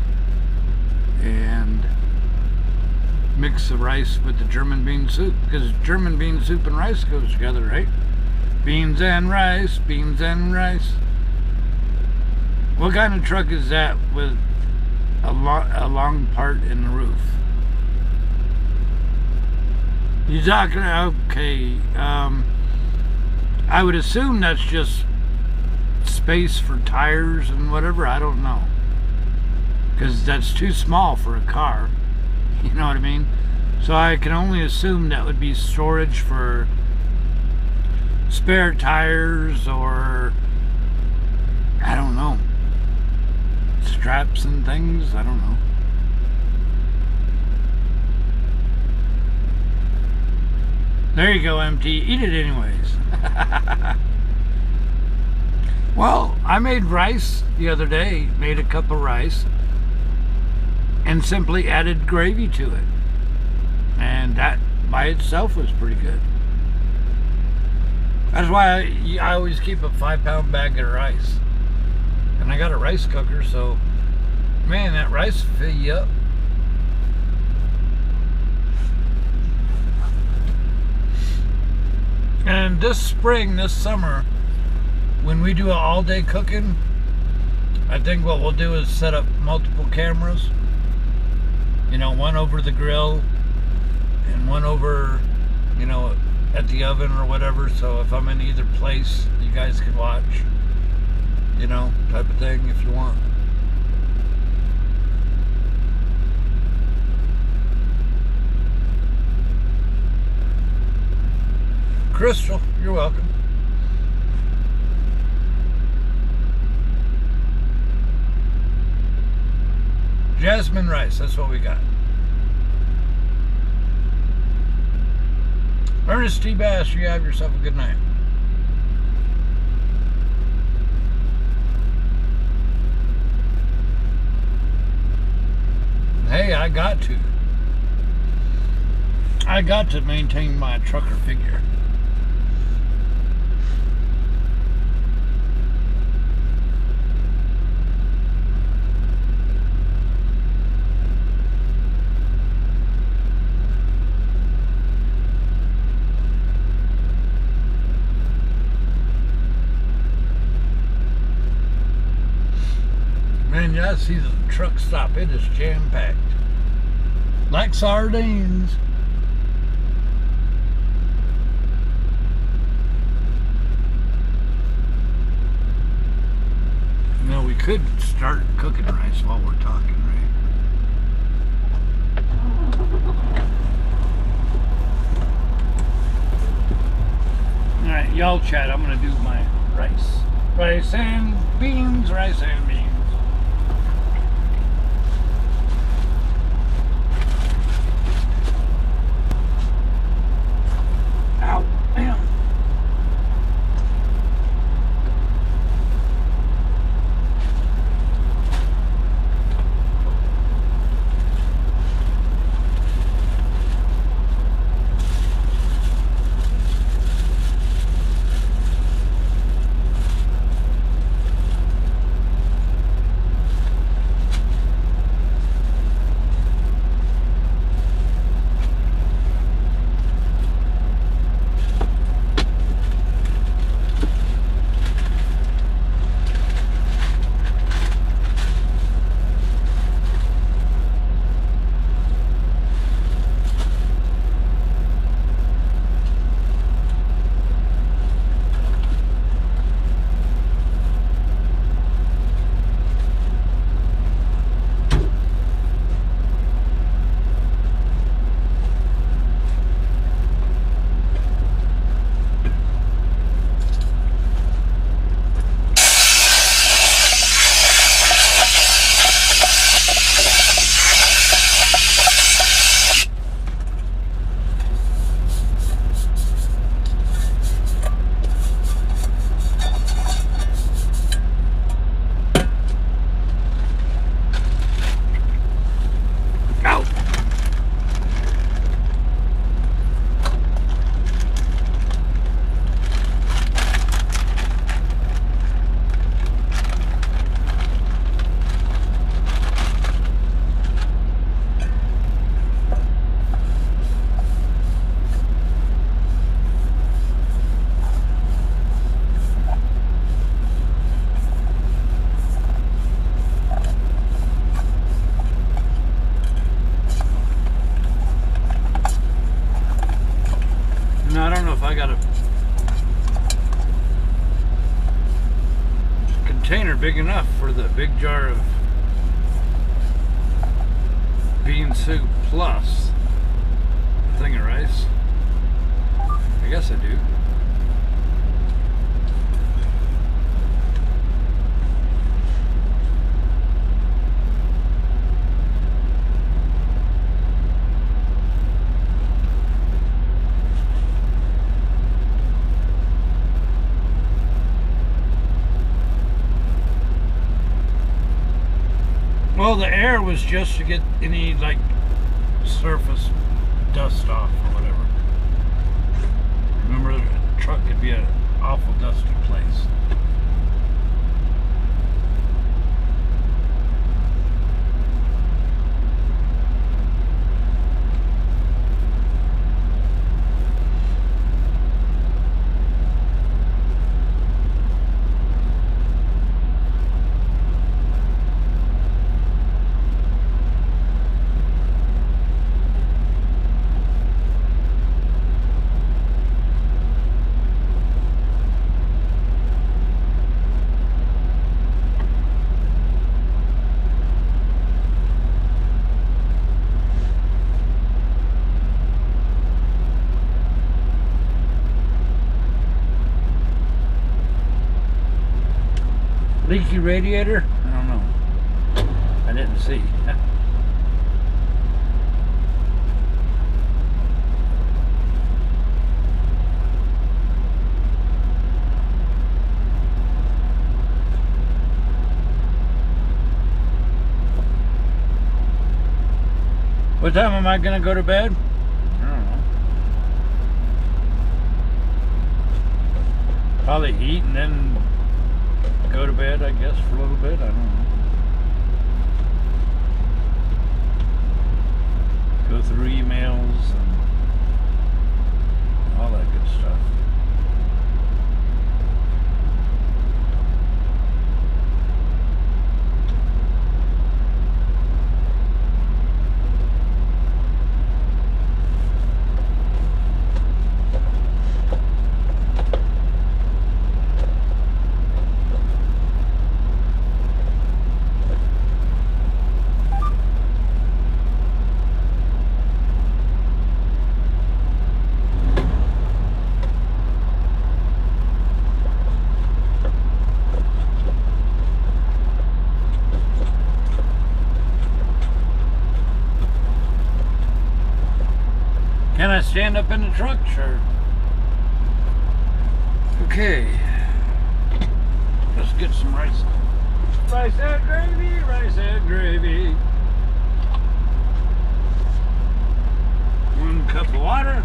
and mix the rice with the German bean soup, because German bean soup and rice goes together, right? Beans and rice, beans and rice. What kind of truck is that with a long part in the roof? You talking? Okay. I would assume that's just space for tires and whatever. I don't know, because that's too small for a car. You know what I mean? So I can only assume that would be storage for spare tires, or I don't know, straps and things. I don't know. There you go, MT. Eat it anyways. Well, I made rice the other day. Made a cup of rice and simply added gravy to it. And that by itself was pretty good. That's why I always keep a 5-pound bag of rice. And I got a rice cooker, so man, that rice will fill you up. And this spring, this summer, when we do an all-day cooking, I think what we'll do is set up multiple cameras. You know, one over the grill and one over, you know, at the oven or whatever. So if I'm in either place, you guys can watch, you know, type of thing if you want. Crystal, you're welcome. Jasmine rice, that's what we got. Ernest T. Bass, you have yourself a good night. Hey, I got to maintain my trucker figure. Man, yeah, I see the truck stop. It is jam-packed. Like sardines. You know, we could start cooking rice while we're talking, right? Alright, y'all chat. I'm going to do my rice. Rice and beans, rice and beans. enough for the big jar of bean soup plus a thing of rice? I guess I do. Well, the air was just to get any, like, surface dust off or whatever. Remember, the truck could be an awful dusty place. Leaky radiator? I don't know. I didn't see. What time am I gonna go to bed? I don't know. Probably eat and then go to bed, I guess, for a little bit. I don't know. Go through emails and all that good stuff. Can I stand up in the truck? Sure. Okay. Let's get some rice. Rice and gravy, rice and gravy. 1 cup of water.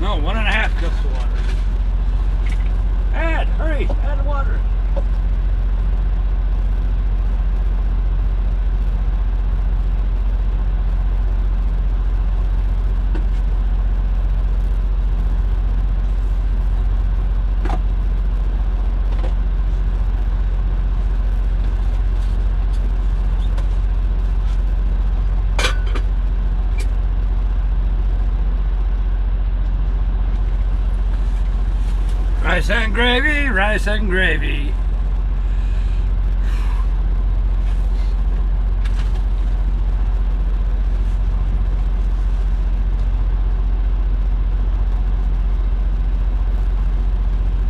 No, 1.5 cups of water. Hurry, add water. Rice and gravy, rice and gravy.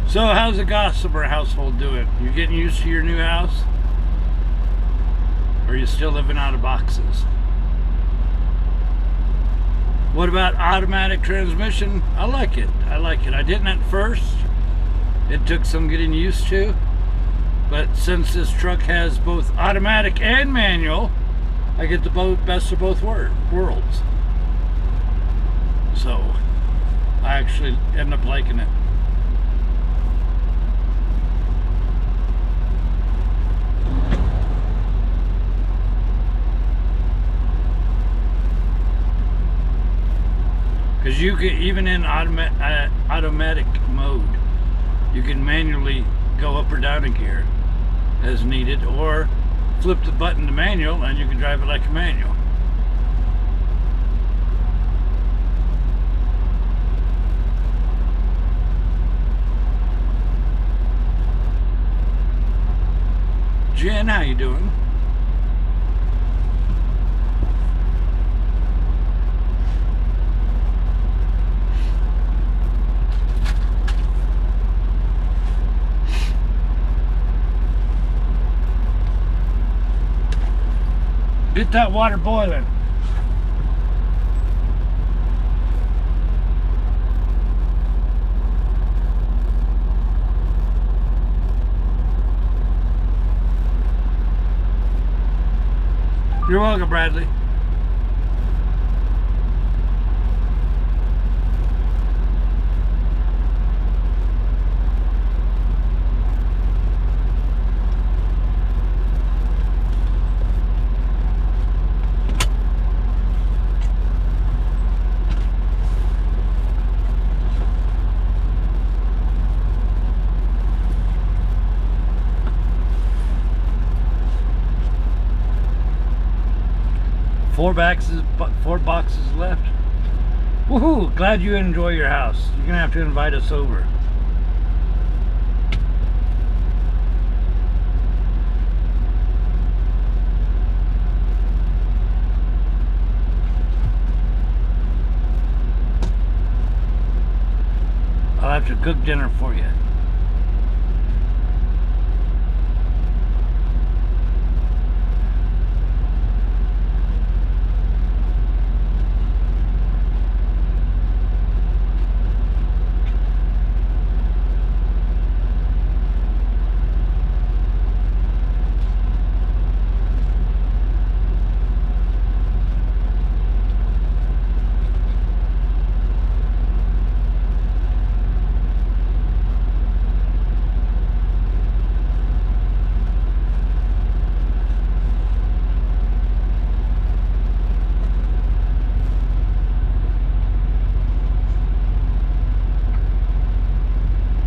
So how's the Gossamer household doing? You getting used to your new house? Or are you still living out of boxes? What about automatic transmission? I like it. I like it. I didn't at first. It took some getting used to. But since this truck has both automatic and manual, I get the best of both worlds. So I actually end up liking it. Because you can, even in automatic mode, you can manually go up or down a gear as needed, or flip the button to manual and you can drive it like a manual. Jen, how you doing? Get that water boiling. You're welcome, Bradley. Four boxes left. Woohoo! Glad you enjoy your house. You're gonna have to invite us over. I'll have to cook dinner for you.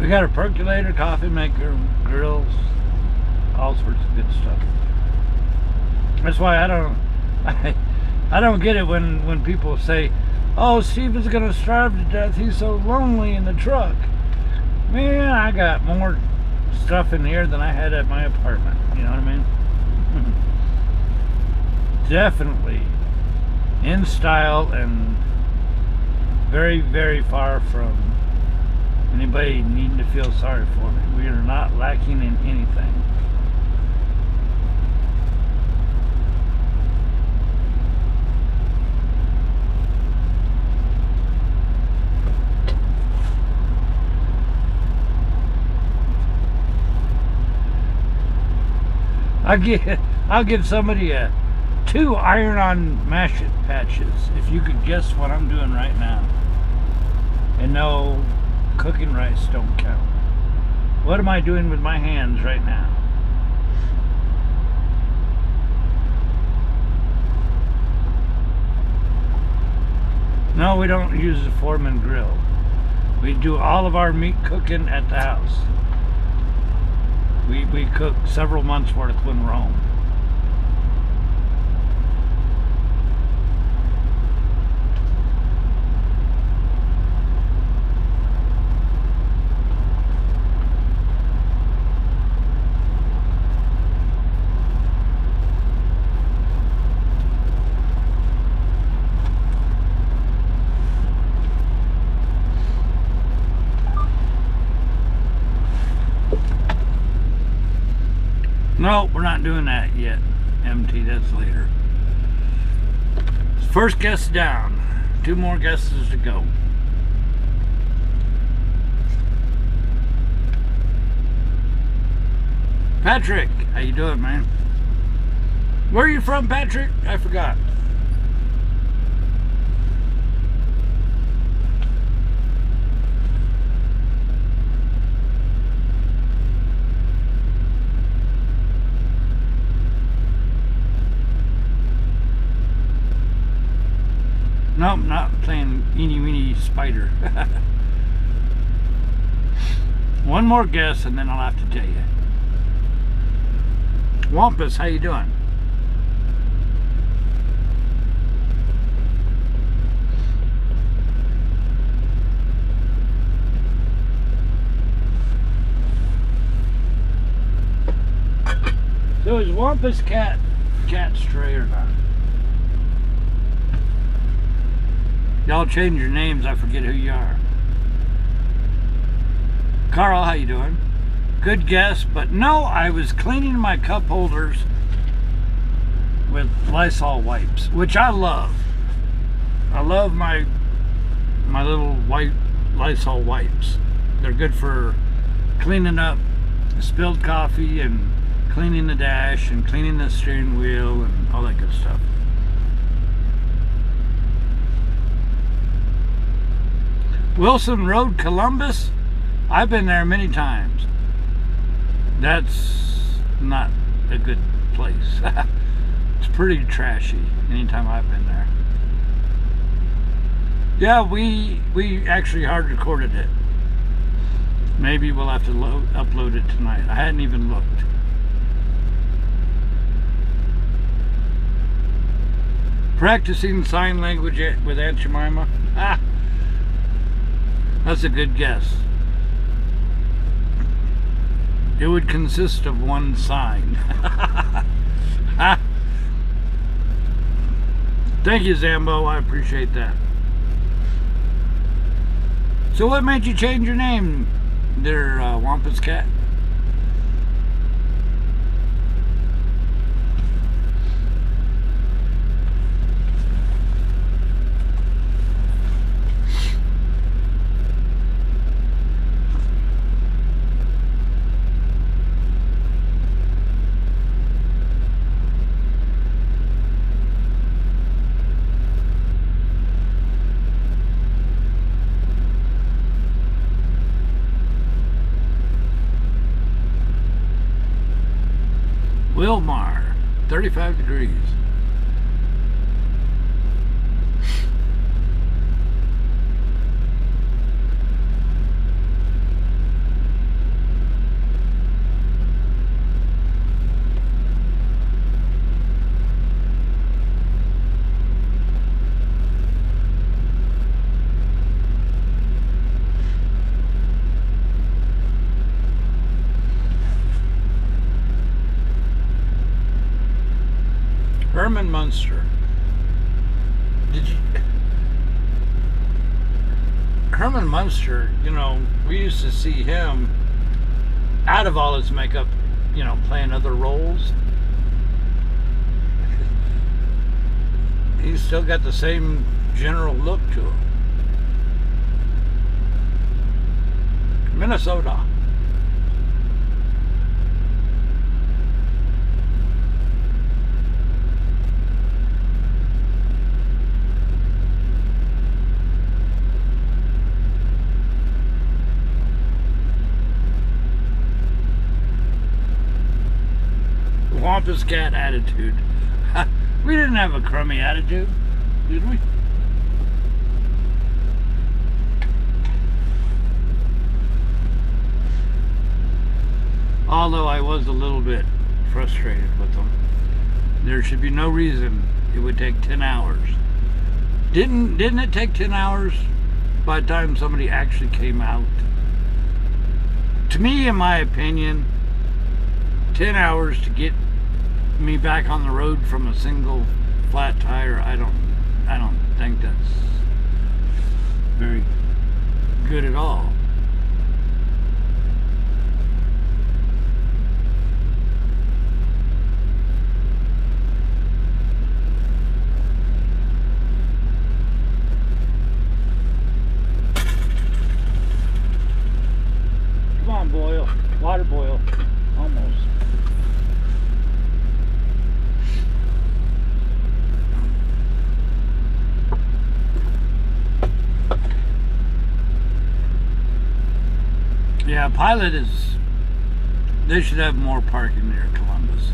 We got a percolator, coffee maker, grills, all sorts of good stuff. That's why I don't get it when people say, "Oh, Steven's gonna starve to death. He's so lonely in the truck." Man, I got more stuff in here than I had at my apartment. You know what I mean? Definitely in style and very, very far from anybody needing to feel sorry for me. We are not lacking in anything. I'll give somebody 2 iron-on mash patches if you could guess what I'm doing right now. And no, cooking rice don't count. What am I doing with my hands right now? No, we don't use the Foreman grill. We do all of our meat cooking at the house. We cook several months worth when we're home. No, we're not doing that yet. MT, that's later. First guest down. 2 more guests to go. Patrick, how you doing, man? Where are you from, Patrick? I forgot. Nope, not playing eeny weeny spider. One more guess and then I'll have to tell you. Wampus, how you doing? So is Wampus cat stray or not? Y'all change your names, I forget who you are. Carl, how you doing? Good guess, but no, I was cleaning my cup holders with Lysol wipes, which I love. I love my little white Lysol wipes. They're good for cleaning up spilled coffee and cleaning the dash and cleaning the steering wheel and all that good stuff. Wilson Road, Columbus. I've been there many times. That's not a good place. It's pretty trashy anytime I've been there. Yeah, we actually hard recorded it. Maybe we'll have to upload it tonight. I hadn't even looked. Practicing sign language with Aunt Jemima. Ah, that's a good guess. It would consist of one sign. Thank you, Zambo. I appreciate that. So what made you change your name there, Wampus Cat? Wilmar, 35 degrees. Herman Munster. Did you? Herman Munster, you know, we used to see him out of all his makeup, you know, playing other roles. He's still got the same general look to him. Minnesota. Wampus Cat attitude. We didn't have a crummy attitude, did we? Although I was a little bit frustrated with them. There should be no reason it would take 10 hours. Didn't it take 10 hours by the time somebody actually came out? To me, in my opinion, 10 hours to get me back on the road from a single flat tire, I don't think that's very good at all. boil. Water boil. Almost. Yeah, Pilot is... They should have more parking near Columbus.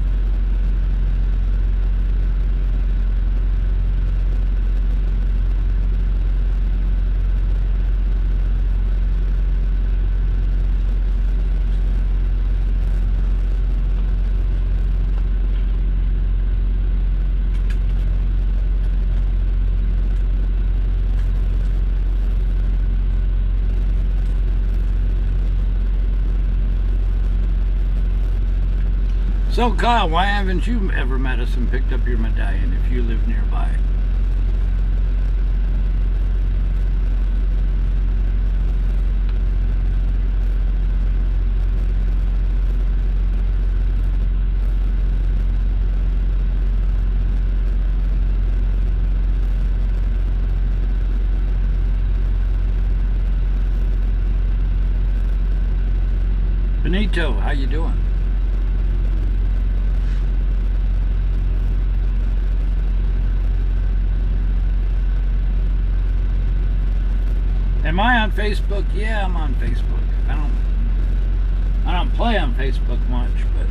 So Kyle, why haven't you ever met us and picked up your medallion if you live nearby? Benito, how you doing? Am I on Facebook? Yeah, I'm on Facebook. I don't play on Facebook much, but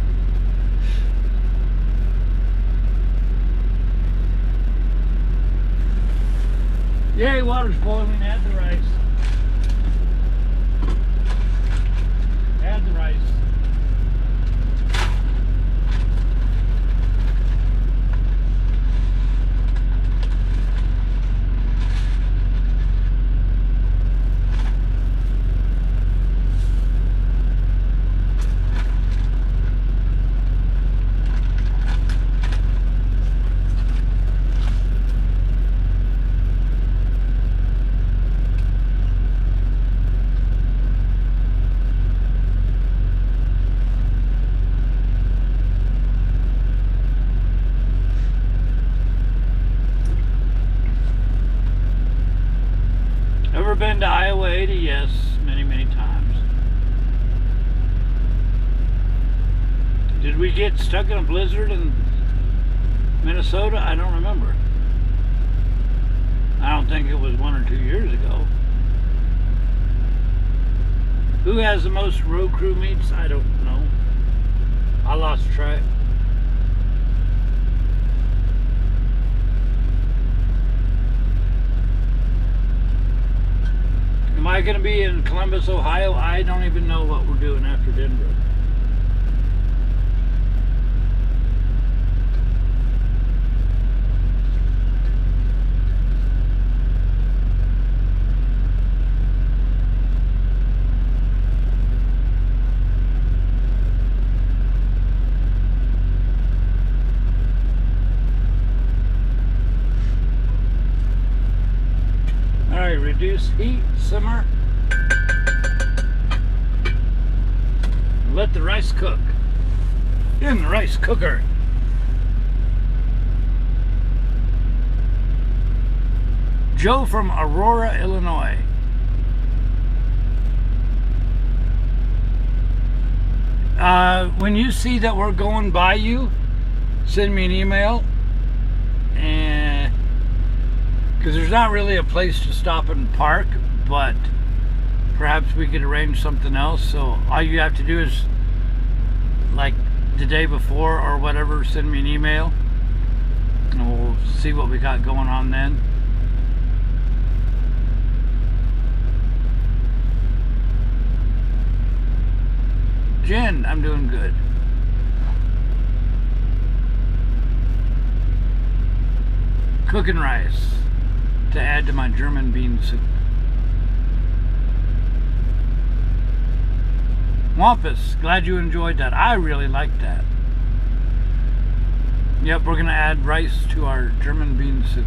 yay, water's boiling. Add the rice. Add the rice. Been to Iowa 80? Yes, many times. Did we get stuck in a blizzard in Minnesota? I don't remember. I don't think it was 1 or 2 years ago. Who has the most road crew meets? I don't know. I lost track. Am I going to be in Columbus, Ohio? I don't even know what we're doing after Denver. Alright, reduce heat, simmer. Let the rice cook in the rice cooker. Joe from Aurora, Illinois. When you see that we're going by you, send me an email, and because there's not really a place to stop and park, but perhaps we could arrange something else. So all you have to do is, like the day before or whatever, send me an email and we'll see what we got going on then. Jen, I'm doing good. Cooking rice to add to my German bean soup. Wampus, glad you enjoyed that. I really liked that. Yep, we're gonna add rice to our German bean soup.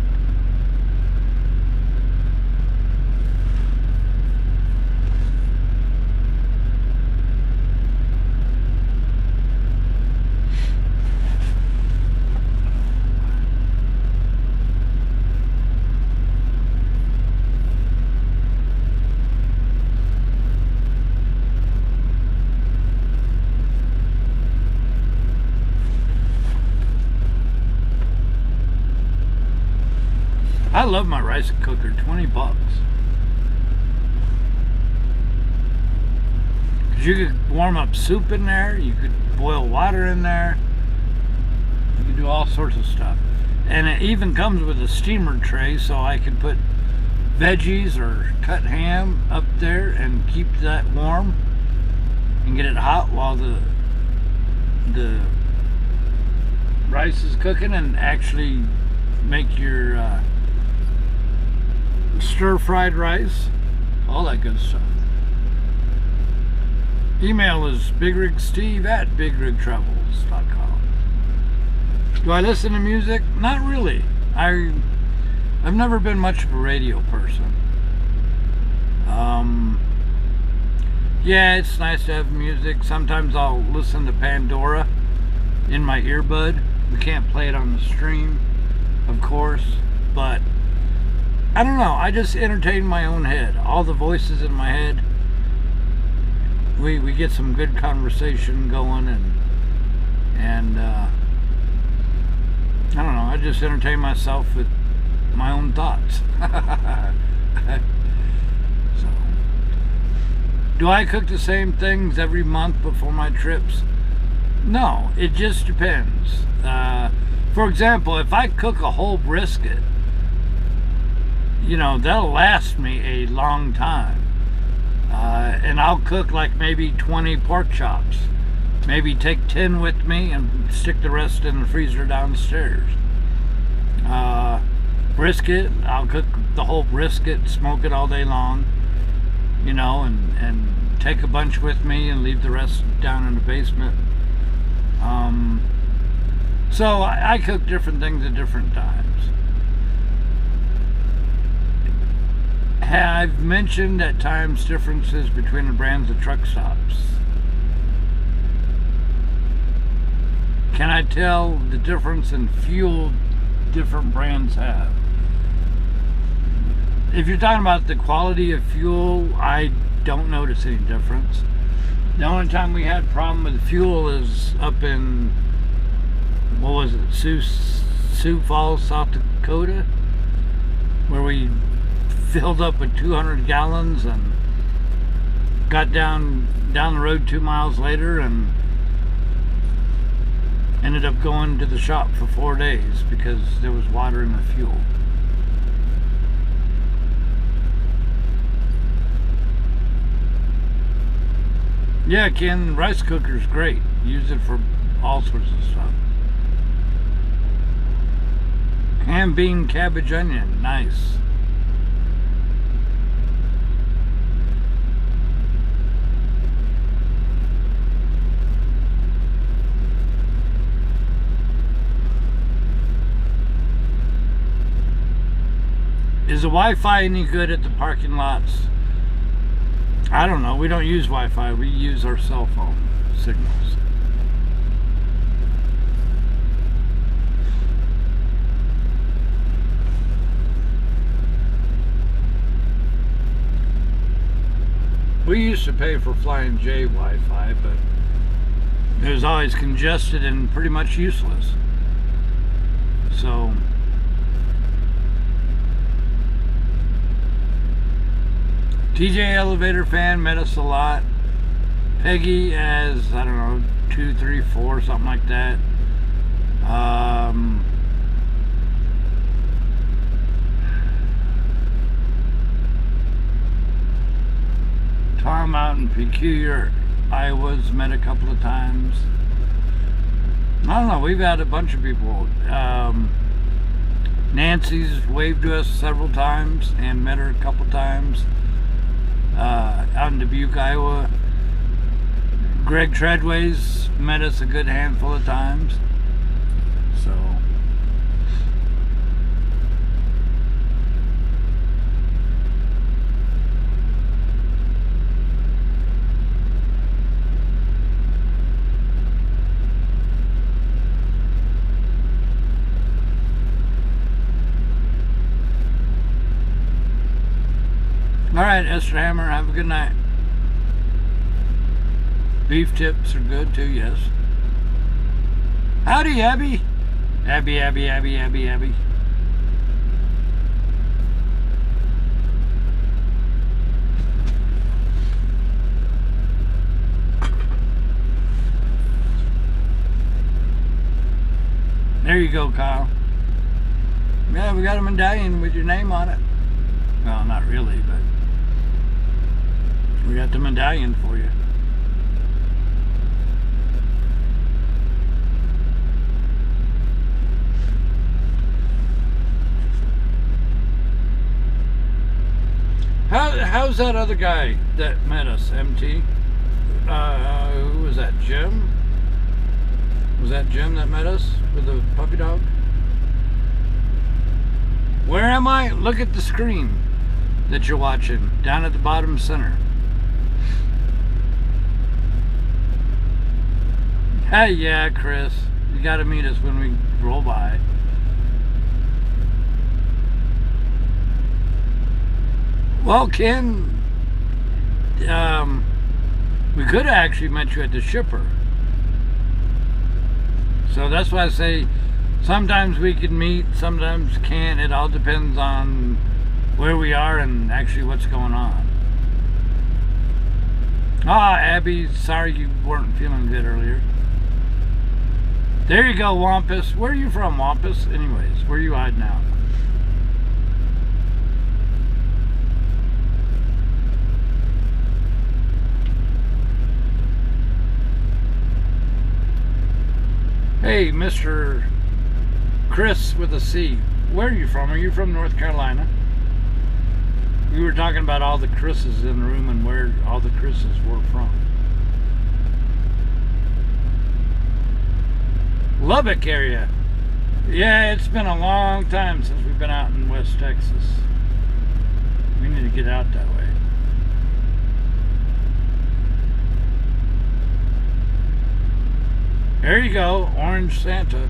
I love my rice cooker, 20 bucks. Cause you could warm up soup in there, you could boil water in there, you could do all sorts of stuff. And it even comes with a steamer tray, so I can put veggies or cut ham up there and keep that warm and get it hot while the rice is cooking, and actually make your stir-fried rice, all that good stuff. Email is bigrigsteve@bigrigtravels.com. Do I listen to music? Not really. I've never been much of a radio person. Yeah, it's nice to have music. Sometimes I'll listen to Pandora in my earbud. We can't play it on the stream, of course, but I don't know. I just entertain my own head. All the voices in my head. We get some good conversation going, and I don't know. I just entertain myself with my own thoughts. So, do I cook the same things every month before my trips? No, it just depends. For example, if I cook a whole brisket, you know, that'll last me a long time. And I'll cook like maybe 20 pork chops. Maybe take 10 with me and stick the rest in the freezer downstairs. Brisket, I'll cook the whole brisket, smoke it all day long, you know, and take a bunch with me and leave the rest down in the basement. So I cook different things at different times. I've mentioned at times differences between the brands of truck stops. Can I tell the difference in fuel different brands have? If you're talking about the quality of fuel, I don't notice any difference. The only time we had a problem with fuel is up in, what was it, Sioux Falls, South Dakota, where we filled up with 200 gallons and got down the road 2 miles later and ended up going to the shop for 4 days because there was water in the fuel. Yeah, Ken, rice cooker's great. Use it for all sorts of stuff. Ham, bean, cabbage, onion, nice. Is the Wi-Fi any good at the parking lots? I don't know. We don't use Wi-Fi. We use our cell phone signals. We used to pay for Flying J Wi-Fi, but it was always congested and pretty much useless. So TJ Elevator Fan met us a lot. Peggy as, I don't know, 2, 3, 4, something like that. Tar Mountain, Peculiar, Iowa's met a couple of times. I don't know, we've had a bunch of people. Nancy's waved to us several times and met her a couple times. Out in Dubuque, Iowa. Greg Treadway's met us a good handful of times. So alright, Esther Hammer, have a good night. Beef tips are good too, yes. Howdy, Abby. Abby. There you go, Kyle. Yeah, we got a medallion with your name on it. Well, not really, but we got the medallion for you. How's that other guy that met us, MT? Who was that, Jim? Was that Jim that met us with the puppy dog? Where am I? Look at the screen that you're watching, down at the bottom center. Hey, yeah, Chris. You gotta meet us when we roll by. Well, Ken, we could have actually met you at the shipper. So that's why I say sometimes we can meet, sometimes can't. It all depends on where we are and actually what's going on. Ah, Abby, sorry you weren't feeling good earlier. There you go, Wampus. Where are you from, Wampus? Anyways, where are you hiding out? Hey, Mr. Chris with a C. Where are you from? Are you from North Carolina? We were talking about all the Chris's in the room and where all the Chris's were from. Lubbock area. Yeah, it's been a long time since we've been out in West Texas. We need to get out that way. There you go, Orange Santa.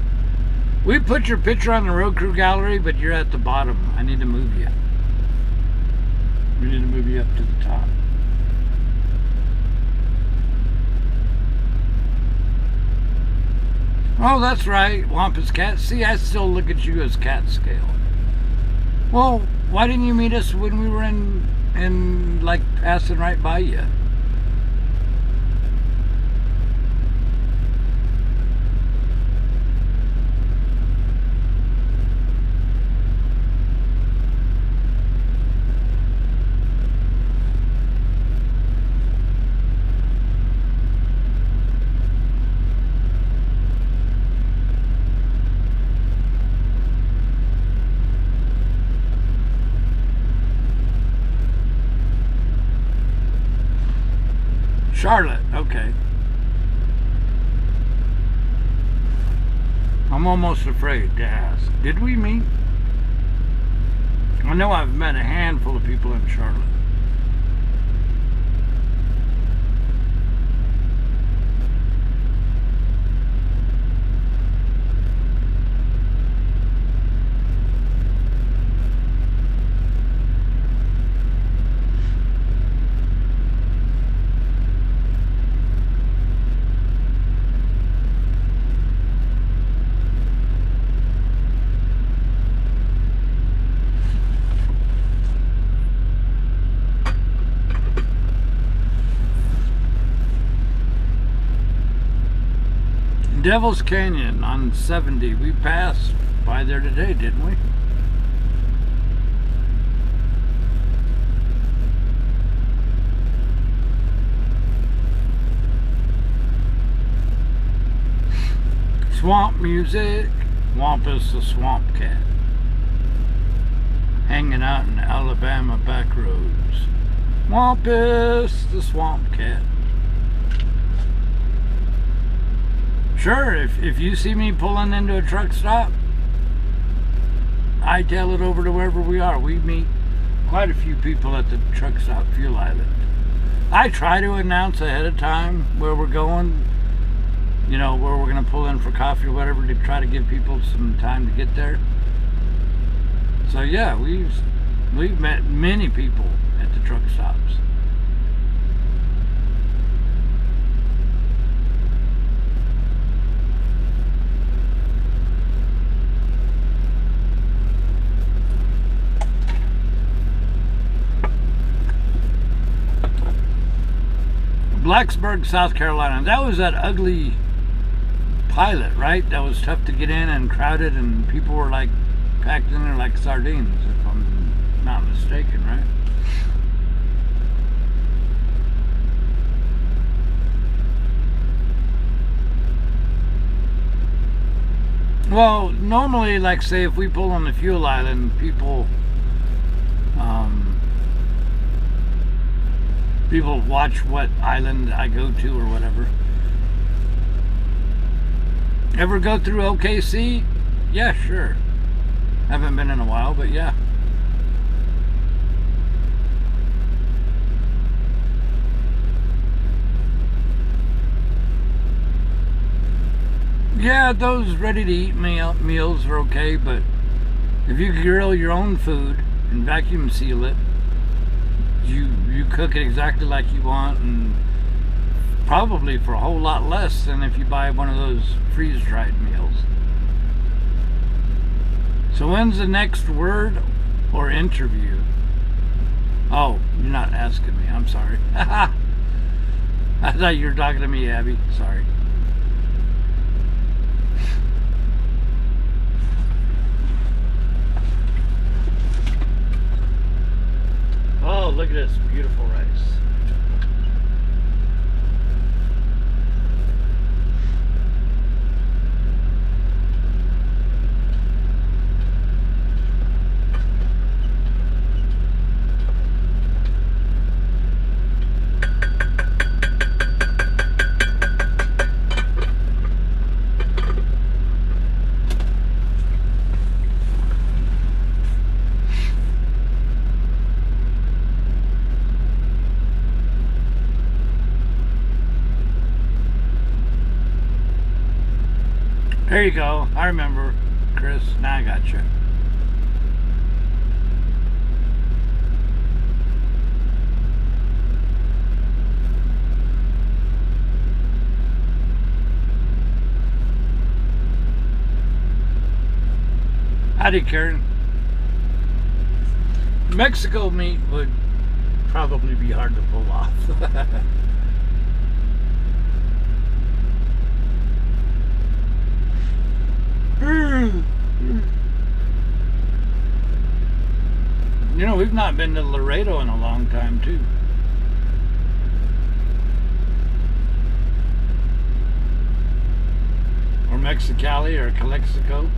We put your picture on the road crew gallery, but you're at the bottom. I need to move you. We need to move you up to the top. Oh, that's right, Wampus Cat. See, I still look at you as cat scale. Well, why didn't you meet us when we were in like passing right by you? Charlotte, okay. I'm almost afraid to ask. Did we meet? I know I've met a handful of people in Charlotte. Devil's Canyon on 70. We passed by there today, didn't we? Swamp music. Wampus the Swamp Cat. Hanging out in Alabama back roads. Wampus the Swamp Cat. Sure, if you see me pulling into a truck stop, I tail it over to wherever we are. We meet quite a few people at the truck stop fuel island. I try to announce ahead of time where we're going, you know, where we're going to pull in for coffee or whatever, to try to give people some time to get there. So yeah, we've met many people at the truck stops. Blacksburg, South Carolina. That was that ugly pilot, right? That was tough to get in and crowded, and people were like packed in there like sardines, if I'm not mistaken, right? Well, normally, like say if we pull on the fuel island, people people watch what island I go to or whatever. Ever go through OKC? Yeah, sure. Haven't been in a while, but yeah. Yeah, those ready-to-eat meals are okay, but if you grill your own food and vacuum seal it, you cook it exactly like you want, and probably for a whole lot less than if you buy one of those freeze-dried meals. So when's the next word or interview? Oh, you're not asking me. I'm sorry. I thought you were talking to me, Abby. Sorry. Oh, look at this beautiful rice. There you go. I remember, Chris. Now I got you. Howdy, Karen. Mexico meat would probably be hard to pull off. You know, we've not been to Laredo in a long time, too. Or Mexicali or Calexico.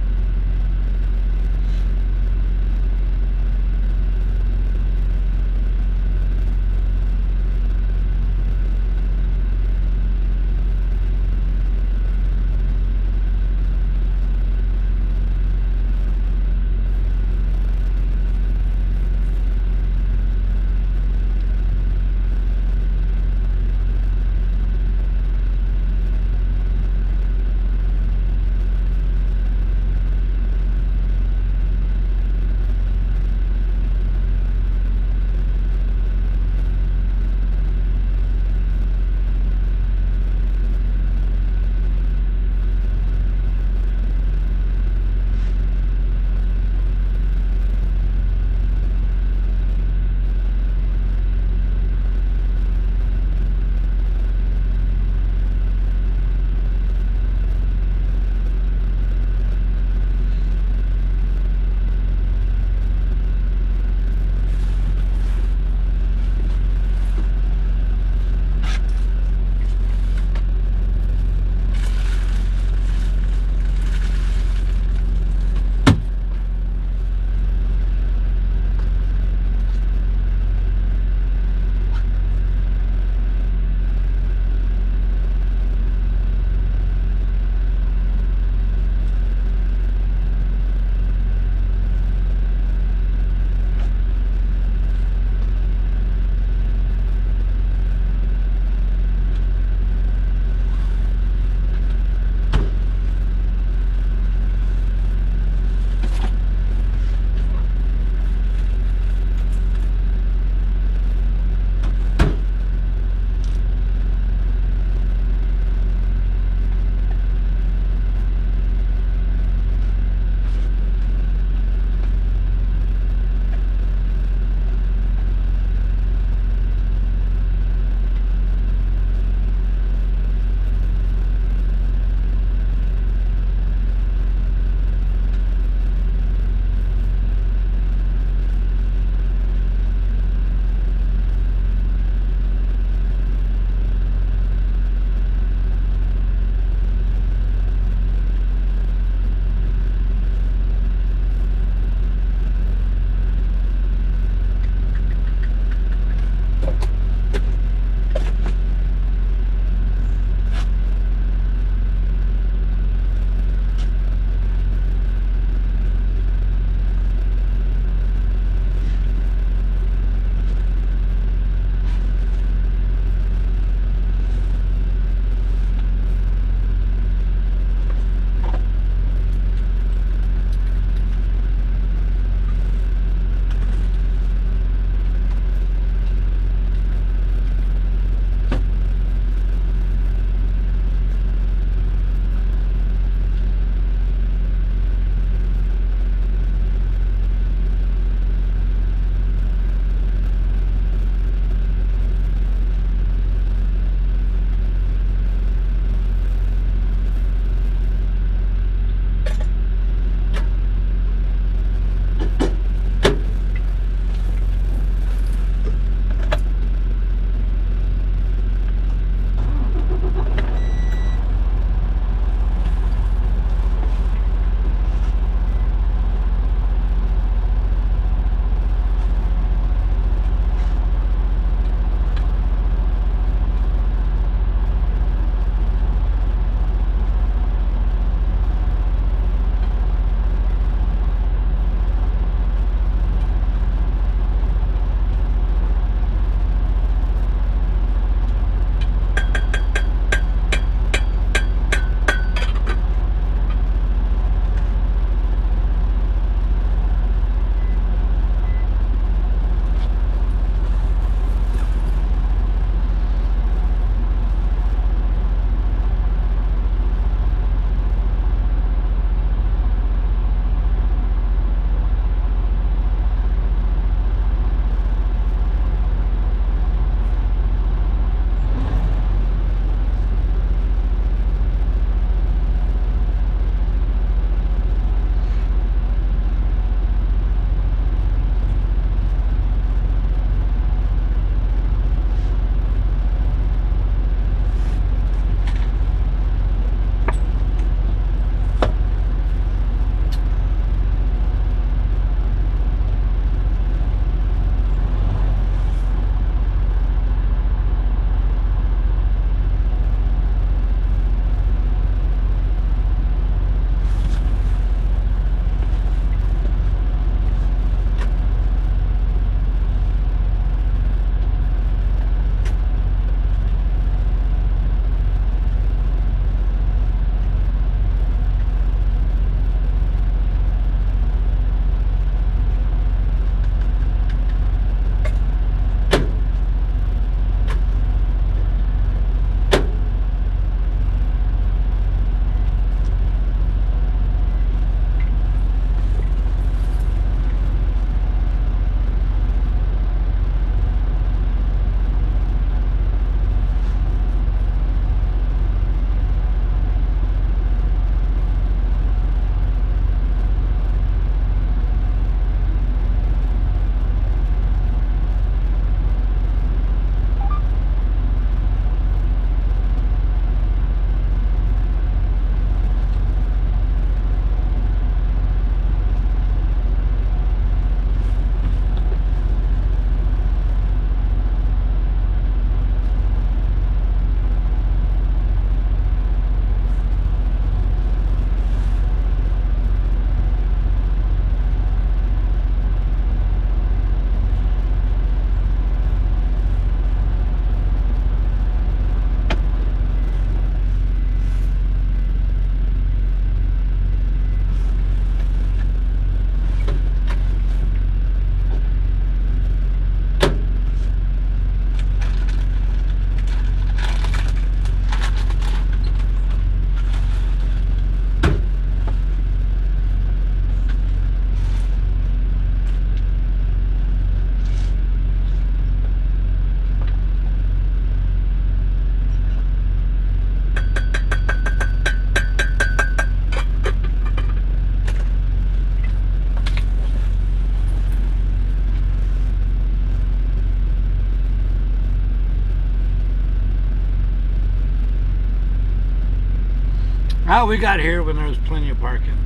Well, we got here when there was plenty of parking.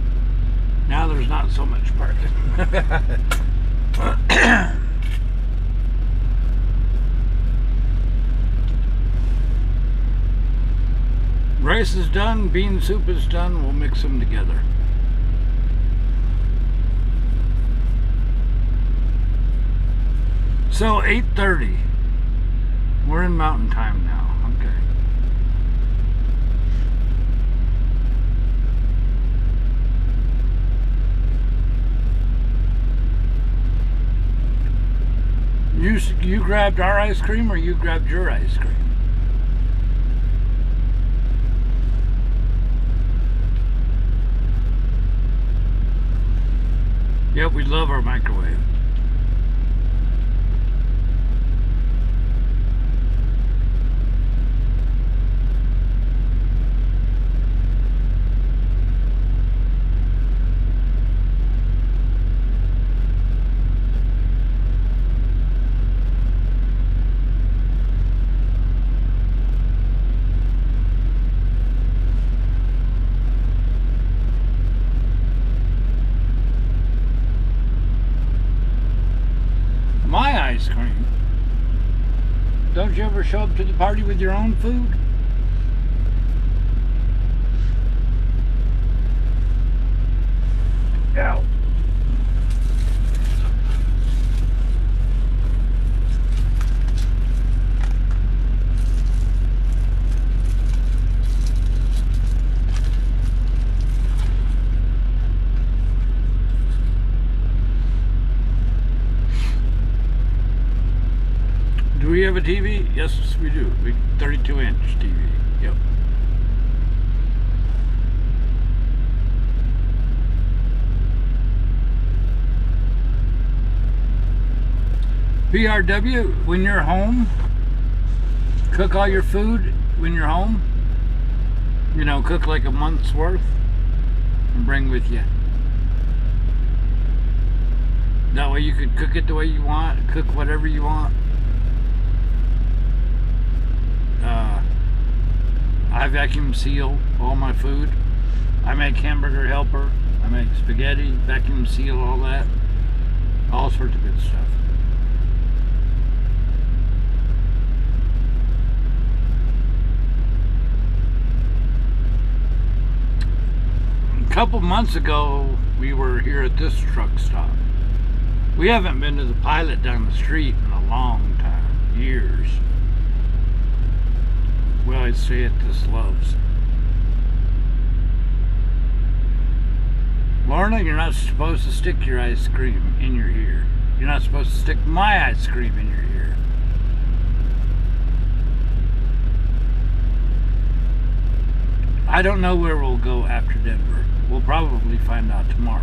Now there's not so much parking. Rice is done, bean soup is done, we'll mix them together. So 8:30. We're in mountain time now. Okay. You grabbed our ice cream or you grabbed your ice cream? Yep, we love our microwave. My ice cream. Don't you ever show up to the party with your own food? Yeah. Do we have a TV? Yes, we do. 32-inch TV. Yep. PRW, when you're home, cook all your food when you're home. You know, cook like a month's worth and bring with you. That way you could cook it the way you want, cook whatever you want. I vacuum seal all my food. I make hamburger helper. I make spaghetti, vacuum seal all that. All sorts of good stuff. A couple months ago, we were here at this truck stop. We haven't been to the Pilot down the street in a long time, years. Well, I'd say at this Love's. Lorna, you're not supposed to stick your ice cream in your ear. You're not supposed to stick my ice cream in your ear. I don't know where we'll go after Denver. We'll probably find out tomorrow.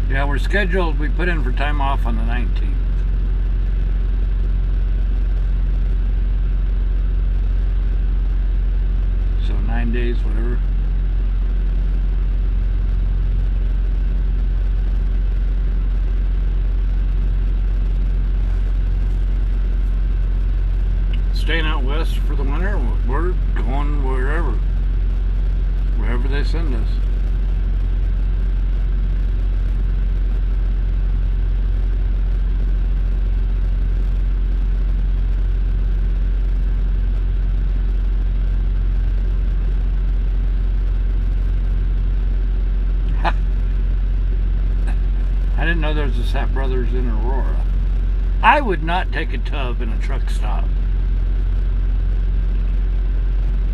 Yeah, we're scheduled, we put in for time off on the 19th. So 9 days, whatever. Staying out west for the winter, we're going wherever they send us. I didn't know there was a Sap Brothers in Aurora. I would not take a tub in a truck stop.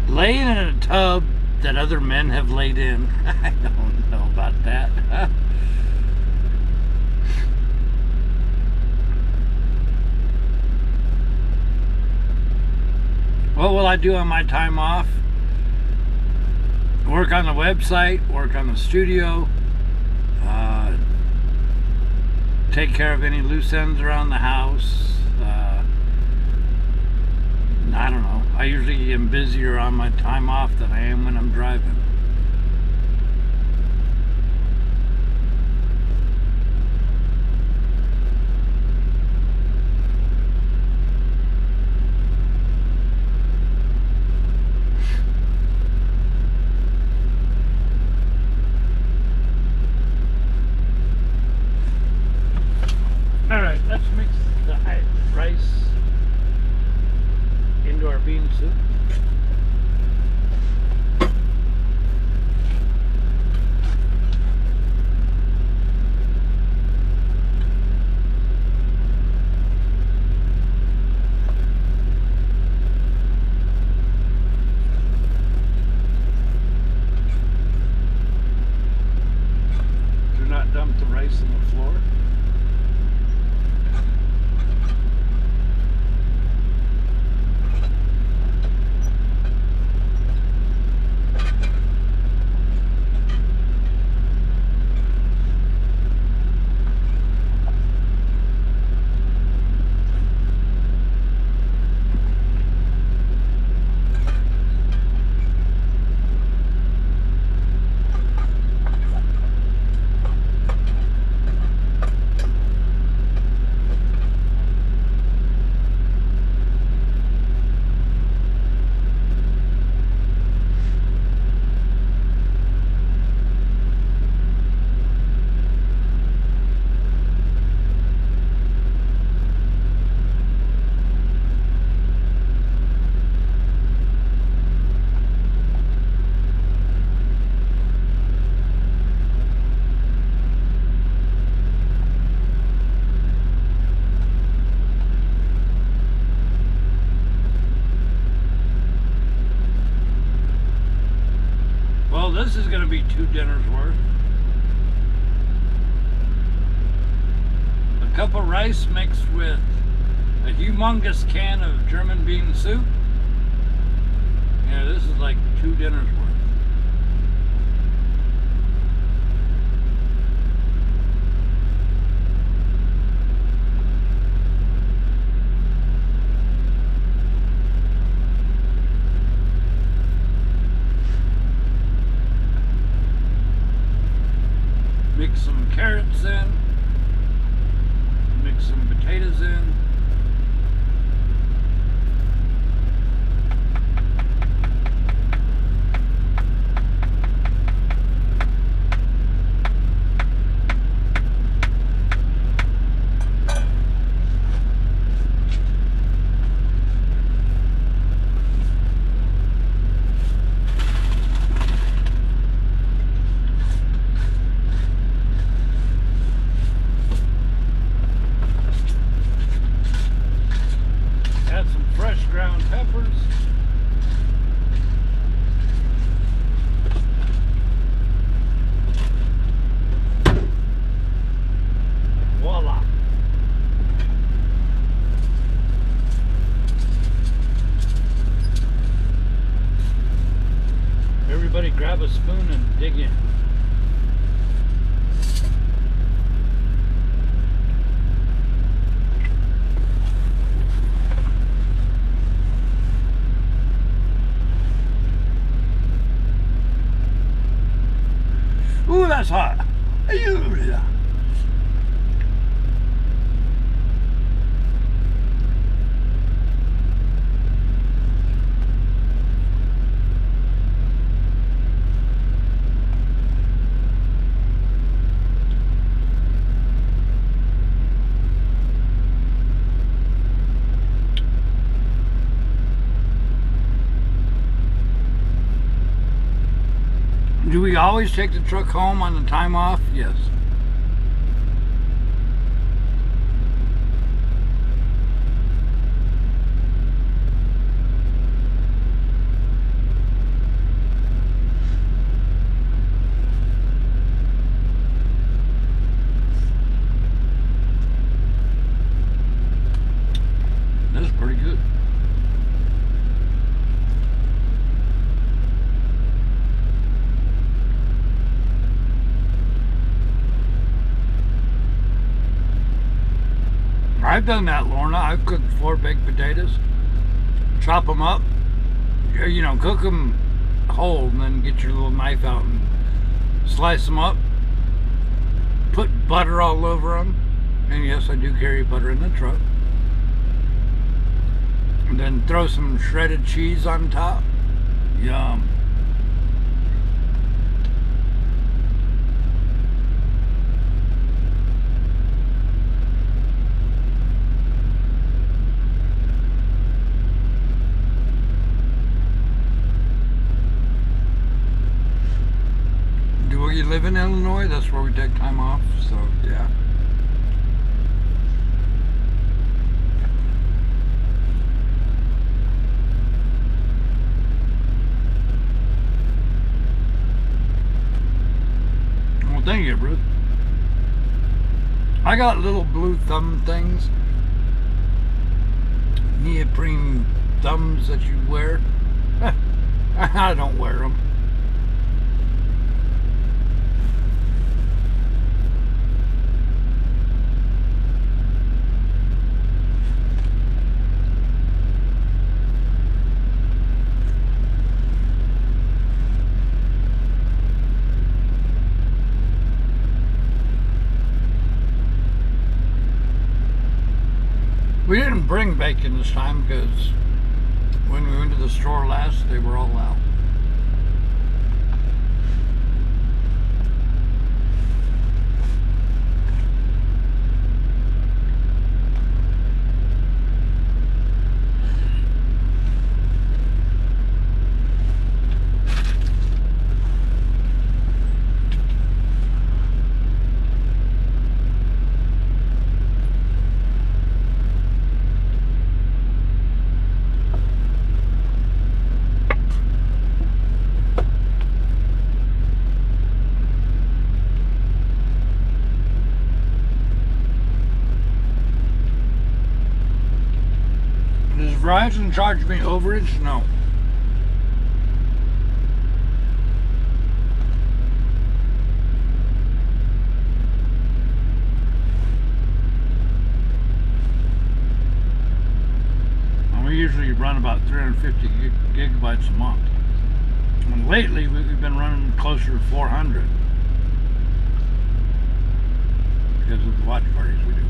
Laying in a tub that other men have laid in, I don't know about that. What will I do on my time off? Work on the website, work on the studio, take care of any loose ends around the house. I don't know. I usually am busier on my time off than I am when I'm driving. Alright, let's mix the rice into our bean soup. Do not dump the rice on the floor. Well, this is going to be 2 dinners worth. A cup of rice mixed with a humongous can of German bean soup. Yeah, this is like 2 dinners worth. Mix some carrots in, mix some potatoes in. Everybody grab a spoon and dig in. Ooh, that's hot. Do we always take the truck home on the time off? Yes. That's pretty good. I've done that, Lorna. I've cooked 4 baked potatoes, chop them up, you know, cook them whole and then get your little knife out and slice them up. Put butter all over them. And yes, I do carry butter in the truck. And then throw some shredded cheese on top. Yum. Do we live in Illinois? That's where we take time off, so yeah. Thank you, Bruce. I got little blue thumb things. Neoprene thumbs that you wear. I don't wear them. We didn't bring bacon this time because when we went to the store last, they were all out. Verizon charged me overage? No. And we usually run about 350 gigabytes a month. And lately we've been running closer to 400 because of the watch parties we do.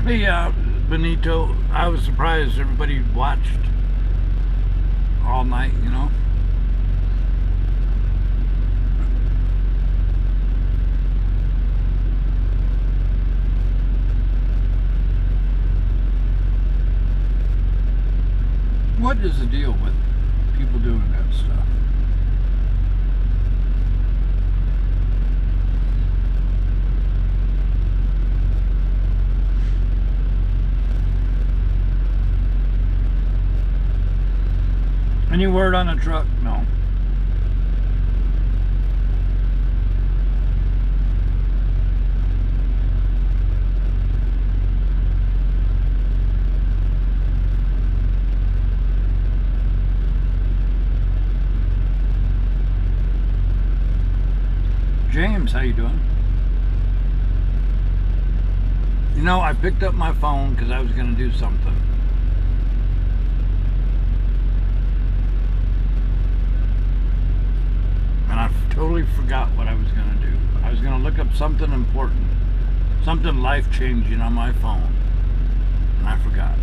Hey, Benito, I was surprised everybody watched all night, you know? What is the deal with people doing that stuff? Any word on the truck? No. James, how you doing? You know, I picked up my phone because I was going to do something. And I totally forgot what I was going to do. I was going to look up something important, something life-changing on my phone, and I forgot.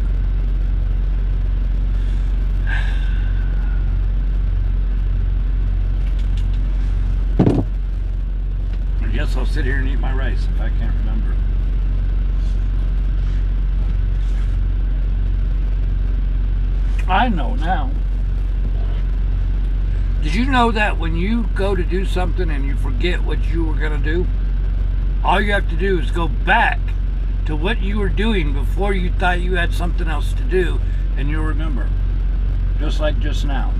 I guess I'll sit here and eat my rice if I can't remember. I know now. Did you know that when you go to do something and you forget what you were going to do, all you have to do is go back to what you were doing before you thought you had something else to do, and you'll remember. Just like just now.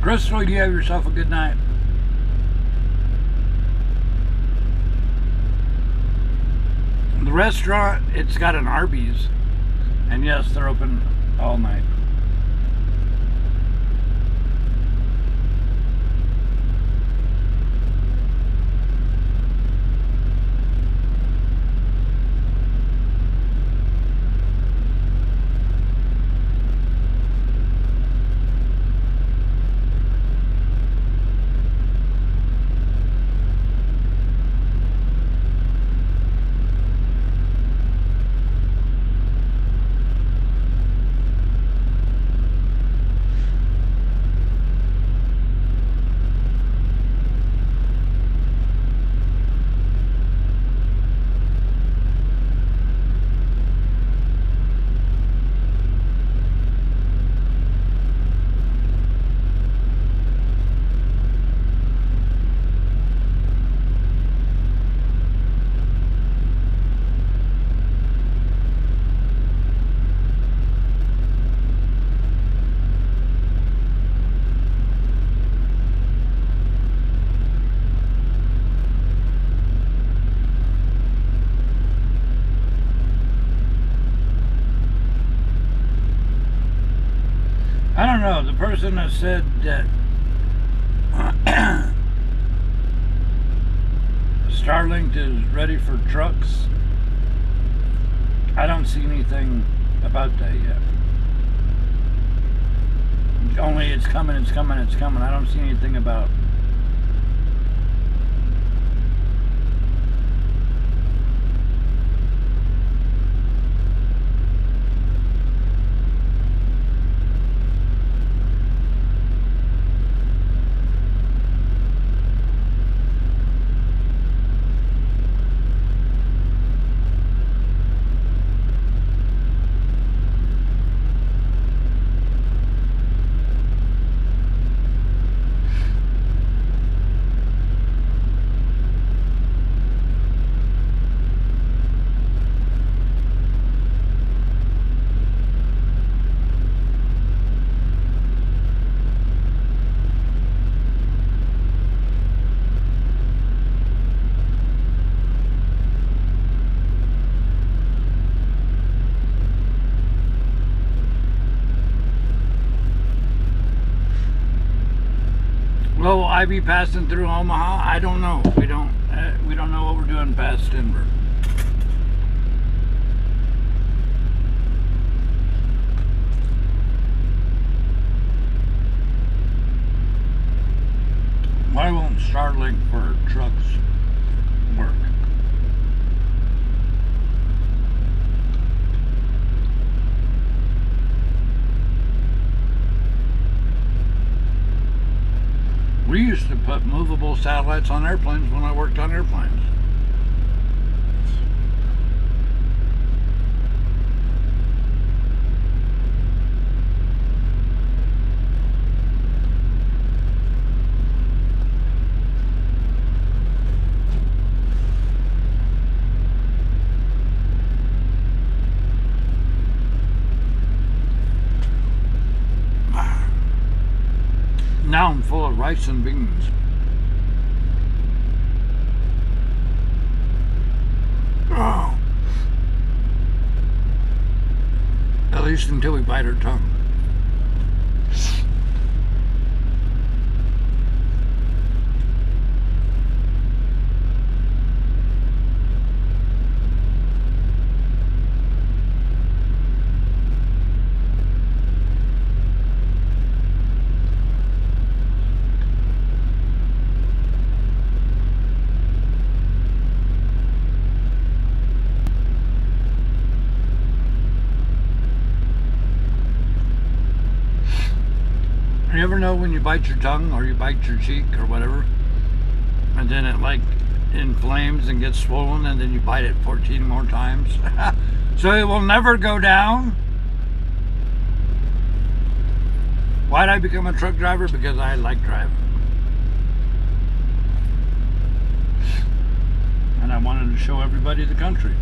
Crystal, you have yourself a good night. The restaurant, it's got an Arby's, and yes, they're open all night. I don't know, the person that said that Starlink is ready for trucks, I don't see anything about that yet. Only it's coming, it's coming, it's coming. I don't see anything about Will I be passing through Omaha? I don't know. We don't know what we're doing past Denver. Why won't Starlink for trucks work? put movable satellites on airplanes when I worked on airplanes. Now I'm full of rice and beans. Oh. At least until we bite our tongue. You ever know when you bite your tongue or you bite your cheek or whatever, and then it like inflames and gets swollen, and then you bite it 14 more times? So it will never go down? Why'd I become a truck driver? Because I like driving. And I wanted to show everybody the country.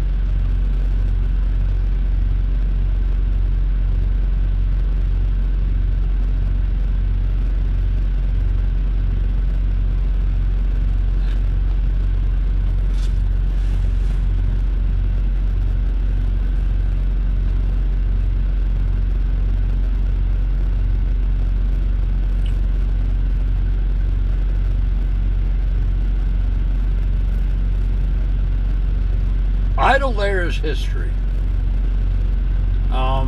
Idle Air's history. I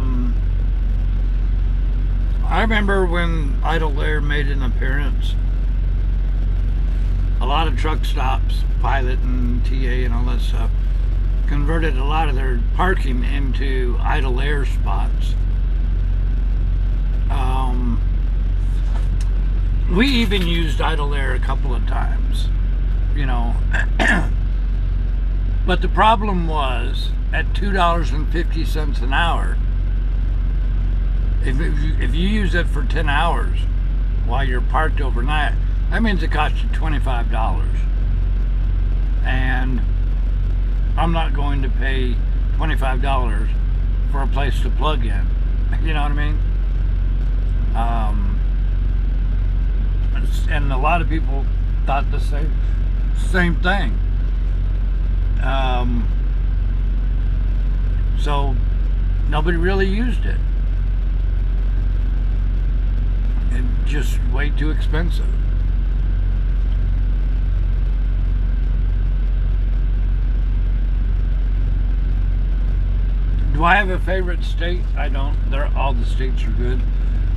remember when Idle Air made an appearance, a lot of truck stops, Pilot and TA and all that stuff, converted a lot of their parking into Idle Air spots. We even used Idle Air a couple of times, you know. But the problem was, at $2.50 an hour, if you use it for 10 hours while you're parked overnight, that means it costs you $25. And I'm not going to pay $25 for a place to plug in. You know what I mean? And a lot of people thought the same thing. So nobody really used it. And just way too expensive. Do I have a favorite state? I don't. All the states are good.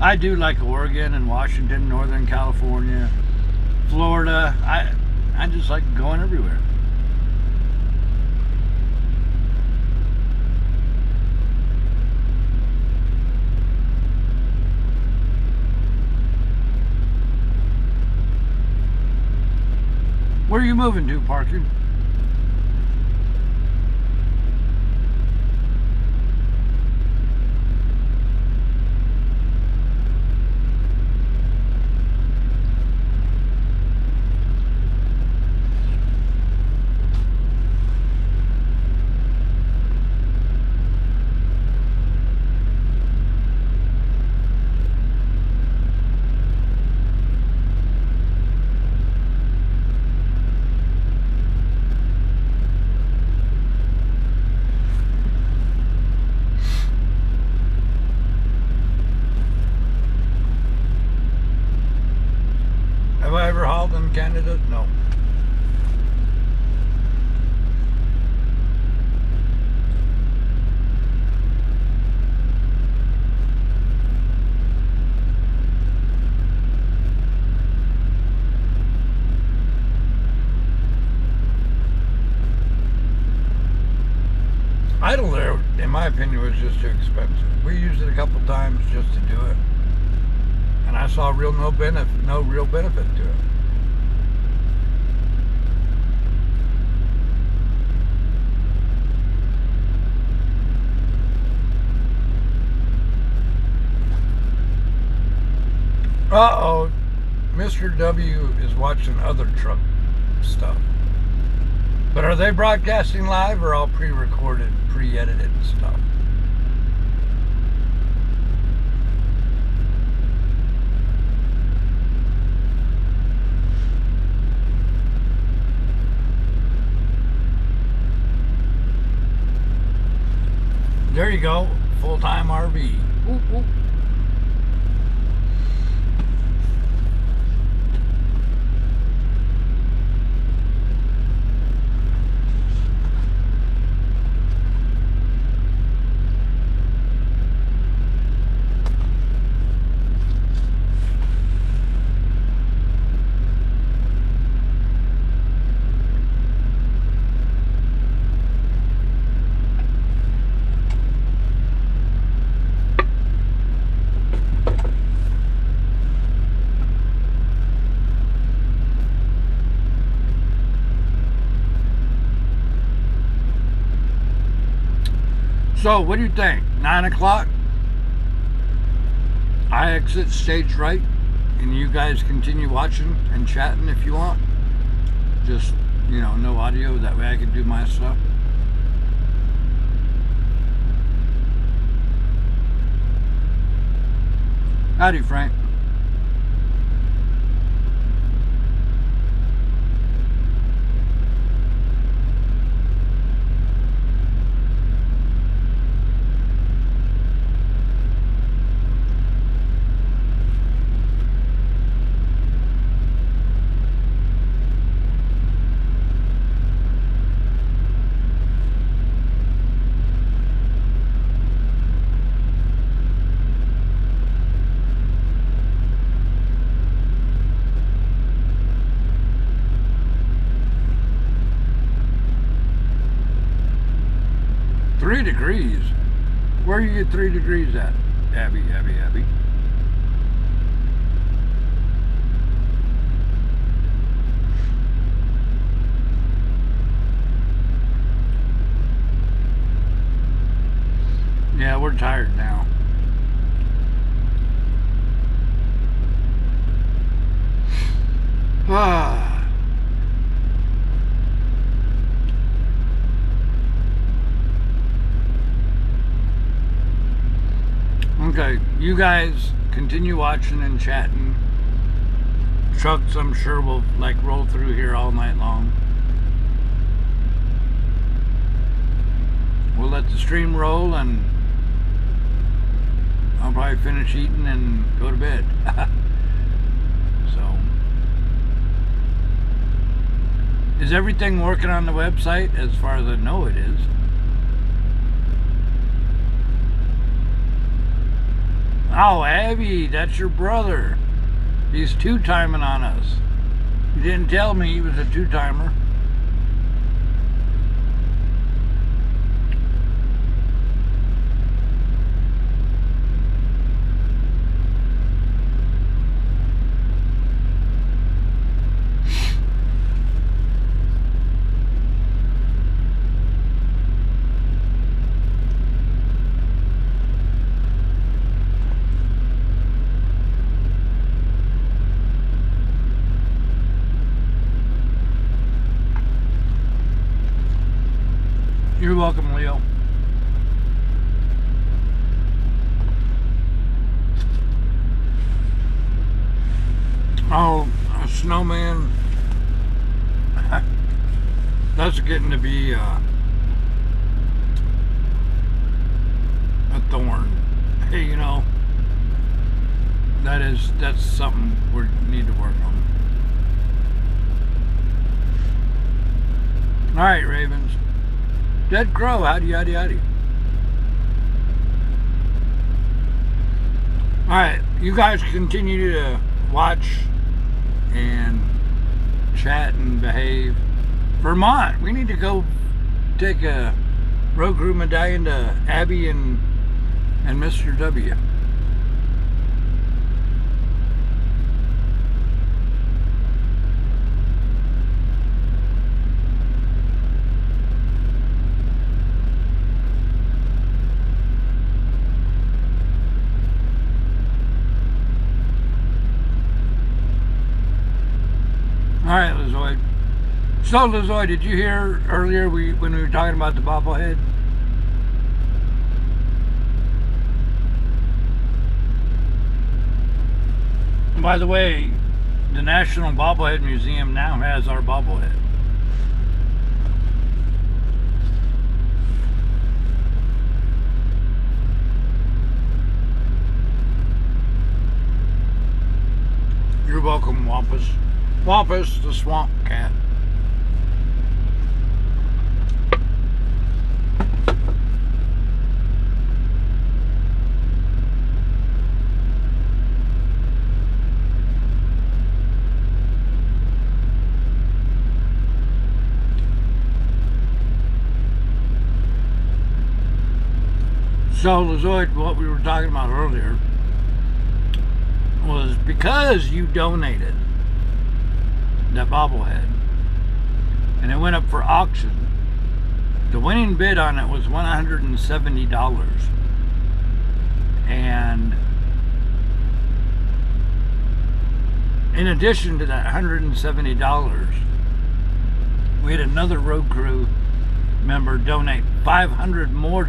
I do like Oregon and Washington, Northern California, Florida. I just like going everywhere. Where are you moving to, Parker? Have I ever hauled in Canada? No. Idle Air, in my opinion, was just too expensive. We used it a couple times just to do it. And I saw no real benefit to it. Uh-oh. Mr. W is watching other truck stuff. But are they broadcasting live or all pre-recorded, pre-edited stuff? There you go. Full-time RV. Whoop, whoop. So, what do you think? 9 o'clock? I exit stage right, and you guys continue watching and chatting if you want. Just, you know, no audio, that way I can do my stuff. Howdy, Frank. Degrees. Where you get 3 degrees at? Abby. Yeah, we're tired now. Okay, you guys continue watching and chatting. Trucks, I'm sure, will like roll through here all night long. We'll let the stream roll, and I'll probably finish eating and go to bed. So, is everything working on the website? As far as I know, it is. Oh, Abby, that's your brother. He's two-timing on us. He didn't tell me he was a two-timer. You're welcome, Leo. Oh, a snowman. That's getting to be a thorn. Hey, you know, that's something we need to work on. All right, Ravens. Dead Crow, howdy. Alright, you guys continue to watch and chat and behave. Vermont, we need to go take a road crew medallion to Abby and Mr. W. Alright, Lizoid. So, Lizoid, did you hear earlier when we were talking about the bobblehead? By the way, the National Bobblehead Museum now has our bobblehead. You're welcome, Wampus. Wampus, the swamp cat. So, Lizoid, what we were talking about earlier was because you donated that bobblehead and it went up for auction, the winning bid on it was $170. And in addition to that $170, we had another road crew member donate $500 more.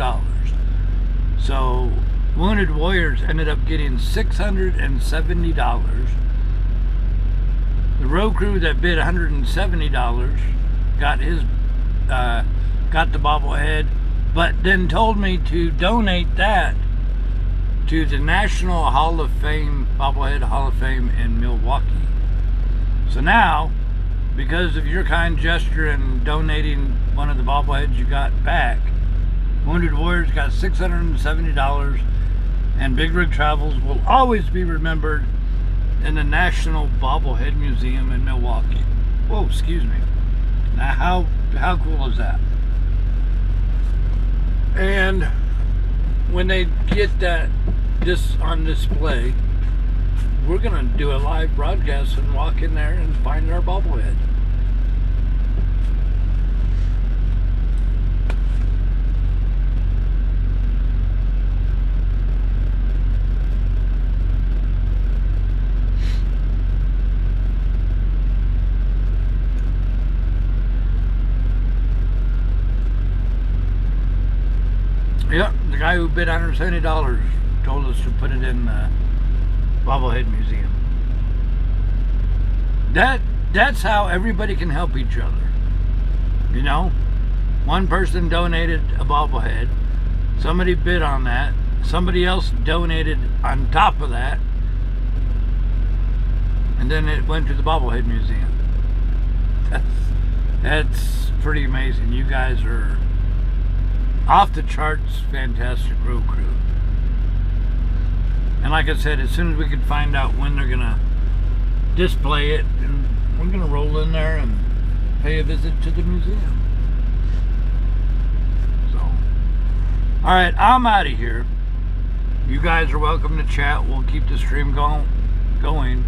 So Wounded Warriors ended up getting $670. The road crew that bid $170 got the bobblehead, but then told me to donate that to the National Hall of Fame, Bobblehead Hall of Fame in Milwaukee. So now, because of your kind gesture in donating one of the bobbleheads you got back, Wounded Warriors got $670, and BigRigTravels will always be remembered in the National Bobblehead Museum in Milwaukee. Whoa, excuse me. Now, how cool is that? And when they get that on display, we're gonna do a live broadcast and walk in there and find our bobblehead. Yep, the guy who bid $170 told us to put it in the Bobblehead Museum. That's how everybody can help each other. You know? One person donated a bobblehead. Somebody bid on that. Somebody else donated on top of that. And then it went to the Bobblehead Museum. That's pretty amazing. You guys are off the charts, fantastic road crew. And like I said, as soon as we could find out when they're gonna display it, and we're gonna roll in there and pay a visit to the museum. So, all right, I'm out of here. You guys are welcome to chat. We'll keep the stream going,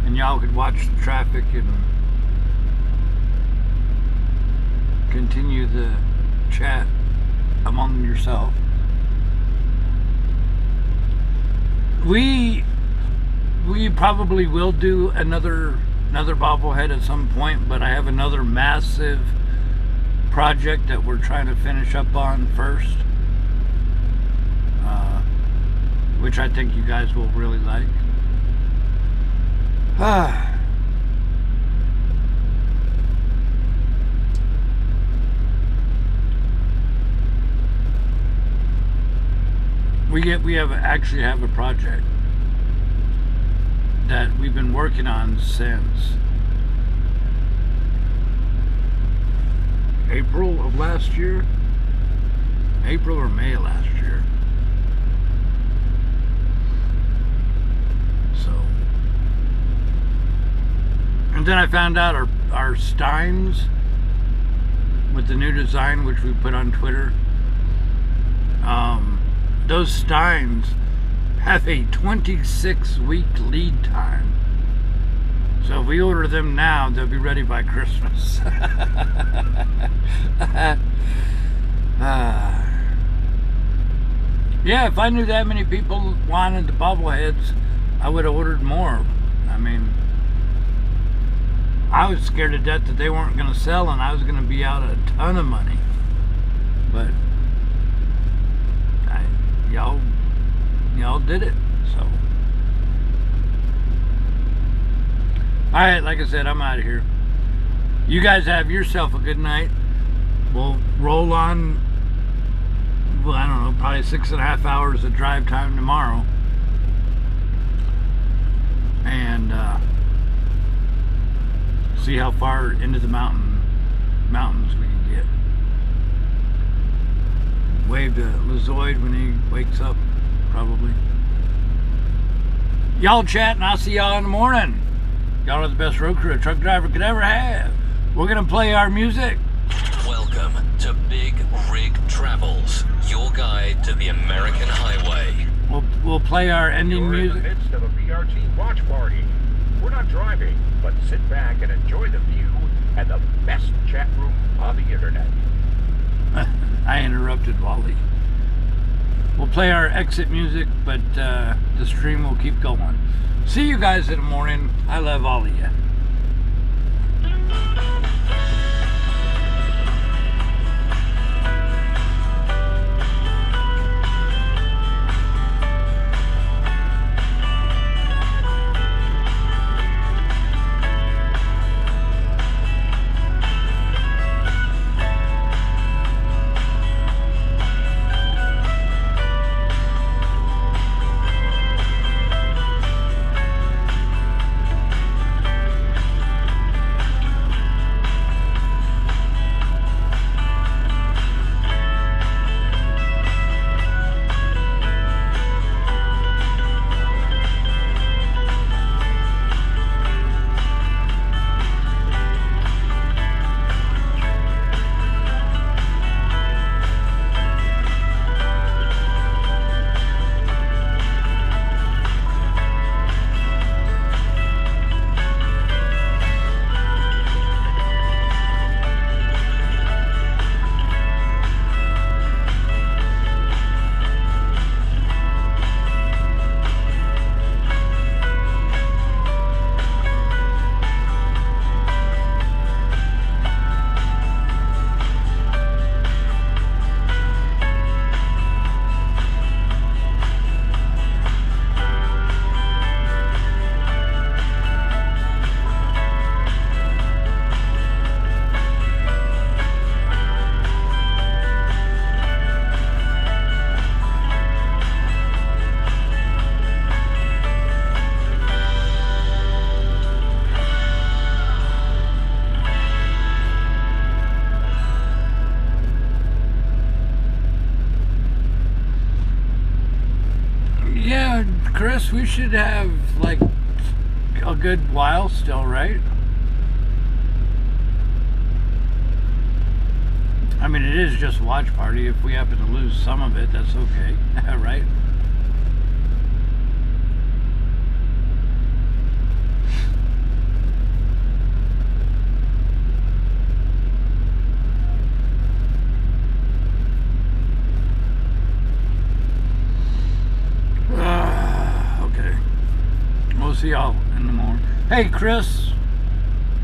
and y'all could watch the traffic and continue the chat among yourself. We probably will do another bobblehead at some point, but I have another massive project that we're trying to finish up on first, which I think you guys will really like. We actually have a project that we've been working on since April of last year. April or May last year. So, and then I found out our steins with the new design, which we put on Twitter. Those steins have a 26-week lead time. So if we order them now, they'll be ready by Christmas. Yeah, if I knew that many people wanted the bobbleheads, I would have ordered more. I mean, I was scared to death that they weren't going to sell and I was going to be out a ton of money. But y'all did it. So, alright, like I said, I'm out of here. You guys have yourself a good night. We'll roll on, well, I don't know, probably 6.5 hours of drive time tomorrow. And see how far into the mountains we can get. Wave to Lizoid when he wakes up, probably. Y'all chat, and I'll see y'all in the morning. Y'all are the best road crew a truck driver could ever have. We're gonna play our music. Welcome to Big Rig Travels, your guide to the American highway. We'll play our ending music. You're in the midst of a BRT watch party. We're not driving, but sit back and enjoy the view and the best chat room on the internet. I interrupted Wally. We'll play our exit music, but the stream will keep going. See you guys in the morning. I love all of you. Chris, we should have like a good while still, right? I mean, it is just a watch party. If we happen to lose some of it, that's okay, right? Okay. We'll see y'all in the morning. Hey, Chris.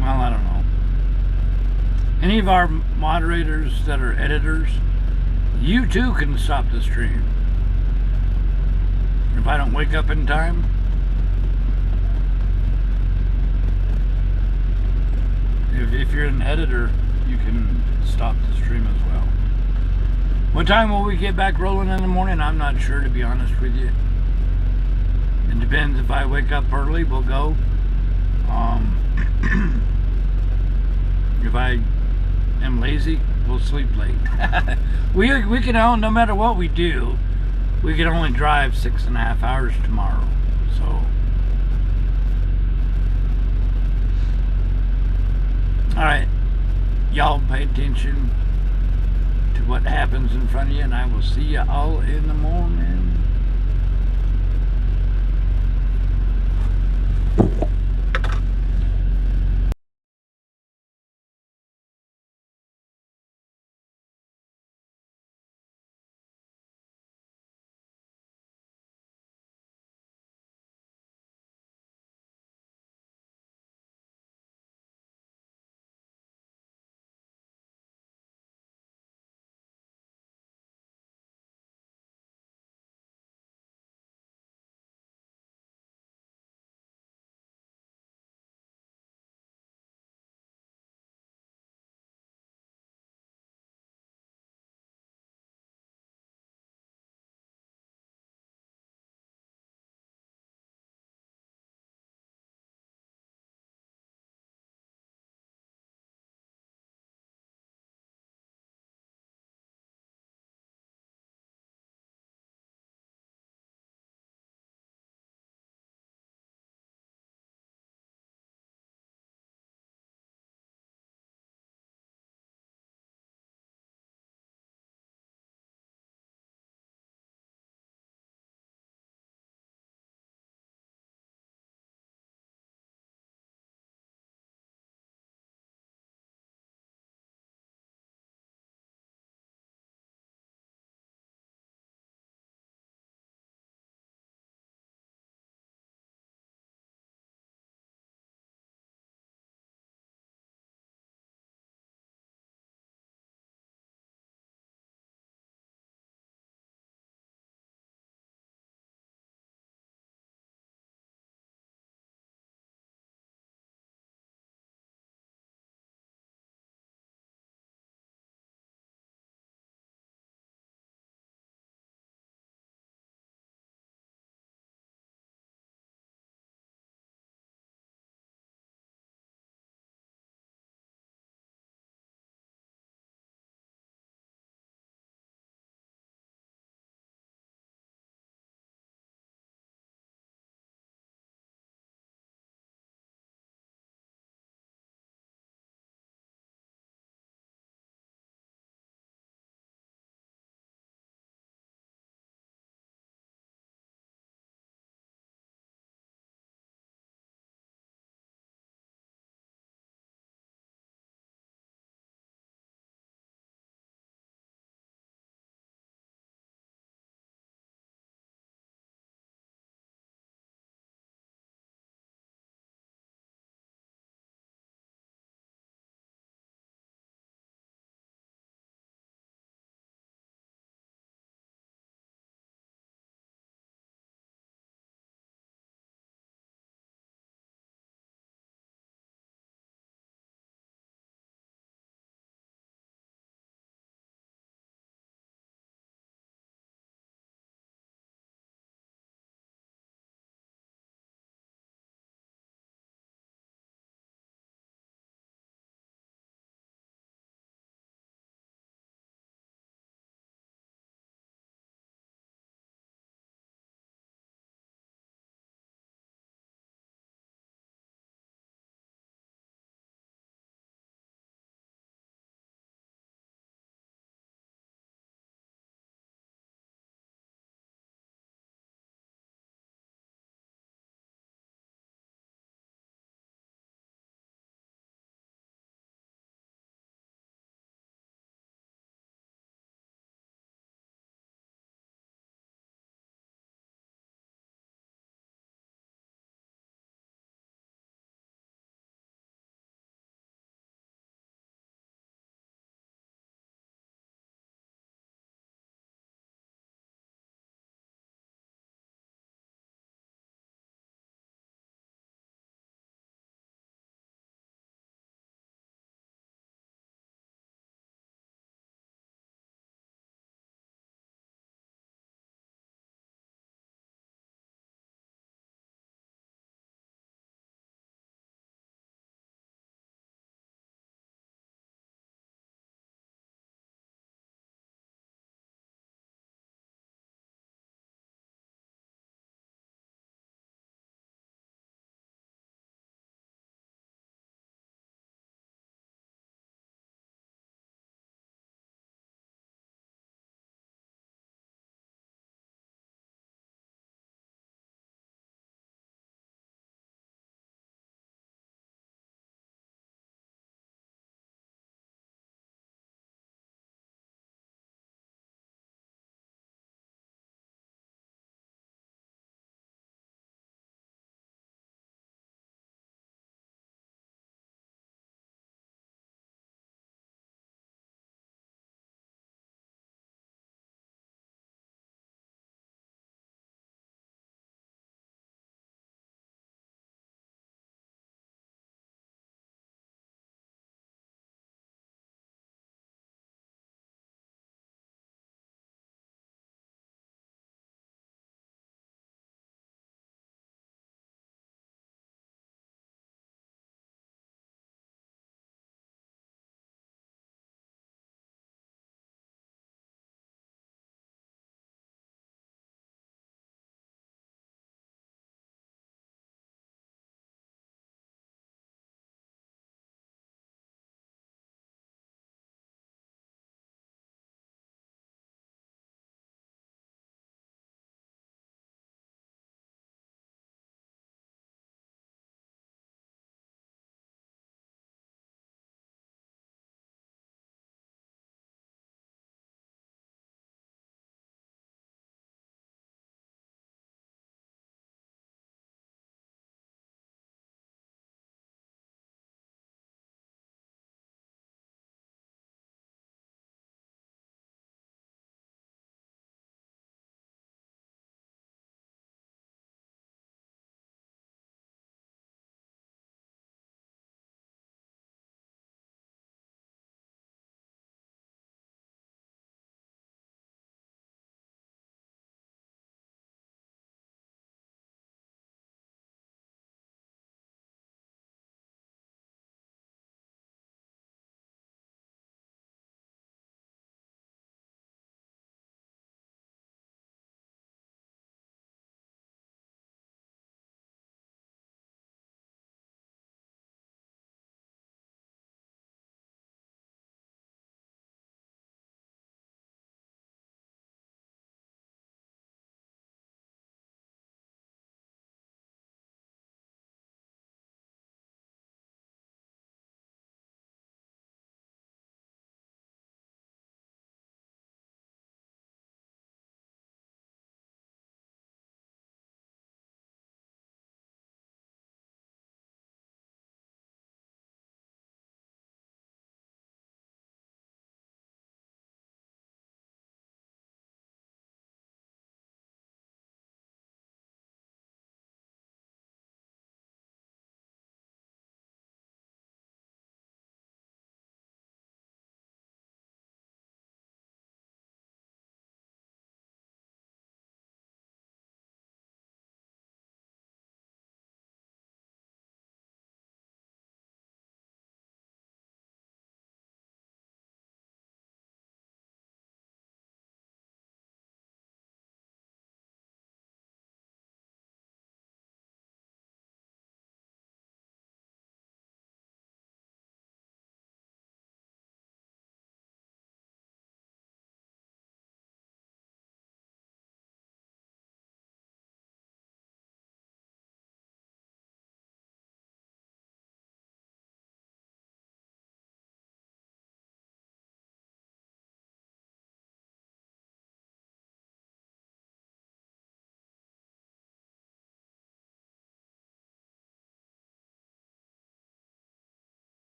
Well, I don't know. Any of our moderators that are editors, you too can stop the stream. If I don't wake up in time. If you're an editor, you can stop the stream as well. What time will we get back rolling in the morning? I'm not sure, to be honest with you. It depends. If I wake up early, we'll go. If I am lazy, we'll sleep late. we can only, no matter what we do, we can only drive 6.5 hours tomorrow. So, all right, y'all pay attention to what happens in front of you, and I will see you all in the morning.